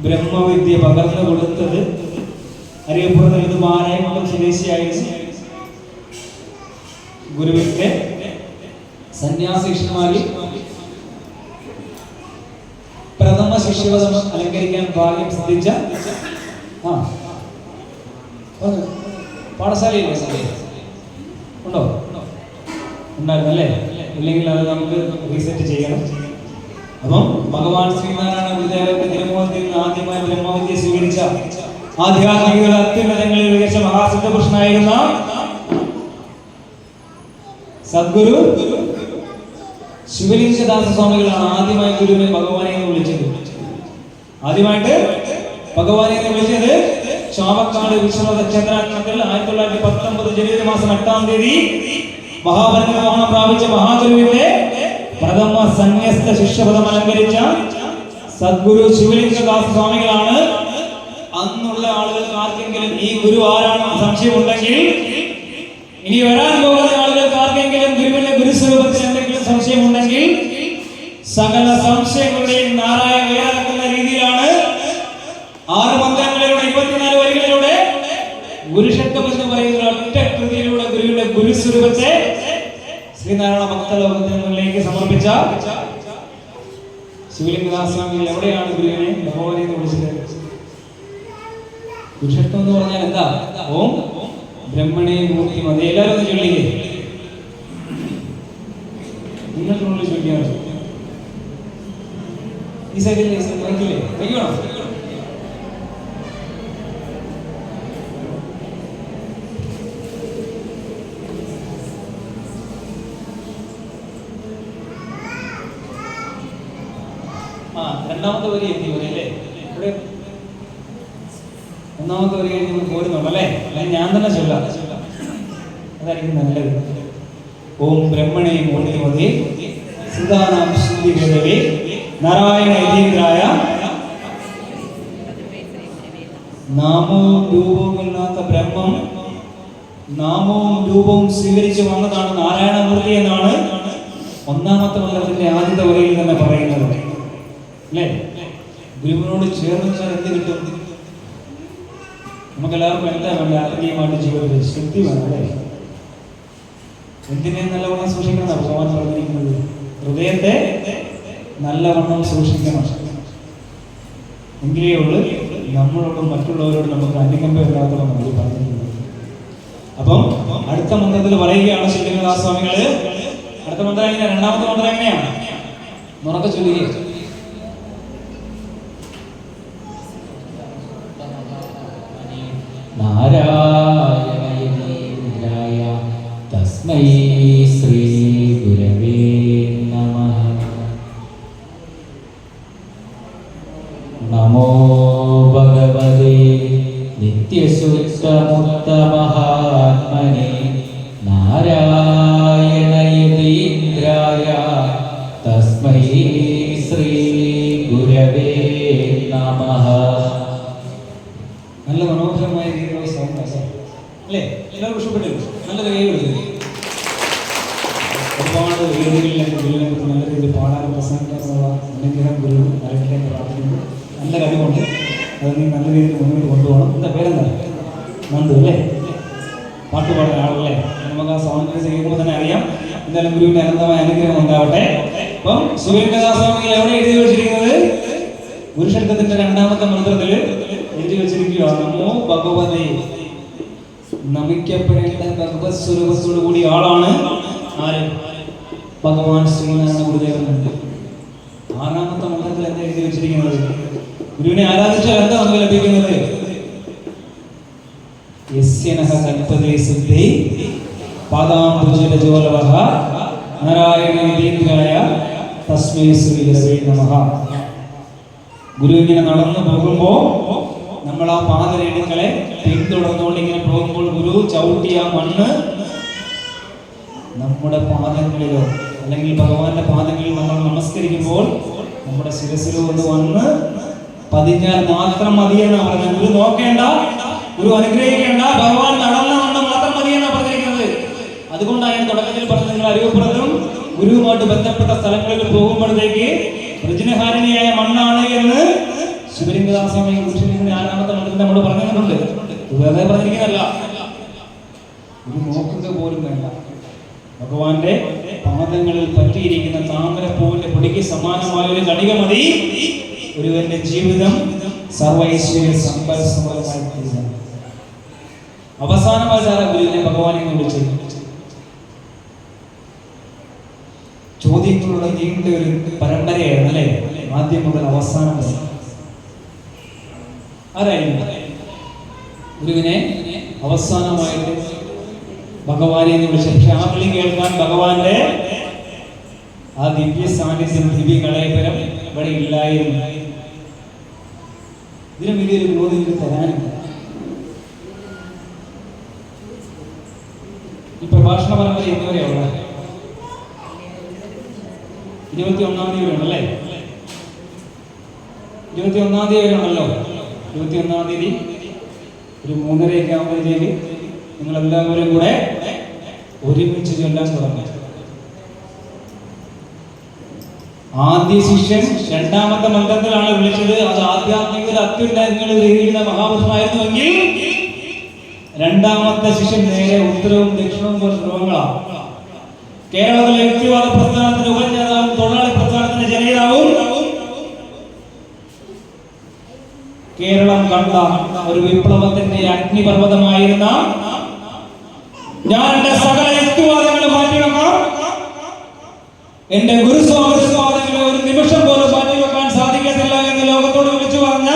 ബ്രഹ്മവിദ്യ പകർന്നു കൊടുത്തത്, അറിയപ്പെടുന്ന ഇത് മാരായമുള്ള സ്വദേശിയായിരുന്നു ഗുരുവിന്റെ സന്യാസിഷ്യന്മാരിൽ പ്രഥമ ശിഷ്യപദം അലങ്കരിക്കാൻ ഭാഗ്യം സിദ്ധിച്ച പാഠശാലയില്ലേ? ഉണ്ടോ? ഉണ്ടായിരുന്നല്ലേ? ഇല്ലെങ്കിൽ അത് നമുക്ക് റീസെറ്റ് ചെയ്യണം. അപ്പം ഭഗവാൻ ശ്രീനാരായണ ഗുരുദേവന്റെ തിരുമുഖത്തിൽ നിന്ന് ആദ്യമായി ബ്രഹ്മവിദ്യ സ്വീകരിച്ച ആധ്യാത്മിക അത്യുന്നതങ്ങളിൽ മികച്ച മഹാസിദ്ധപുരുഷനായിരുന്ന സദ്ഗുരു ശിവലിംഗദാസ സ്വാമികളാണ് ആദ്യമായി ഗുരുവിനെ ഭഗവാനെ എന്ന് വിളിച്ചത്. ആദ്യമായിട്ട് ഭഗവാനെ എന്ന് വിളിച്ചത് ചാവക്കാട് വിശ്വനാഥ ചന്ദ്രാനത്തിൽ 1919 ജനുവരി മാസം 8-ാം തീയതി മഹാപരിനിർവാണം പ്രാപിച്ച മഹാഗുരുവിന്റെ പ്രഥമ സന്യസ്ത ശിഷ്യപദം അലങ്കരിച്ച സദ്ഗുരു ശിവലിംഗദാസ സ്വാമികളാണ്. അന്നുള്ള ആളുകൾക്ക് ആർക്കെങ്കിലും ഈ ഗുരു ആരാണെന്ന് സംശയമുണ്ടെങ്കിൽ, ഇനി വരാൻ പോകുന്ന ആളുകൾക്ക് ആർക്കെങ്കിലും ഗുരുവിന്റെ ഗുരുസ്വരൂപത്തിൽ എന്തെങ്കിലും സംശയമുണ്ടെങ്കിൽ, സകല സംശയങ്ങളുടെയും നാരായ വേറാക്കുന്ന രീതിയിലാണ് 6 മന്ത്രങ്ങളിലൂടെ 24 വരികളിലൂടെ ഗുരുഷത്വം എന്ന് പറയുന്ന ഒറ്റ കൃതിയിലൂടെ ഗുരുവിന്റെ ഗുരുസ്വരൂപത്തെ ശ്രീനാരായണ ഭക്തലോകത്തിന് മുന്നിലേക്ക് സമർപ്പിച്ച ശിവലിംഗദാസ സ്വാമികൾ എവിടെയാണ് ഗുരുവിനെ ഭഗവാനെ എന്ന് വിളിച്ചത്? ഗുരുഷത്വം എന്ന് പറഞ്ഞാൽ എന്താ? ഓം ബ്രഹ്മണേ മൂർത്തി മതി. എല്ലാവരും ഒന്ന് ചൊല്ലിക്കേ. നിങ്ങൾക്കുള്ളിൽ ചൊല്ലിയാണ് ഈ സൈഡിൽ വയ്ക്കില്ലേ? വയ്ക്കണോ? രണ്ടാമത്തെ വരി എത്തി വരില്ലേ? ഇവിടെ ഒന്നാമത്തെ വരി കഴിഞ്ഞ് നമുക്ക് പോരുന്നുണ്ടല്ലേ? അല്ലെങ്കിൽ ഞാൻ തന്നെ ചൊല്ലാം, അതായിരിക്കും നല്ലത്. ഓം ബ്രഹ്മണേ മൂർത്തിമതി സുധാനാം ശ്രുതികേതവേ നാരായണ യതീന്ദ്രായ നാമവും രൂപവും ഇല്ലാത്ത ബ്രഹ്മം നാമവും രൂപവും സ്വീകരിച്ച് വന്നതാണ് നാരായണമൂർത്തി എന്നാണ് ഒന്നാമത്തെ മന്ത്രത്തിന്റെ ആദ്യത്തെ വരിയിൽ തന്നെ പറയുന്നത് അല്ലേ? ഗുരുവിനോട് ചേർന്ന് എന്ത് കിട്ടും? നമുക്കെല്ലാവർക്കും എന്താ വേണ്ട? ആത്മീയമായിട്ട് ജീവിതത്തിൽ ശക്തി വേണം അല്ലേ? എന്തിനെ നല്ലവണ്ണം സൂക്ഷിക്കണം ഭഗവാൻ പറഞ്ഞിരിക്കുന്നത്? ഹൃദയത്തെ നല്ലവണ്ണം സൂക്ഷിക്കണം. എങ്കിലേ ഉള്ളൂ നമ്മളോടും മറ്റുള്ളവരോടും നമുക്ക് അനുകമ്പയില്ലാത്തവണ്ണം നമ്മൾ പറഞ്ഞിരിക്കുന്നത്. അപ്പം അടുത്ത മന്ത്രത്തിൽ പറയുകയാണ് ശ്രീകൃഷ്ണദാസ സ്വാമികള്. അടുത്ത മന്ത്രം എങ്ങനെയാണ്? രണ്ടാമത്തെ മന്ത്രം എങ്ങനെയാണ്? ഉറക്കെ ചൊല്ലുക. നാരായണ തസ്മൈ ശ്രീ ഗുരവേ നമഃ. നമോ ഭഗവതേ നിത്യശുദ്ധമുത്തമഹാത്മനെ നാരായണയതീന്ദ്രായ തസ്മൈ ശ്രീ ഗുരവേ നമഃ. നല്ല മനോഹരമായ രീതിയിലുള്ള സൗണ്ട് അല്ലേ? എല്ലാവർക്കും ഇഷ്ടപ്പെട്ടു? നല്ലൊരു കൈ കൊടുക്കുക. ഒരുപാട് വേദികളിലേക്ക് ഗുരുവിനെ നല്ല രീതിയിൽ പാടാനും പ്രസംഗിക്കാനുള്ള അനുഗ്രഹം ഗുരു നൽകിയിട്ട് പ്രാർത്ഥിക്കുന്നു. നല്ല കഴിവുണ്ട്, അത് നീ നല്ല രീതിയിൽ മുന്നോട്ട് കൊണ്ടുപോകണം. എന്താ പേരെന്താ? നന്ദു അല്ലേ? പാട്ട് പാടുന്ന ആളല്ലേ? നമുക്ക് ആ സൗണ്ട് കേൾക്കുമ്പോൾ തന്നെ അറിയാം. എന്തായാലും ഗുരുവിന്റെ അനന്തമായ അനുഗ്രഹം ഉണ്ടാവട്ടെ. അപ്പം ശിവലിംഗദാസ്വാമികൾ എവിടെ എഴുതി വെച്ചിരിക്കുന്നത്? പുരുഷത്വത്തിന്റെ രണ്ടാമത്തെ മന്ത്രത്തിൽ എഴുതി വെച്ചിരിക്കുകയാണ് നമോ ഭഗവതേ. നമിക്കപ്പെടേണ്ട ഭഗവത് സ്വരൂപത്തോടു കൂടി ആളാണ് ആര്? ഭഗവാൻ ശ്രീനാരായണ ഗുരുദേവനുണ്ട്. ആറാമത്തെ മന്ത്രത്തിൽ എന്താ എഴുതി വെച്ചിരിക്കുന്നത്? ഗുരുവിനെ ആരാധിച്ചാൽ എന്താ നമുക്ക് ലഭിക്കുന്നത്? യസ്യനഃ കൽപ്പതേ സിദ്ധേ പാദാംബുജലജോലവഃ നാരായണയതീന്ദ്രായ തസ്മൈ ശ്രീ ഗുരവേ നമഃ. ഗുരു ഇങ്ങനെ നടന്നു പോകുമ്പോൾ നമ്മൾ ആ പാദരേണുകളെ പിന്തുടർന്നുകൊണ്ട് ഇങ്ങനെ പോകുമ്പോൾ ഗുരു ചവിട്ടിയ മണ്ണ് നമ്മുടെ പാദങ്ങളിലോ അല്ലെങ്കിൽ ഭഗവാന്റെ പാദങ്ങളിൽ നമ്മൾ നമസ്കരിക്കുമ്പോൾ നമ്മുടെ ശിരസിലോ ഒന്ന് വന്ന് പതിഞ്ഞാൽ മാത്രം മതിയെന്നാണ് പറഞ്ഞത്. ഗുരു നോക്കേണ്ട, ഗുരു അനുഗ്രഹിക്കേണ്ട, ഭഗവാൻ നടന്ന മണ്ണ് മാത്രം മതിയെന്നാണ് പറഞ്ഞിരിക്കുന്നത്. അതുകൊണ്ടാണ് തുടക്കത്തിൽ പറഞ്ഞത്, നിങ്ങൾ അരിവപ്പുറത്തും ഗുരുവുമായിട്ട് ബന്ധപ്പെട്ട സ്ഥലങ്ങളിൽ പോകുമ്പോഴത്തേക്ക് വൃജനഹാരിണിയായ മണ്ണാണ് എന്ന് ശിവലിംഗദാസ്വാമി കുറിച്ച് ആറാമത്തെ മണ്ഡലത്തിൽ നമ്മൾ പറഞ്ഞിട്ടുണ്ട്. വെറുതെ പറഞ്ഞിരിക്കുന്നതല്ല, ഇത് നോക്കുക പോലും വേണ്ട. ഭഗവാന്റെ പാദങ്ങളിൽ പറ്റിയിരിക്കുന്ന താമരപ്പൂവിന്റെ പൊടിക്ക് സമാനമായ ഒരു കണിക മതി ഒരുവന്റെ ജീവിതം സർവൈശ്വര്യ സമ്പൽ സമൃദ്ധമായി തീരുക. അവസാനമാചാര ഗുരുവിനെ ഭഗവാനെ വിളിച്ചു ചോദ്യങ്ങളുടെ നീണ്ട ഒരു പരമ്പരയായിരുന്നു അല്ലെ? ആദ്യം മുതൽ അവസാനം വരെ ആരായിരുന്നു? ഗുരുവിനെ അവസാനമായിട്ട് ഭഗവാനെ എന്ന് വിളിച്ചു. പക്ഷെ ആ വിളി കേൾക്കാൻ ഭഗവാന്റെ ആ ദിവ്യ സാന്നിധ്യം, ദിവ്യ കളയപരം ഇവിടെ ഇല്ലായിരുന്നു. ഇതിന് വലിയൊരു ബോധ്യം തരാനില്ല. ഈ പ്രഭാഷണ പരമ്പര ഇന്നുവരെയുള്ള 21-ാം തീയതി വരെയുണ്ടല്ലേ? 21-ാം തീയതി വരെയുണ്ടല്ലോ. 21-ാം തീയതി ഒരു 3:30 ആകുമ്പോഴത്തേക്ക് നിങ്ങളെല്ലാവരും കൂടെ ഒരുമിച്ച് ചൊല്ലാൻ തുടങ്ങി. ആദ്യ ശിഷ്യൻ രണ്ടാമത്തെ മന്ത്രത്തിലാണ് വിളിച്ചത്. അത് ആധ്യാത്മികത അത്യുന്നതങ്ങൾ ഗ്രഹിക്കുന്ന മഹാപുരുഷനായിരുന്നുവെങ്കിൽ രണ്ടാമത്തെ ശിഷ്യൻ നേരെ ഉത്തരവും ദക്ഷിണവും പോലെ ധ്രുവങ്ങളാണ്. കേരളത്തിലെ യുക്തിവാദ പ്രസ്ഥാനത്തിന്റെ ഉപജ്ഞാതാവും തൊഴിലാളി പ്രസ്ഥാനത്തിന്റെ ജനേതാവും കേരളം കണ്ട ഒരു വിപ്ലവത്തിന്റെ അഗ്നിപർവ്വതമായിരുന്ന, ഞാൻ എന്റെ സകല യുക്തിവാദങ്ങൾ മാറ്റിവെക്കാം, എന്റെ ഗുരുസ്വാമിസ്വാദങ്ങളെ ഒരു നിമിഷം പോലും മാറ്റിവെക്കാൻ സാധിക്കത്തില്ല എന്ന് ലോകത്തോട് വിളിച്ചു പറഞ്ഞ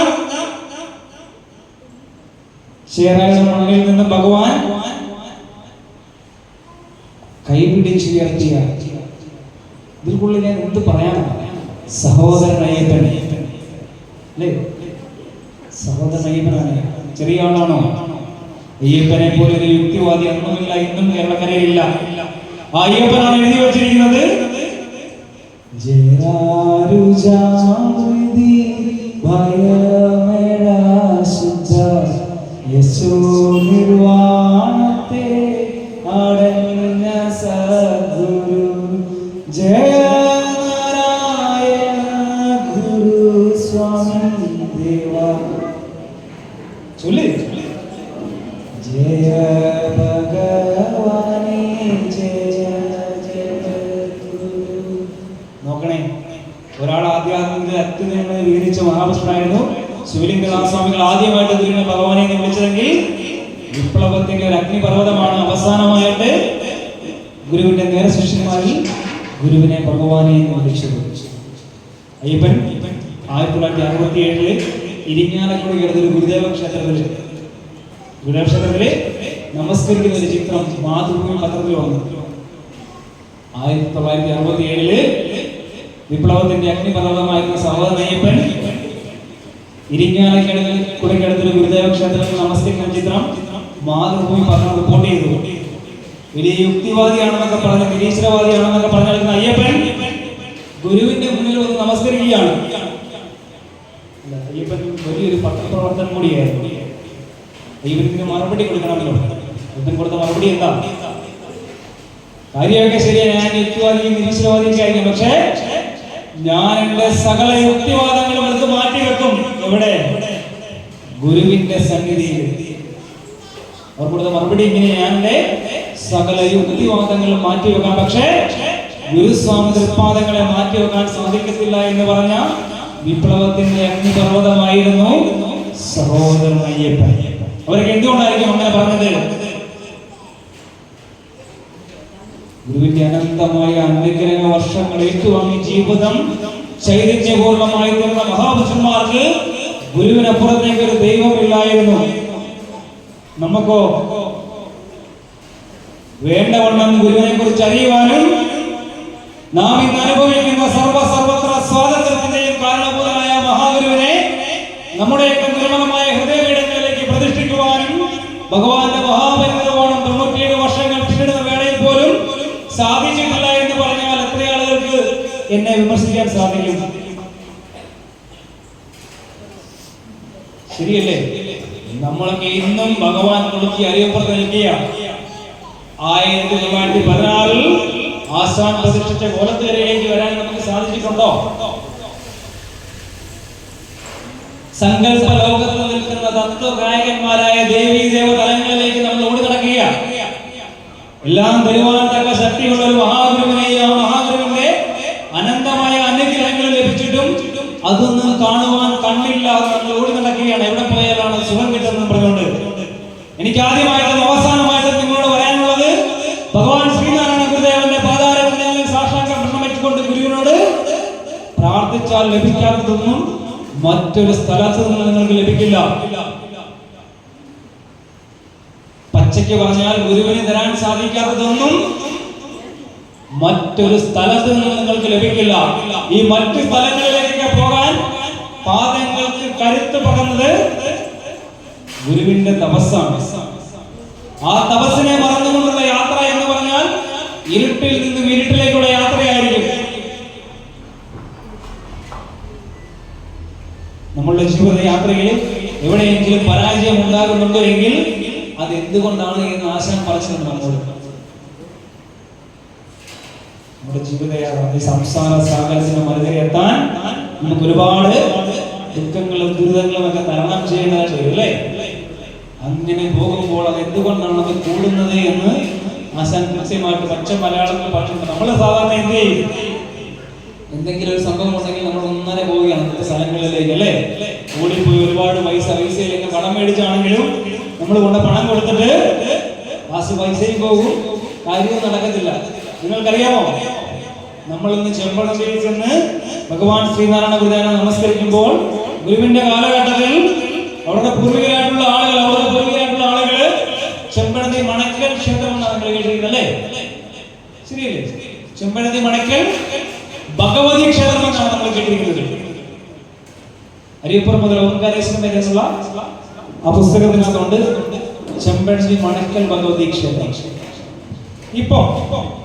ശേറായുടെ മണ്ണിൽ നിന്ന് ഭഗവാൻ കൈപിടിച്ചുയർത്തിയ ഇതിൽക്കുള്ളിൽ ഞാൻ എന്ത് പറയാനാണ്? സഹോദരൻ അയ്യപ്പൻ അല്ലേ? സഹോദരൻ അയ്യപ്പനാണ്. ചെറിയ ആളാണോ? അയ്യപ്പനെ പോലെ ഒരു യുക്തിവാദി അന്നുമില്ല, ഇന്നും കേരളക്കരയില്ല. ആ അയ്യപ്പനാണ് എഴുതി വച്ചിരിക്കുന്നത്, നിർവാണത്തെ അടഞ്ഞ സദ്ഗുരു ജയ നാരായണ ഗുരു സ്വാമി ദേവ. ചൊല്ലി ജയ ഭഗവാനേ ജയ ജയ ഗുരു. നോക്കണേ, ഒരാൾ ആധ്യാത്മിക അത്യുന്നതങ്ങളെ വിവരിച്ച മഹാപുരുഷനായിരുന്നു ശിവലിംഗസ്വാമികൾ. ആദ്യമായിട്ട് ഗുരുവിനെ ഭഗവാനെ എന്ന് വിളിച്ചതെങ്കിൽ വിപ്ലവത്തിന്റെ ഒരു അഗ്നിപർവ്വതമാണ്. അവസാനമായിട്ട് ഗുരുവിന്റെ നേരെ ശിഷ്യന്മാരിൽ ഗുരുവിനെ ഭഗവാനെ എന്ന് വിളിച്ചത്. അയ്യപ്പൻ 1967 ഇരിങ്ങാലക്കുട അടുത്തൊരു ഗുരുദേവ ക്ഷേത്രത്തില് നമസ്കരിക്കുന്ന ഒരു ചിത്രം മാതൃഭൂമി പത്രത്തിൽ വന്നു. 1967 വിപ്ലവത്തിന്റെ അഗ്നിപർവ്വതമായിരുന്ന സഹോദരൻ അയ്യപ്പൻ ഇരിങ്ങാലക്കുടയ്ക്കടുത്തൊരു ഗുരുദേവ ക്ഷേത്രത്തിൽ നമസ്കരിക്കുന്ന ചിത്രം മാതൃഭൂമി പത്രം റിപ്പോർട്ട് ചെയ്തു. വലിയ യുക്തിവാദിയാണെന്നൊക്കെ പറഞ്ഞ്, നിരീശ്വരവാദിയാണെന്നൊക്കെ പറഞ്ഞിരിക്കുന്ന അയ്യപ്പൻ ഗുരുവിന്റെ മുന്നിൽ വന്ന് നമസ്കരിക്കുകയാണ്. അയ്യപ്പൻ വലിയൊരു പത്രപ്രവർത്തനം കൂടിയായിരുന്നു. അയ്യപ്പന് മറുപടി കൊടുക്കണമല്ലോ. അയ്യപ്പൻ കൊടുത്ത മറുപടി എന്താ? കാര്യമൊക്കെ ശരിയാണ്, ഞാൻ യുക്തിവാദിയും നിരീശ്വരവാദിയൊക്കെ ആയിരിക്കും, പക്ഷേ ഞാൻ എന്റെ സകല യുക്തിവാദങ്ങളും എടുത്ത് മാറ്റിവെക്കും. എവിടെ? ഗുരുവിന്റെ സന്നിധിയിൽ. അവർ കൊടുത്ത മറുപടി ഇങ്ങനെ, ഞാൻ എന്റെ സകല യുക്തിവാദങ്ങളും മാറ്റിവെക്കാം, പക്ഷേ ഗുരുസ്വാമി തൃപ്പാദങ്ങളെ മാറ്റിവെക്കാൻ സാധിക്കത്തില്ല എന്ന് പറഞ്ഞ വിപ്ലവത്തിന്റെ അഗ്നിപർവ്വതമായിരുന്നു സഹോദരൻ അയ്യപ്പൻ. അവർക്ക് എന്തുകൊണ്ടായിരിക്കും അങ്ങനെ പറഞ്ഞത്? ഗുരുവിന്റെ അനന്തമായ അനുഗ്രഹ വർഷങ്ങൾ ഏറ്റുവാങ്ങി ജീവിതം ചൈതന്യപൂർണമായി തീർന്ന മഹാപുരുഷന്മാർക്ക് ഗുരുവിനപ്പുറത്തേക്ക് ഒരു ദൈവമില്ലായിരുന്നു. നമുക്കോ വേണ്ടവണ്ണം ഗുരുവിനെ കുറിച്ച് അറിയുവാനും നാം ഇന്ന് അനുഭവിക്കുന്ന സർവത്ര സ്വാതന്ത്ര്യത്തിന്റെയും കാരണഭൂതനായ മഹാഗുരുവിനെ നമ്മുടെയൊക്കെ നിർമ്മലമായ ഹൃദയപീഠങ്ങളിലേക്ക് പ്രതിഷ്ഠിക്കുവാനും ഭഗവാന്റെ മഹാപരിനിർവാണം 97 വർഷങ്ങൾ പിന്നിടുന്ന വേളയിൽ പോലും സാധിച്ചിട്ടില്ല എന്ന് പറഞ്ഞാൽ എത്ര ആളുകൾക്ക് എന്നെ വിമർശിക്കാൻ സാധിക്കും? ശരിയല്ലേ? നമ്മളൊക്കെ ഇന്നും ഭഗവാൻ കൊടുക്കി അറിയപ്പെടുന്ന നിൽക്കുക. 1916 ആസാൻ പ്രതിഷ്ഠിച്ച കോലത്തുകരയിലേക്ക് വരാൻ നമുക്ക് സാധിച്ചിട്ടുണ്ടോ? സങ്കല്പ ലോകത്ത് നിൽക്കുന്ന തത്വഗായകന്മാരായ ദേവീ ദേവതലങ്ങളിലേക്ക് നമ്മൾ ഓടി നടക്കുക. എല്ലാം തരുവാൻ തക്ക ശക്തിയുള്ള ഒരു മഹാഗുരുവിനെയും ആ മഹാഗുരുവിന്റെ അനന്തമായ അനുഗ്രഹങ്ങൾ ലഭിച്ചിട്ടും അതൊന്നും കാണുവാൻ കണ്ണില്ലാതെ നമ്മൾ ഓടി നടക്കുകയാണ്. എവിടെ പോയാലാണ് സുഖം കിട്ടുന്നത് പറഞ്ഞുകൊണ്ട്. എനിക്ക് ആദ്യമായിട്ടും അവസാനമായിട്ടും നിങ്ങളോട് പറയാനുള്ളത്, ഭഗവാൻ ശ്രീനാരായണ ഗുരുദേവന്റെ പാദാരവിന്ദങ്ങളിൽ സാഷ്ടാംഗം പ്രണമിച്ചുകൊണ്ട് ഗുരുവിനോട് പ്രാർത്ഥിച്ചാൽ ലഭിക്കാത്തതൊന്നും മറ്റൊരു സ്ഥലത്ത് നിന്ന് നിങ്ങൾക്ക് ലഭിക്കില്ല. പച്ചയ്ക്ക് പറഞ്ഞാൽ ഗുരുവിന് തരാൻ സാധിക്കാത്തതൊന്നും മറ്റൊരു സ്ഥലത്ത് നിന്ന് നിങ്ങൾക്ക് ലഭിക്കില്ല. ഈ മറ്റു സ്ഥലങ്ങളിലേക്ക് പോകാൻ പാദങ്ങൾക്ക് കരുത്ത് പകർന്നത് ഗുരുവിന്റെ തപസ്സാണ്. ആ തപസ്സിനെ മറന്നുകൊണ്ടുള്ള യാത്ര എന്ന് പറഞ്ഞാൽ ഇരുട്ടിൽ നിന്നും ഇരുട്ടിലേക്കുള്ള യാത്രയായിരിക്കും. നമ്മളുടെ ജീവിത യാത്രയിൽ എവിടെയെങ്കിലും പരാജയം ഉണ്ടാകുന്നുണ്ടോ എങ്കിൽ അത് എന്തുകൊണ്ടാണ് എന്ന് ആശാൻ പറഞ്ഞിട്ടുണ്ട് നമ്മോട്. നമ്മുടെ ജീവിതയാത്ര സംസാര സാഗരത്തിന് മറുകരയെത്താൻ നമുക്ക് ഒരുപാട് ദുഃഖങ്ങളും ദുരിതങ്ങളും ഒക്കെ തരണം ചെയ്യേണ്ടതായിട്ട് വരും, അല്ലേ? അങ്ങനെ പോകുമ്പോൾ അത് എന്തുകൊണ്ടാണ് അത് കൂടുന്നത് എന്ന് ആശാൻ കൃത്യമായിട്ട് പച്ച മലയാളത്തിൽ പറഞ്ഞിട്ടുണ്ട്. നമ്മൾ സാധാരണ എന്ത് ചെയ്യും? എന്തെങ്കിലും ഒരു സംഭവം ഉണ്ടെങ്കിൽ നമ്മൾ ഒന്നരെ പോവുകയാണ് മറ്റു സ്ഥലങ്ങളിലേക്ക്, അല്ലേ? ഓടിപ്പോയി ഒരുപാട് പൈസയിലേക്ക് കടം മേടിച്ചാണെങ്കിലും നമ്മൾ കൊണ്ട് പണം കൊടുത്തിട്ട് പൈസയും പോകും, കാര്യവും നടക്കത്തില്ല. നിങ്ങൾക്കറിയാമോ, നമ്മൾ ഇന്ന് ചെമ്പഴന്തിയിൽ ചെന്ന് ഭഗവാൻ ശ്രീനാരായണ ഗുരുദേവനെ നമസ്കരിക്കുമ്പോൾ ഗുരുവിന്റെ കാലഘട്ടത്തിൽ അവരുടെ പൂർവികരായിട്ടുള്ള ആളുകൾ ചെമ്പഴന്തി മണക്കൽ ക്ഷേത്രം എന്നാണ് നിങ്ങൾ കേട്ടിരിക്കുന്നത്, അല്ലേ? ശരിയല്ലേ? ചെമ്പഴന്തി മണക്കൽ ഭഗവതി ക്ഷേത്രം എന്നാണ് നമ്മൾ കേട്ടിരിക്കുന്നത്. അരിയപ്പുറം മുതൽ ഓംകാരേശ്വരം വരെ എന്നുള്ള ആ പുസ്തകത്തിനകത്തുണ്ട് ചെമ്പഴന്തി മണക്കൽ ഭഗവതി ക്ഷേത്രം. ഇപ്പൊ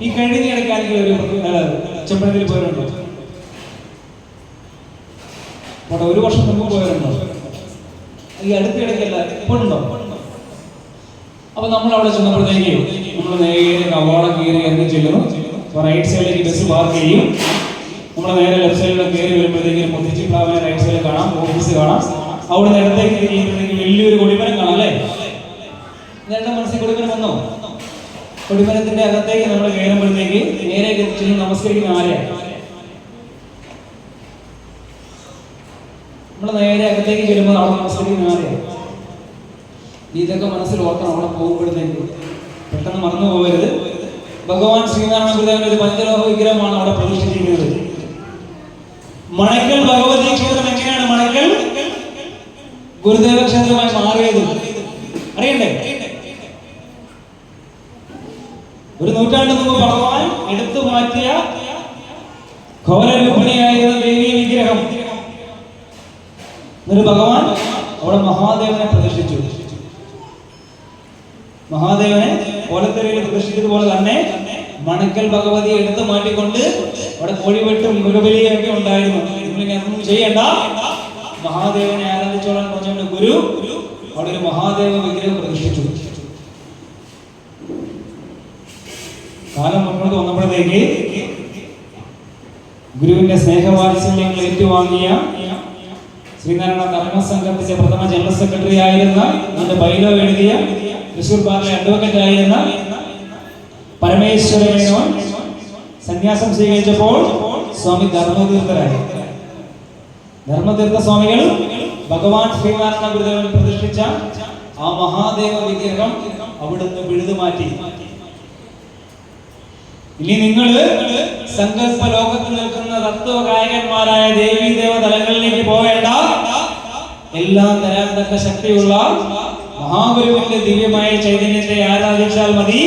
ഈ കഴിഞ്ഞ ഇടയ്ക്ക് ആരെങ്കിലും ഒരു ചെമ്പഴന്തിയിൽ പോയിട്ടുണ്ടോ? അവിടെ ഒരു വർഷം മുമ്പ് പോയിട്ടുണ്ടോ? ഈ അടുത്ത ഇടയ്ക്കല്ല, ഇപ്പോഴുണ്ടോ? അപ്പൊ നമ്മൾ അവിടെ ചെന്നപ്പോഴത്തേക്ക് നമ്മൾ നേരെ കവാടം കയറി ഇറങ്ങി ചെല്ലുന്നു. റൈറ്റ് സൈഡിലേക്ക് ബസ് പാർക്ക് ചെയ്യും. നമ്മൾ നേരെ ലെഫ്റ്റ് സൈഡിലൂടെ കയറി വരുമ്പോഴത്തേക്ക് മുത്തിച്ചി പ്ലാവിനെ റൈറ്റ് സൈഡിൽ കാണാം, ഓഫീസ് കാണാം. അവിടെ നേരത്തേക്ക് കഴിയുമ്പോഴത്തേക്ക് വലിയൊരു കൊടിമരം കാണാം അല്ലേ? നേരത്തെ മനസ്സിൽ കൊടിമരം വന്നോ? കൊടിമരത്തിന്റെ അകത്തേക്ക് നമ്മൾ കയറുമ്പോഴത്തേക്ക് നേരെ ചെന്ന് നമസ്കരിക്കുന്ന ആരെയാണ്? നമ്മൾ നേരെ അകത്തേക്ക് ചെല്ലുമ്പോൾ അവിടെ നമസ്കരിക്കുന്ന ആരെയാണ്? ഇതൊക്കെ മനസ്സിൽ ഓർക്കണം. അവിടെ പോകുമ്പോഴത്തേക്ക് പെട്ടെന്ന് മറന്നു പോകരുത്. ഭഗവാൻ ശ്രീനാരായണ ഗുരുദേവന്റെ ഒരു പഞ്ചലോഹ വിഗ്രഹമാണ് അവിടെ പ്രതിഷ്ഠിച്ചിരിക്കുന്നത്. മണക്കൽ ഭഗവതി ക്ഷേത്രം എങ്ങനെയാണ് മണക്കൽ ഗുരുദേവ ക്ഷേത്രമായി മാറിയത് അറിയണ്ടേ? ഒരു നൂറ്റാണ്ട് മുമ്പ് ഭഗവാൻ എടുത്തു മാറ്റിയ ഘോരരൂപിണിയായിരുന്ന ദേവീ വിഗ്രഹം ഒരു ഭഗവാൻ അവിടെ മഹാദേവനെ പ്രതിഷ്ഠിച്ചു. മഹാദേവനെ ഓലത്തരയിൽ പ്രതിഷ്ഠിച്ചതുപോലെ തന്നെ മണക്കൽ ഭഗവതിയെ എടുത്തു മാറ്റിക്കൊണ്ട് അവിടെ കോഴിവെട്ടും മൃഗബലിയൊക്കെ ഉണ്ടായിരുന്നു. നിങ്ങളിങ്ങനെ ചെയ്യേണ്ട, മഹാദേവനെ ആരാധിച്ചോളാൻ പറഞ്ഞുകൊണ്ട് ഗുരു അവിടെ ഒരു മഹാദേവ വിഗ്രഹം പ്രതിഷ്ഠിച്ചു. കാലം മുന്നോട്ട് വന്നപ്പോഴത്തേക്ക് ഗുരുവിന്റെ സ്നേഹവാത്സല്യങ്ങൾ ഏറ്റുവാങ്ങിയ ശ്രീനാരായണ കർമ്മസംഘത്തിന്റെ പ്രഥമ ജനറൽ സെക്രട്ടറി ആയിരുന്ന അതിന്റെ ബൈലോ എഴുതിയ തൃശൂർ ബാറിലെ അഡ്വക്കേറ്റ് ആയിരുന്ന പരമേശ്വര മേനോൻ സന്യാസം സ്വീകരിച്ചപ്പോൾ സ്വാമി ധർമ്മതീർത്ഥരായി. ധർമ്മതീർത്ഥ സ്വാമികൾ ഭഗവാൻ ശ്രീനാരായണ ഗുരുദേവൻ പ്രതിഷ്ഠിച്ച ആ മഹാദേവ വിഗ്രഹം അവിടുന്ന് പിഴുതു മാറ്റി. ഇനി നിങ്ങൾ സങ്കല്പ ലോകത്തിൽ നിൽക്കുന്ന തത്വഗായകന്മാരായ ദേവീ ദേവതലങ്ങളിലേക്ക് പോവേണ്ട. എല്ലാം തരാൻ തക്ക ശക്തിയുള്ള മഹാഗുരുവിന്റെ ദിവ്യമായ ചൈതന്യത്തെ ആരാധിച്ചാൽ മതി.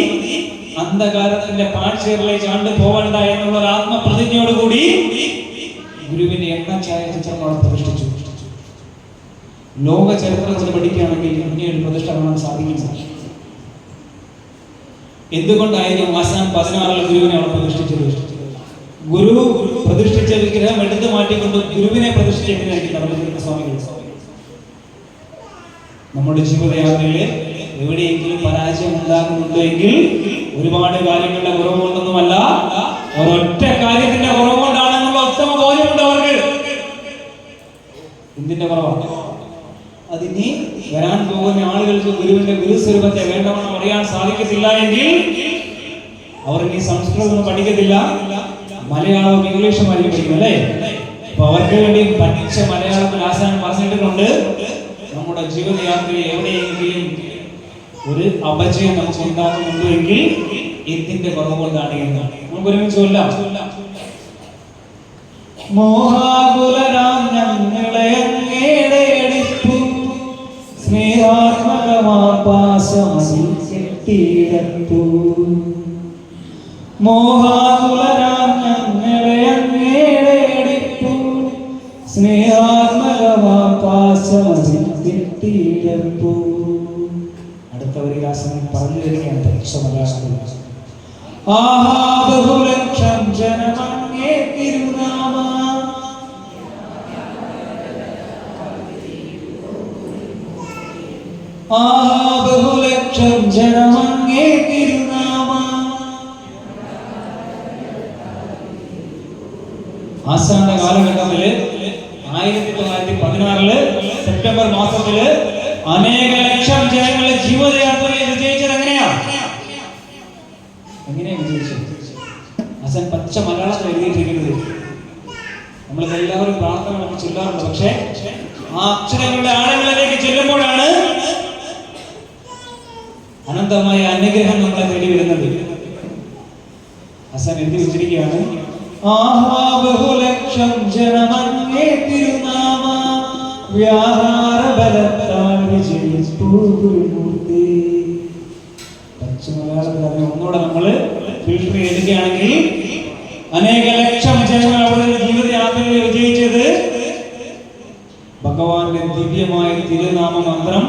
അന്ധകാരത്തിന്റെ പാഴ്ചേറിലേക്ക് കണ്ടു പോകണ്ട എന്നുള്ള ഒരു ആത്മപ്രതിജ്ഞയോടുകൂടി ഗുരുവിന്റെ എണ്ണച്ചായ ചിത്രങ്ങൾ പ്രതിഷ്ഠിച്ചു. ലോക ചരിത്രത്തിൽ പഠിക്കുകയാണെങ്കിൽ ഇങ്ങനെയൊരു പ്രതിഷ്ഠ കാണാൻ സാധിക്കില്ല. എന്തുകൊണ്ടായിരിക്കും ആസാൻ 16 ഗുരുവിനെ അവിടെ പ്രതിഷ്ഠിച്ചത്? ഗുരു പ്രതിഷ്ഠിച്ച വിഗ്രഹം എടുത്തു മാറ്റിക്കൊണ്ട് ഗുരുവിനെ പ്രതിഷ്ഠിച്ചെങ്ങനെയായിരിക്കും ധർമ്മതീർത്ഥ സ്വാമികൾ? നമ്മുടെ ജീവിതയാത്രയിൽ എവിടെയെങ്കിലും പരാജയം ഉണ്ടാകുന്നുണ്ടെങ്കിൽ ഒരുപാട് കാര്യങ്ങളുടെ കുറവുകൊണ്ടൊന്നുമല്ല, ഒരൊറ്റ കാര്യത്തിന്റെ കുറവുകൊണ്ടാണെന്നുള്ള ഉത്തമ ബോധ്യമുണ്ട് അവർക്ക്. എന്തിന്റെ കുറവാണ്? അതിനി വരാൻ പോകുന്ന ആളുകൾക്ക് ഗുരുവിന്റെ ഗുരുസ്വരൂപത്തെ വേണ്ടവണ്ണം അറിയാൻ സാധിക്കത്തില്ല എങ്കിൽ അവർ ഇനി സംസ്കൃതമൊന്നും പഠിക്കത്തില്ല, മലയാളവും ഇംഗ്ലീഷും ആയിരിക്കും പഠിക്കും അല്ലേ? അപ്പൊ അവർക്ക് വേണ്ടി പഠിച്ച മലയാളത്തിൽ ആശാൻ പറഞ്ഞിട്ടുണ്ട്, നമ്മുടെ ജീവിതയാത്രയിൽ എവിടെയെങ്കിലും ഒരു അപജയം നമുക്ക് ഉണ്ടാകുന്നുണ്ടെങ്കിൽ എന്തിന്റെ കുറവ് കൊണ്ടാണ് എന്നാണ്. നമുക്ക് ഒരുമിച്ച് ചൊല്ലാം. മോഹാകുലരാം ഞങ്ങളെ അങ്ങയുടെ എടുത്തു സ്നേഹാത്മകമാപാശമതിൽ കെട്ടിയിടത്തു. മോഹാകുലരാം ഞങ്ങളെ അങ്ങയുടെ എടുത്തു സ്നേഹാത്മകമാപാശമതിൽ കെട്ടിയിടത്തു. അടുത്ത ഒരു ദാസൻ പറഞ്ഞു തരികയാണ് പരീക്ഷമല്ലാതെ. ആഹാ ബഹുലക്ഷം ജനമങ്ങേ തിരുനാമ, ആഹാ ബഹുലക്ഷം ജനമങ്ങേ തിരുനാമ. ആസാന്റെ കാലഘട്ടത്തില് 1916 സെപ്റ്റംബർ മാസത്തില് അനേക ലക്ഷം ജനങ്ങളെ ജീവിതയാത്രയിൽ വിജയിച്ചത് എങ്ങനെയാണ് വിജയിച്ചത്? ആസാൻ പച്ച മലയാളത്തിൽ എഴുതിയിട്ടിരിക്കുന്നത്. നമ്മളിത് എല്ലാവരും പ്രാർത്ഥന നമ്മൾ ചൊല്ലാറുണ്ട്. പക്ഷേ ആ അക്ഷരങ്ങളുടെ ആഴങ്ങളിലേക്ക് ചെല്ലുമ്പോഴാണ് അനന്തമായ അനുഗ്രഹം നമ്മളെ തേടി വരുന്നത്. ആസാൻ എഴുതി വെച്ചിരിക്കുകയാണ്, ആഹാ ബഹുലക്ഷം ജനമങ്ങേ തിരുനാമ, വ്യാഹാര ബലത്താൽ വിജയിച്ചു ഗുരുമൂർത്തി. പച്ച മലയാളത്തിൽ അതിനെ ഒന്നുകൂടെ നമ്മള് ഫിൽട്ടർ ചെയ്തിരിക്കുകയാണെങ്കിൽ അനേക ലക്ഷം ജനങ്ങൾ അവിടെ ജീവിതയാത്രയിൽ വിജയിച്ചത് ഭഗവാൻ നാമ മന്ത്രം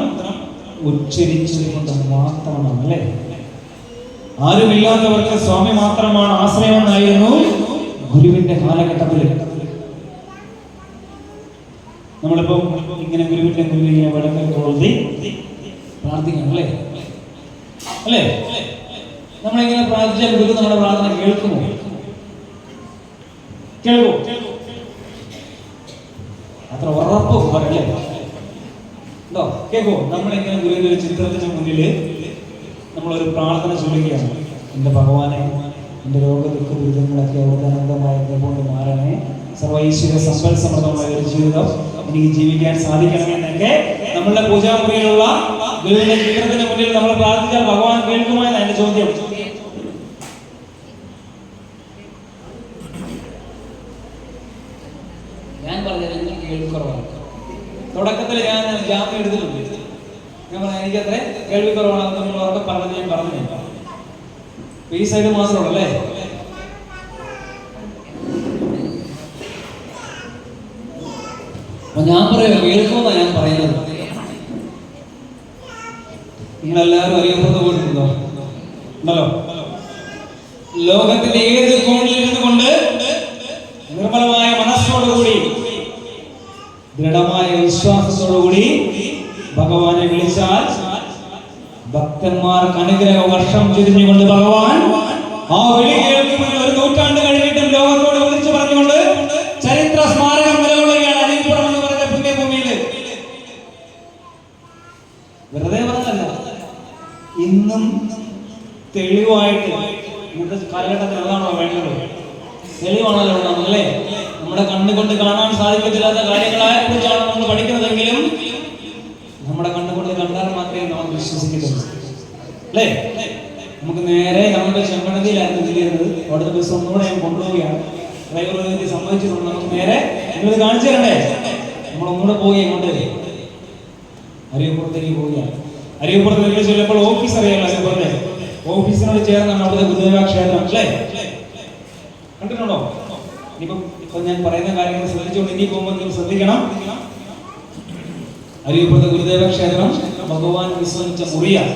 ഉച്ചരിച്ചുകൊണ്ട് മാത്രമാണ് അല്ലേ. ആരുമില്ലാത്തവർക്ക് സ്വാമി മാത്രമാണ് ആശ്രയമെന്നായിരുന്നു ഗുരുവിന്റെ കാലഘട്ടത്തിൽ. നമ്മളിപ്പോ ഇങ്ങനെ ഗുരുവിന്റെ മുന്നിൽ ഇങ്ങനെ വിളക്കൊക്കെ കൊളുത്തി പ്രാർത്ഥിക്കണം അല്ലേ അല്ലേ. നമ്മളിങ്ങനെ പ്രാർത്ഥിച്ചാൽ ഗുരു നമ്മുടെ പ്രാർത്ഥന കേൾക്കുമോ? കേൾക്കുമോ? അത്ര ഉറപ്പ് പറയല്ലേ ഉണ്ടോ? കേൾക്കുമോ? നമ്മളിങ്ങനെ ഗുരുവിന്റെ ഒരു ചിത്രത്തിന് മുന്നിൽ നമ്മളൊരു പ്രാർത്ഥന ചൊല്ലുകയാണ്. എൻ്റെ ഭഗവാനെ, എൻ്റെ രോഗദുഃഖ ദുരിതങ്ങളൊക്കെ അവതാനന്ദമായ കൊണ്ട് മാറണേ, സർവൈശ്വര്യ സമ്പൽ സമൃദ്ധമായ ഒരു ജീവിതം എനിക്ക് ജീവിക്കാൻ സാധിക്കണമെന്നൊക്കെ നമ്മളുടെ പൂജാമുറിയിലുള്ള ഗുരുവിന്റെ ചിത്രത്തിന് മുന്നിൽ നമ്മൾ പ്രാർത്ഥിച്ചാൽ ഭഗവാൻ കേൾക്കുമോ എന്നാണ് എന്റെ ചോദ്യം. ഞാൻ പറഞ്ഞത് എനിക്ക് കേൾവിക്കുറവാണ്. തുടക്കത്തിൽ ഞാൻ ജാമ്യം എടുത്തിട്ടുണ്ട്. ഞാൻ പറഞ്ഞ എനിക്ക് അത്ര കേൾവിക്കുറവാണ്. നമ്മൾ ഉറക്കെ പറഞ്ഞ് ഞാൻ പറഞ്ഞില്ല. ഈ സൈഡ് മാത്രമുള്ളൂ അല്ലേ. അപ്പൊ ഞാൻ പറയാം കേൾക്കുമെന്നാണ് ഞാൻ പറയുന്നത്. നിങ്ങളെല്ലാവരും അറിയപ്പെടുന്ന പോയിട്ടുണ്ടോ? ഉണ്ടല്ലോ. ലോകത്തിന്റെ ഏത് കോണിൽ ഇരുന്നു കൊണ്ട് നിർമ്മലമായ മനസ്സോടുകൂടി ദൃഢമായ വിശ്വാസത്തോടുകൂടി ഭഗവാനെ വിളിച്ചാൽ ഭക്തന്മാർക്ക് അനുഗ്രഹ വർഷം ചുരിഞ്ഞുകൊണ്ട് ഭഗവാൻ ആ വിളി കേൾക്കുമെന്ന് 1 നൂറ്റാണ്ട് കഴിഞ്ഞിട്ടും ലോകത്തോട് വിളിച്ചു പറഞ്ഞുകൊണ്ട് ചരിത്ര സ്മാരകം നിലകൊള്ളുകയാണ് അരിപ്പുറം എന്ന് പറയുന്ന പുണ്യഭൂമിയിൽ. വെറുതെ പറഞ്ഞല്ല, ഇന്നും തെളിവായിട്ട് ഇന്നത്തെ കാലഘട്ടത്തിൽ അതാണോ വേണ്ടത്? തെളിവാണല്ലോ നമ്മളല്ലേ. നമ്മുടെ കണ്ണുകൊണ്ട് കാണാൻ സാധിക്കത്തില്ലാത്ത കാര്യങ്ങളെ കുറിച്ചാണ് നമ്മൾ പഠിക്കുന്നതെങ്കിലും നമ്മുടെ കണ്ണുകൊണ്ട് കണ്ടാൽ മാത്രമേ നമ്മൾ വിശ്വസിക്കുന്നുള്ളൂ അല്ലേ. നമുക്ക് നേരെ നമ്മുടെ ചെമ്പണതിയിലായിരുന്നു തിരിയുന്നത്. അടുത്ത ദിവസം ഒന്നുകൂടെ ഞാൻ കൊണ്ടുപോവുകയാണ്. ഡ്രൈവർ സമ്മതിച്ചിട്ടുണ്ട്. നമുക്ക് നേരെ നിങ്ങൾ കാണിച്ചു തരണ്ടേ? നമ്മളൊന്നുകൂടെ പോയി അങ്ങോട്ട് അരിയപ്പുറത്തേക്ക് പോവുകയാണ്. അരിയപ്പുറത്തേക്ക് ചെല്ലുമ്പോൾ ഓഫീസ് അറിയാമല്ലോ. അരിയപ്പുറത്തെ ഓഫീസിനോട് ചേർന്നാണ് അവിടുത്തെ ഗുരുദേവ ക്ഷേത്രം അല്ലേ. കണ്ടിട്ടുണ്ടോ? ഇപ്പൊ ഞാൻ പറയുന്ന കാര്യങ്ങൾ ശ്രദ്ധിച്ചുകൊണ്ട് ഇനി പോകുമ്പോൾ നിങ്ങൾ ശ്രദ്ധിക്കണം. അരിയപ്പുറത്തെ ഗുരുദേവ ക്ഷേത്രം ഭഗവാൻ വിശ്രമിച്ച മുറിയാണ്.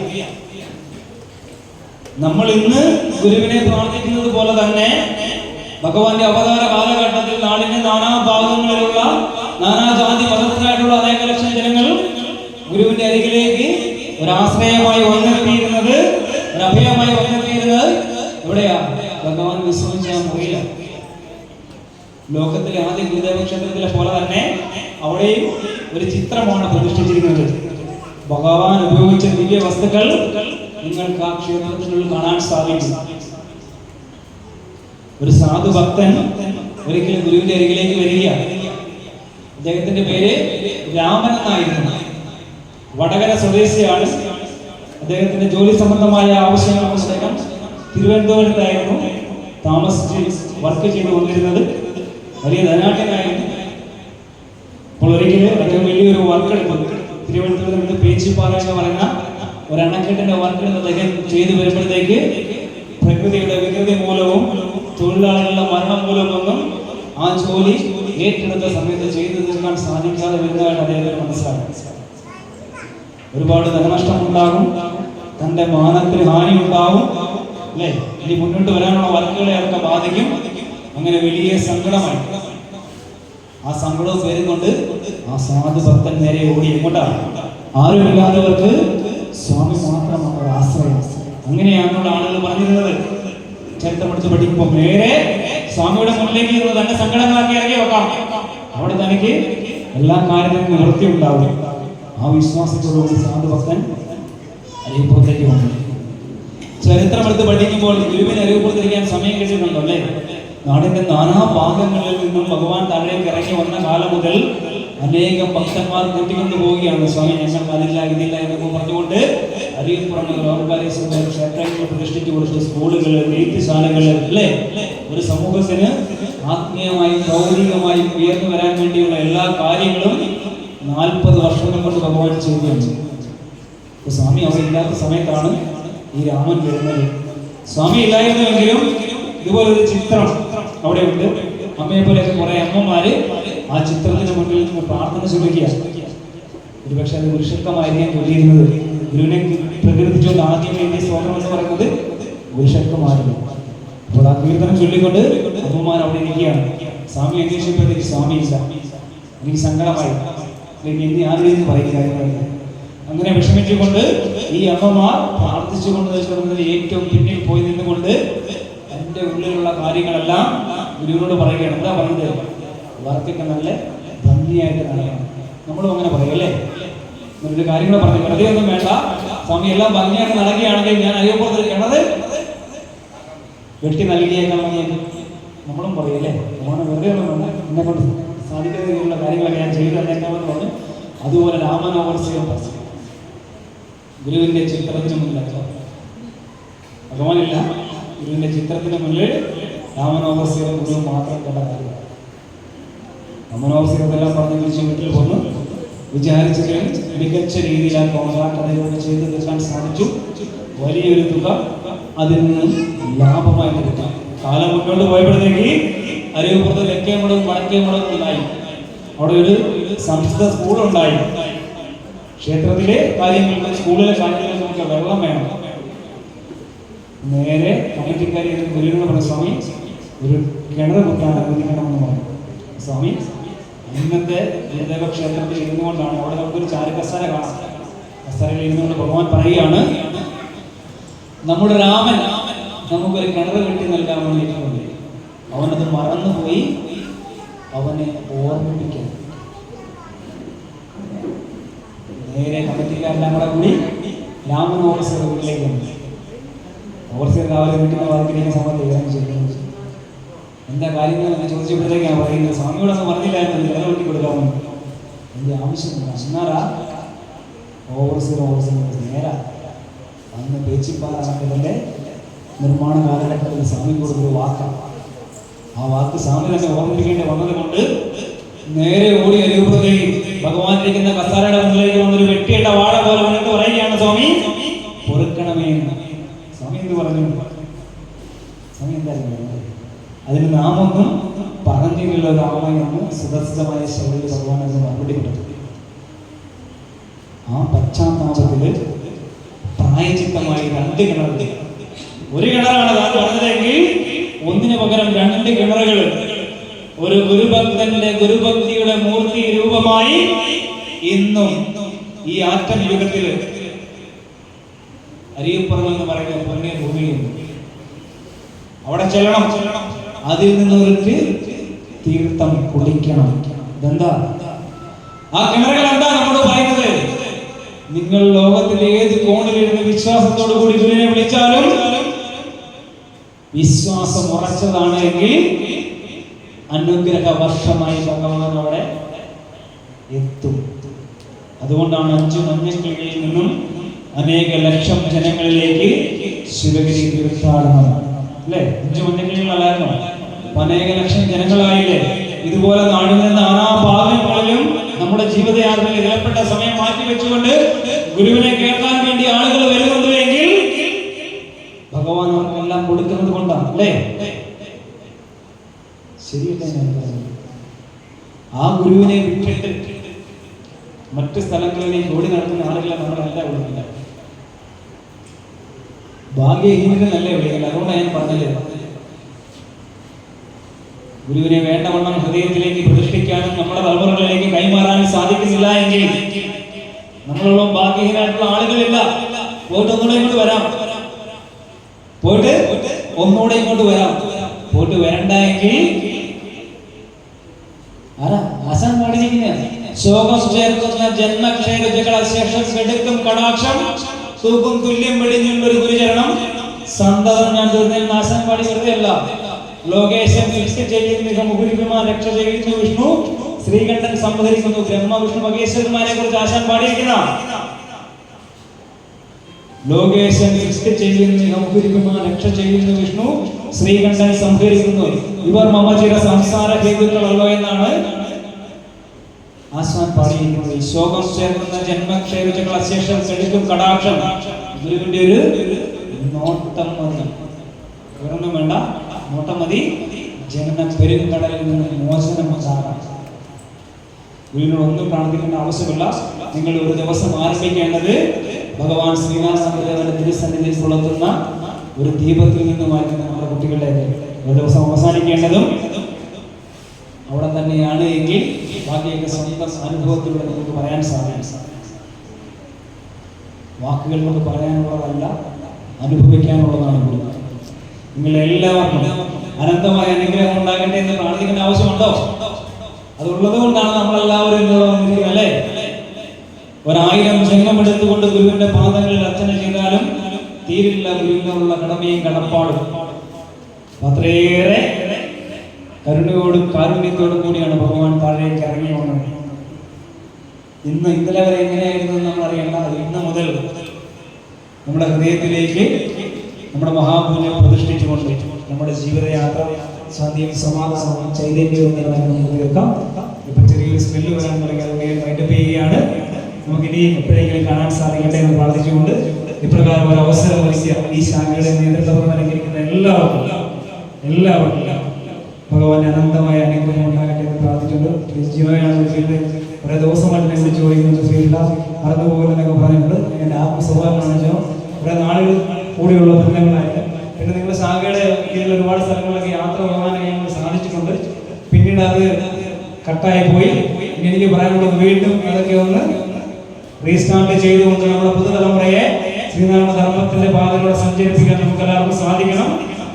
നമ്മൾ ഇന്ന് ഗുരുവിനെ പ്രാർത്ഥിക്കുന്നത് പോലെ തന്നെ ഭഗവാന്റെ അവതാര കാലഘട്ടത്തിൽ നാടിന്റെ നാനാ ഭാഗങ്ങളിലുള്ള നാനാജാതി മതത്തിനായിട്ടുള്ള അനേക ലക്ഷം ജനങ്ങൾ ഗുരുവിന്റെ അരികിലേക്ക് ഒരാശ്രയമായി വന്നെത്തിയിരുന്നത്, ഒരഭയമായി വന്നെത്തിയിരുന്നത് എവിടെയാ? ഭഗവാൻ വിശ്രമിച്ച മുറിയിലാണ്. ലോകത്തിലെ ആദ്യ ഗുരുദേവ ക്ഷേത്രത്തിലെ പോലെ തന്നെ അവിടെയും ഒരു ചിത്രമാണ് പ്രതിഷ്ഠിച്ചിരിക്കുന്നത്. ഭഗവാൻ ഉപയോഗിച്ച ദിവ്യ വസ്തുക്കൾ നിങ്ങൾക്ക് ആ ക്ഷേത്രത്തിനുള്ളിൽ കാണാൻ സാധിക്കും. ഒരു സാധു ഭക്തൻ ഒരിക്കലും ഗുരുവിന്റെ അരികിലേക്ക് വരികയാണ്. അദ്ദേഹത്തിന്റെ പേര് രാമൻ എന്നായിരുന്നു. വടകര സ്വദേശിയാണ്. അദ്ദേഹത്തിന്റെ ജോലി സംബന്ധമായ ആവശ്യങ്ങൾക്ക് അദ്ദേഹം തിരുവനന്തപുരത്തായിരുന്നു താമസിച്ച് വർക്ക് ചെയ്തുകൊണ്ടിരുന്നത്. വലിയ ധനാഢ്യനായിരുന്നു. അപ്പോൾ ഒരിക്കലും ഏറ്റവും വലിയൊരു വർക്ക് എടുക്കും. തിരുവനന്തപുരത്ത് നിന്ന് പേച്ചിപ്പാറ എന്ന് പറയുന്ന ഒരു അണക്കെട്ടിന്റെ വർക്ക് അദ്ദേഹം ചെയ്തു വരുമ്പോഴത്തേക്ക് പ്രകൃതിയുടെ വികൃതി മൂലവും തൊഴിലാളികളുടെ മരണം മൂലമൊന്നും ആ ജോലി ഏറ്റെടുത്ത സമയത്ത് ചെയ്തു തീർക്കാൻ സാധിക്കാതെ വരുന്നതായിട്ട് അദ്ദേഹത്തിന് മനസ്സിലാക്കി. ഒരുപാട് ധനനഷ്ടം ഉണ്ടാകും, തന്റെ മാനത്തിന് ഹാനി ഉണ്ടാകും അല്ലേ. ഇനി മുന്നോട്ട് വരാനുള്ള വർക്കുകളെ അതൊക്കെ ബാധിക്കും. അങ്ങനെ വലിയ സങ്കടമായി. ആ സങ്കടവും പേരുകൊണ്ട് ആ സാധു ഭക്തൻ നേരെ ഓടി. എങ്ങോട്ടാണ്? ആരുമില്ലാത്തവർക്ക് സ്വാമി മാത്രമാണ് ഒരു ആശ്രയം. അങ്ങനെയാണുള്ള ആളുകൾ പറഞ്ഞിരുന്നത്. ചരിത്രം പഠിച്ച് പഠിക്കുമ്പോൾ നേരെ സ്വാമിയുടെ മുന്നിലേക്ക് ഇരുന്ന് തന്റെ സങ്കടങ്ങളൊക്കെ ഇറങ്ങി വെക്കാം. അവിടെ തനിക്ക് എല്ലാ കാര്യത്തിനും നിവൃത്തി ഉണ്ടാവും. ആ വിശ്വാസത്തോടുകൂടി സാധു ഭക്തൻ അരിയപ്പുറത്തേക്ക് വന്നു. ചരിത്രം എടുത്ത് പഠിക്കുമ്പോൾ ഗുരുവിനെ അരിയപ്പുറത്തിരിക്കാൻ സമയം കിട്ടിയിട്ടുണ്ടോ അല്ലേ? നാടിന്റെ നാനാ ഭാഗങ്ങളിൽ നിന്നും ഭഗവാൻ താഴേക്ക് ഇറങ്ങി വന്ന കാലം മുതൽ അനേകം ഭക്തന്മാർ കൂട്ടിക്കൊണ്ടു പോവുകയാണ്. സ്വാമി ഞങ്ങൾ അതില്ല ഇതില്ല എന്നൊക്കെ പറഞ്ഞുകൊണ്ട് അരിയപ്പുറം ക്ഷേത്രങ്ങൾ പ്രതിഷ്ഠിച്ചു കൊടുത്ത് സ്കൂളുകൾ, എഴുത്തുശാലകൾ അല്ലേ, ഒരു സമൂഹത്തിന് ആത്മീയമായും ഭൗതികമായും ഉയർന്നു വരാൻ വേണ്ടിയുള്ള എല്ലാ കാര്യങ്ങളും 40 വർഷങ്ങൾ കൊണ്ട് ഭഗവാൻ ചെയ്യുകയാണ്. സ്വാമി അവിടെ ഇല്ലാത്ത സമയത്താണ് ഈ രാമൻ വരുന്നത്. സ്വാമി ഇല്ലായിരുന്നുവെങ്കിലും ഇതുപോലൊരു ചിത്രം അവിടെ ഉണ്ട്. അമ്മയെ പോലെയൊക്കെ കുറെ അമ്മമാര് ആ ചിത്രത്തിന് മുന്നിൽ നിന്ന് പ്രാർത്ഥന ചൊല്ലുക. ഒരുപക്ഷെ അത് പുരുഷത്വമായിരിക്കാൻ ചൊല്ലിയിരുന്നത്. ഗുരുവിനെ പ്രകീർത്തിച്ചുകൊണ്ട് ആദ്യം എഴുതിയ സ്തോത്രം എന്ന് പറയുന്നത് പുരുഷത്വമായിരുന്നു. അപ്പോൾ ആ കീർത്തനം ചൊല്ലിക്കൊണ്ട് അമ്മമാർ അവിടെ ഇരിക്കുകയാണ്. സ്വാമി അന്വേഷിച്ചപ്പോഴത്തേക്ക് സ്വാമി ഇല്ല. എനിക്ക് സങ്കടമായി, ഇനി ആരുടെയും പറയുക. അങ്ങനെ വിഷമിച്ചുകൊണ്ട് ഈ അമ്മമാർ പ്രാർത്ഥിച്ചുകൊണ്ട് നിൽക്കുന്നതിന് ഏറ്റവും പിന്നിൽ പോയി നിന്നുകൊണ്ട് എൻ്റെ ഉള്ളിലുള്ള കാര്യങ്ങളെല്ലാം ഗുരുവിനോട് പറയുകയാണ്. എന്താ പറയുന്നത്? വർക്കൊക്കെ നല്ല ഭംഗിയായിട്ട് നടക്കണം. നമ്മളും അങ്ങനെ പറയല്ലേ? ഒരു കാര്യങ്ങൾ പറഞ്ഞു, വെറുതെ ഒന്നും വേണ്ട സ്വാമി, എല്ലാം ഭംഗിയായിട്ട് നടക്കുകയാണെങ്കിൽ ഞാൻ അയ്യപ്പുറത്ത് കിണത് വെട്ടി നൽകിയേക്കാൻ നമ്മളും പറയല്ലേ? നമ്മളെ വെറുതെ ഒന്നും വേണ്ട, എന്നെ കൊണ്ട് സാധിക്കുന്ന രീതിയിലുള്ള കാര്യങ്ങളൊക്കെ ഞാൻ ചെയ്തു തന്നേക്കാമെന്ന് പറഞ്ഞു. അതുപോലെ രാമനോവർസിയും ഗുരുവിന്റെ ചിത്രത്തിന് മുന്നിൽ ഭഗവാനില്ല, ഗുരുവിന്റെ ചിത്രത്തിന് മുന്നിൽ രാമനോവർസിയും ഗുരു മാത്രം കണ്ട കാര്യമാണ്. രാമനോവർസിയെല്ലാം പറഞ്ഞ് വിളിച്ച് വീട്ടിൽ പോന്നു. വിചാരിച്ചതിൽ മികച്ച രീതിയിൽ ആ കോൺട്രാക്ട് ചെയ്ത് തീർക്കാൻ സാധിച്ചു. വലിയൊരു തുക അതിൽ നിന്നും ലാഭമായി കിട്ടാം. കാലം മുന്നോട്ട് പോയപ്പോഴത്തേക്ക് അരികപ്പുറത്ത് തെക്കേമുടവും വടക്കേമുടവും ഉണ്ടായി. അവിടെ ഒരു സംസ്കൃത സ്കൂളുണ്ടായി. ക്ഷേത്രത്തിലെ കാര്യങ്ങൾക്ക്, സ്കൂളിലെ കാര്യങ്ങൾക്ക് നമുക്ക് വെള്ളം വേണം. നേരെ കമ്മിറ്റിക്കാരി ഗുരുവിനോട് പറഞ്ഞു, സ്വാമി ഒരു കിണർ കുത്താൻ അനുവദിക്കണമെന്ന് പറഞ്ഞു. സ്വാമി ഇന്നത്തെ ഗുരുദേവ ക്ഷേത്രത്തിൽ ഇരുന്നുകൊണ്ടാണ്, അവിടെ നമുക്കൊരു ചാരുകസേര കാണാം. കസേരയിൽ ഇരുന്നുകൊണ്ട് ഭഗവാൻ പറയുകയാണ്, നമ്മുടെ രാമൻ നമുക്കൊരു കിണർ കെട്ടി നൽകാൻ വേണ്ടിയിട്ടുണ്ട്. അവനത് മറന്നുപോയി, അവനെ ഓർമ്മിപ്പിക്കണം. നേരെ കമ്മിറ്റിക്കാരെല്ലാം കൂടെ കൂടി രാമൻ ഓവർസിയർ വീട്ടിലേക്ക് വന്നു. ഓവർസിയർ രാവിലെ വീട്ടിൽ വാർക്കിനെ സംബന്ധിച്ച് വിവരം ചെയ്യുന്നു. എന്താ കാര്യങ്ങൾ എന്ന് ചോദിച്ചപ്പോഴത്തേക്കാണ് പറയുന്നത്, സ്വാമിയോടൊന്ന് പറഞ്ഞില്ലായിരുന്നു വില വെട്ടി കൊടുക്കാമെന്ന്. എൻ്റെ ആവശ്യമില്ല. അന്നാറാ ഓവർസിയർ നേരാ അന്ന് പേച്ചിപ്പാറ നിർമ്മാണ കാലഘട്ടത്തിൽ സ്വാമി കൊടുത്തൊരു വാക്കാണ്. ആ വാക്ക് സ്വാമി തന്നെ ഓർമ്മിപ്പിക്കേണ്ടി വന്നത് കൊണ്ട് നേരെ ഓടി അരികപ്പുറത്തേക്ക് ഭഗവാൻ ഇരിക്കുന്ന കസാരയുടെ മുന്നിലേക്ക് വന്നൊരു വെട്ടിയിട്ട വാഴ പോലെ വന്നിട്ട് പറയുകയാണ്, സ്വാമി പൊറുക്കണമേ എന്ന്. സ്വാമി എന്ത് പറഞ്ഞു? സ്വാമി എന്തായിരുന്നു? അതിന് നാമൊന്നും പറഞ്ഞിട്ടുള്ള രാമയെന്ന് സുദർശിതമായ ശൈലിയിൽ ഭഗവാൻ അത് മറുപടി കൊടുത്തു. ആ പശ്ചാത്താപത്തില് പ്രായചിത്തമായി 2 കിണറുകൾ, ഒരു കിണറാണ് താൻ പറഞ്ഞതെങ്കിൽ ഒന്നിന് പകരം 2 കിണറുകൾ. ഒരു ഗുരുഭക്തന്റെ ഗുരുഭക്തിയുടെ മൂർത്തി രൂപമായി ഇന്നും ഈ ആറ്റം യുഗത്തിൽ അരിയപ്പുറം എന്ന് പറയുന്ന പുണ്യ ഭൂമിയുണ്ട്. അവിടെ ചെല്ലണം, അതിൽ നിന്നൊരു തീർത്ഥം കുടിക്കണം. ഇതെന്താ ആ കിണറുകൾ? എന്താ നമ്മൾ പറയുന്നത്? നിങ്ങൾ ലോകത്തിലെ ഏത് കോണിലിരുന്ന് വിശ്വാസത്തോടു കൂടി ഗുരുവിനെ വിളിച്ചാലും വിശ്വാസം ഉറച്ചതാണ് എങ്കിൽ അനുഗ്രഹ വർഷമായി ഭഗവാൻ അവിടെ എത്തും. അതുകൊണ്ടാണ് 5 മഞ്ഞക്കിളിയിൽ നിന്നും അനേക ലക്ഷം ജനങ്ങളിലേക്ക് ശിവഗിരി തീർത്ഥാടനം അല്ലേ? 5 മഞ്ഞക്കിളികളല്ലായിരുന്നു, അനേക ലക്ഷം ജനങ്ങളായില്ലേ? ഇതുപോലെ നാടിന്റെ നാനാഭാഗങ്ങളിലും നമ്മുടെ ജീവിതയാത്രയിൽ വിലപ്പെട്ട സമയം മാറ്റിവെച്ചുകൊണ്ട് ഗുരുവിനെ കേൾക്കാൻ വേണ്ടി ആളുകൾ വരുന്നുണ്ട് എങ്കിൽ ഭഗവാൻ അവർക്കെല്ലാം കൊടുക്കുന്നത് കൊണ്ടാണ് അല്ലേ? ശരിയല്ലേ ഞാൻ പറഞ്ഞത്? ആ ഗുരുവിനെ വിട്ടിട്ട് മറ്റ് സ്ഥലങ്ങളിലേക്ക് ഓടി നടക്കുന്ന ആളുകളെ നമ്മളല്ല വിളിക്കില്ല, ഭാഗ്യഹീനരെന്നല്ലേ വിളിക്കില്ല. അതുകൊണ്ടാണ് ഞാൻ പറഞ്ഞത്, ഗുരുവിനെ വേണ്ടവണ്ണം ഹൃദയത്തിലേക്ക് പ്രതിഷ്ഠിക്കാനും നമ്മുടെ തലമുറകളിലേക്ക് കൈമാറാനും സാധിക്കുന്നില്ല എങ്കിൽ നമ്മളോളം ഭാഗ്യഹീനായിട്ടുള്ള ആളുകളില്ല. പോയിട്ട് ഒന്നുകൂടെ ഇങ്ങോട്ട് വരാം, പോയിട്ട് ഒന്നുകൂടെ ഇങ്ങോട്ട് വരാം. പോയിട്ട് വരണ്ട എങ്കിൽ ആരാ ആശാൻ പാടിയിരിക്കുന്ന ശോകം ചേർക്കുന്ന ജന്മക്ഷേരജകള ശേഷം കെടുക്കും കടാക്ഷം തൂക്കും തുല്യം വെടിഞ്ഞുള്ളൊരു ഗുരുചരണം സന്തതം ഞാൻ തീർന്നതിൽ ആശാൻ പാടി വെറുതെയല്ല. ലോകേശൻ സൃഷ്ടി ചെയ്യുന്ന മുകുരിക്കുമാർ രക്ഷ ചെയ്യുന്നു വിഷ്ണു, ശ്രീകണ്ഠൻ സംഹരിക്കുന്നു ബ്രഹ്മ വിഷ്ണു മഹേശ്വരന്മാരെ കുറിച്ച് ആശാൻ പാടിയിരിക്കുന്ന ലോകേശൻ സൃഷ്ടി ചെയ്യുന്ന മുകുരിക്കുമാർ രക്ഷ ചെയ്യുന്നു വിഷ്ണു, ശ്രീകണ്ഠൻ സംഹരിക്കുന്നു, ഇവർ മമ ചിര സംസാര ഹേതുക്കളല്ലോ എന്നാണ് ആശാൻ പാടിയിരിക്കുന്നത്. ഈ ശോകം ചേർക്കുന്ന ജന്മക്ഷേരജകൾ അശേഷം കെടുക്കും കടാക്ഷം ഗുരുവിന്റെ ഒരു നോട്ടം മതി, വേറൊന്നും വേണ്ട, നോട്ടം മതി. ജനന പെരുങ്കടലിൽ നിന്ന് മോചനം ഉണ്ടാകാം. ഗുരുവിനോടൊന്നും പ്രാർത്ഥിക്കേണ്ട ആവശ്യമില്ല. നിങ്ങൾ ഒരു ദിവസം ആരംഭിക്കേണ്ടത് ഭഗവാൻ ശ്രീനാരായണ തിരുസന്നിധിയിൽ കൊളുത്തുന്ന ഒരു ദീപത്തിൽ നിന്നുമായിരിക്കും നമ്മുടെ കുട്ടികളുടെ ഒരു ദിവസം അവസാനിക്കേണ്ടതും അവിടെ തന്നെയാണ് എങ്കിൽ ബാക്കിയൊക്കെ സ്വന്തം അനുഭവത്തിലൂടെ നമുക്ക് പറയാൻ സാധിക്കും. വാക്കുകൾ കൊണ്ട് പറയാനുള്ളതല്ല, അനുഭവിക്കാനുള്ളതാണ് ഗുരു. നിങ്ങളെല്ലാവർക്കും അനന്തമായ അനുഗ്രഹം ഉണ്ടാകട്ടെ എന്ന് പ്രാർത്ഥിക്കേണ്ട ആവശ്യമുണ്ടോ? അതുള്ളത് കൊണ്ടാണ് നമ്മളെല്ലാവരും ഇവിടെ വന്നിരിക്കുന്നത് അല്ലേ? 1000 ജന്മം എടുത്തുകൊണ്ട് ഗുരുവിന്റെ പാദങ്ങളിൽ അർച്ചന ചെയ്താലും തീരില്ല ഗുരുവിനോടുള്ള കടമയും കടപ്പാടും. അത്രയേറെ കരുണയോടും കാരുണ്യത്തോടും കൂടിയാണ് ഭഗവാൻ താഴേക്ക് ഇറങ്ങി വന്നത്. ഇന്നലെ വരെ എങ്ങനെയായിരുന്നു നമ്മൾ അറിയേണ്ട. ഇന്ന് മുതൽ നമ്മുടെ ഹൃദയത്തിലേക്ക് നമ്മുടെ മഹാപൂജ പ്രതിഷ്ഠിച്ചുകൊണ്ട് നമ്മുടെ ജീവിതയാത്ര ശാന്തിയും സമാധാനവും ചൈതന്യവും നമുക്ക് തീർക്കാം. ഇപ്പൊ ചെറിയൊരു സ്മെല്ല് വരാൻ തുടങ്ങി, അത് വൈൻഡപ്പ് ചെയ്യുകയാണ്. നമുക്ക് ഇനി എപ്പോഴെങ്കിലും കാണാൻ സാധിക്കട്ടെ എന്ന് പ്രാർത്ഥിച്ചുകൊണ്ട് ഇപ്രകാരം ഒരു അവസരം ഒരുക്കിയ ഈ ശാഖയുടെ നേതൃത്വം നൽകിയിരിക്കുന്ന എല്ലാവർക്കും ഭഗവാന്റെ അനന്തമായ അനുഗ്രഹം ഉണ്ടാകട്ടെ എന്ന് പ്രാർത്ഥിച്ചുകൊണ്ട് ജീവനാണ് കുറെ ദിവസമായിട്ട് എന്നെ ചോദിക്കുന്നത് ഫീൽഡ മറന്നുപോകുന്നതൊക്കെ പറഞ്ഞിട്ടുണ്ട്. എൻ്റെ ആത്മസ്വഭാവമാണ് വെച്ചാൽ കുറെ നാളുകൾ കൂടിയുള്ള ബന്ധങ്ങളായിട്ട് പിന്നെ നിങ്ങളുടെ ശാഖയുടെ കീഴിൽ ഒരുപാട് സ്ഥലങ്ങളിലൊക്കെ യാത്ര പോകാൻ ഞങ്ങൾ സാധിച്ചിട്ടുണ്ട്. പിന്നീട് അത് കട്ടായി പോയി. എനിക്ക് പറയാനുള്ളത് വീണ്ടും അതൊക്കെ ഒന്ന് റീസ്റ്റാർട്ട് ചെയ്തുകൊണ്ട് നമ്മുടെ പുതുതലമുറയെ ശ്രീനാരായണ ധർമ്മത്തിന്റെ പാതയിലൂടെ സഞ്ചരിപ്പിക്കാൻ നമുക്ക് എല്ലാവർക്കും സാധിക്കണം.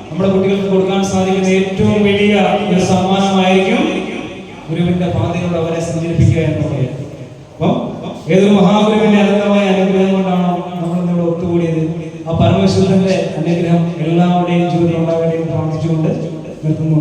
നമ്മുടെ കുട്ടികൾക്ക് കൊടുക്കാൻ സാധിക്കുന്ന ഏറ്റവും വലിയ ഒരു സമ്മാനമായിരിക്കും ഗുരുവിന്റെ പാതയിലൂടെ അവരെ സഞ്ചരിപ്പിക്കുക എന്നുള്ളത്. അപ്പം ഏതൊരു മഹാഗുരുവിന്റെ അനന്തമായ അനുഗ്രഹം കൊണ്ടാണോ നമ്മൾ ഇവിടെ ഒത്തുകൂടിയത്, ആ പരമശുദ്ധന്റെ അനുഗ്രഹം എല്ലാവരുടെയും ജീവിതത്തിൽ ഉണ്ടാകട്ടെ എന്ന് പ്രാർത്ഥിച്ചുകൊണ്ട് നിർത്തുന്നു.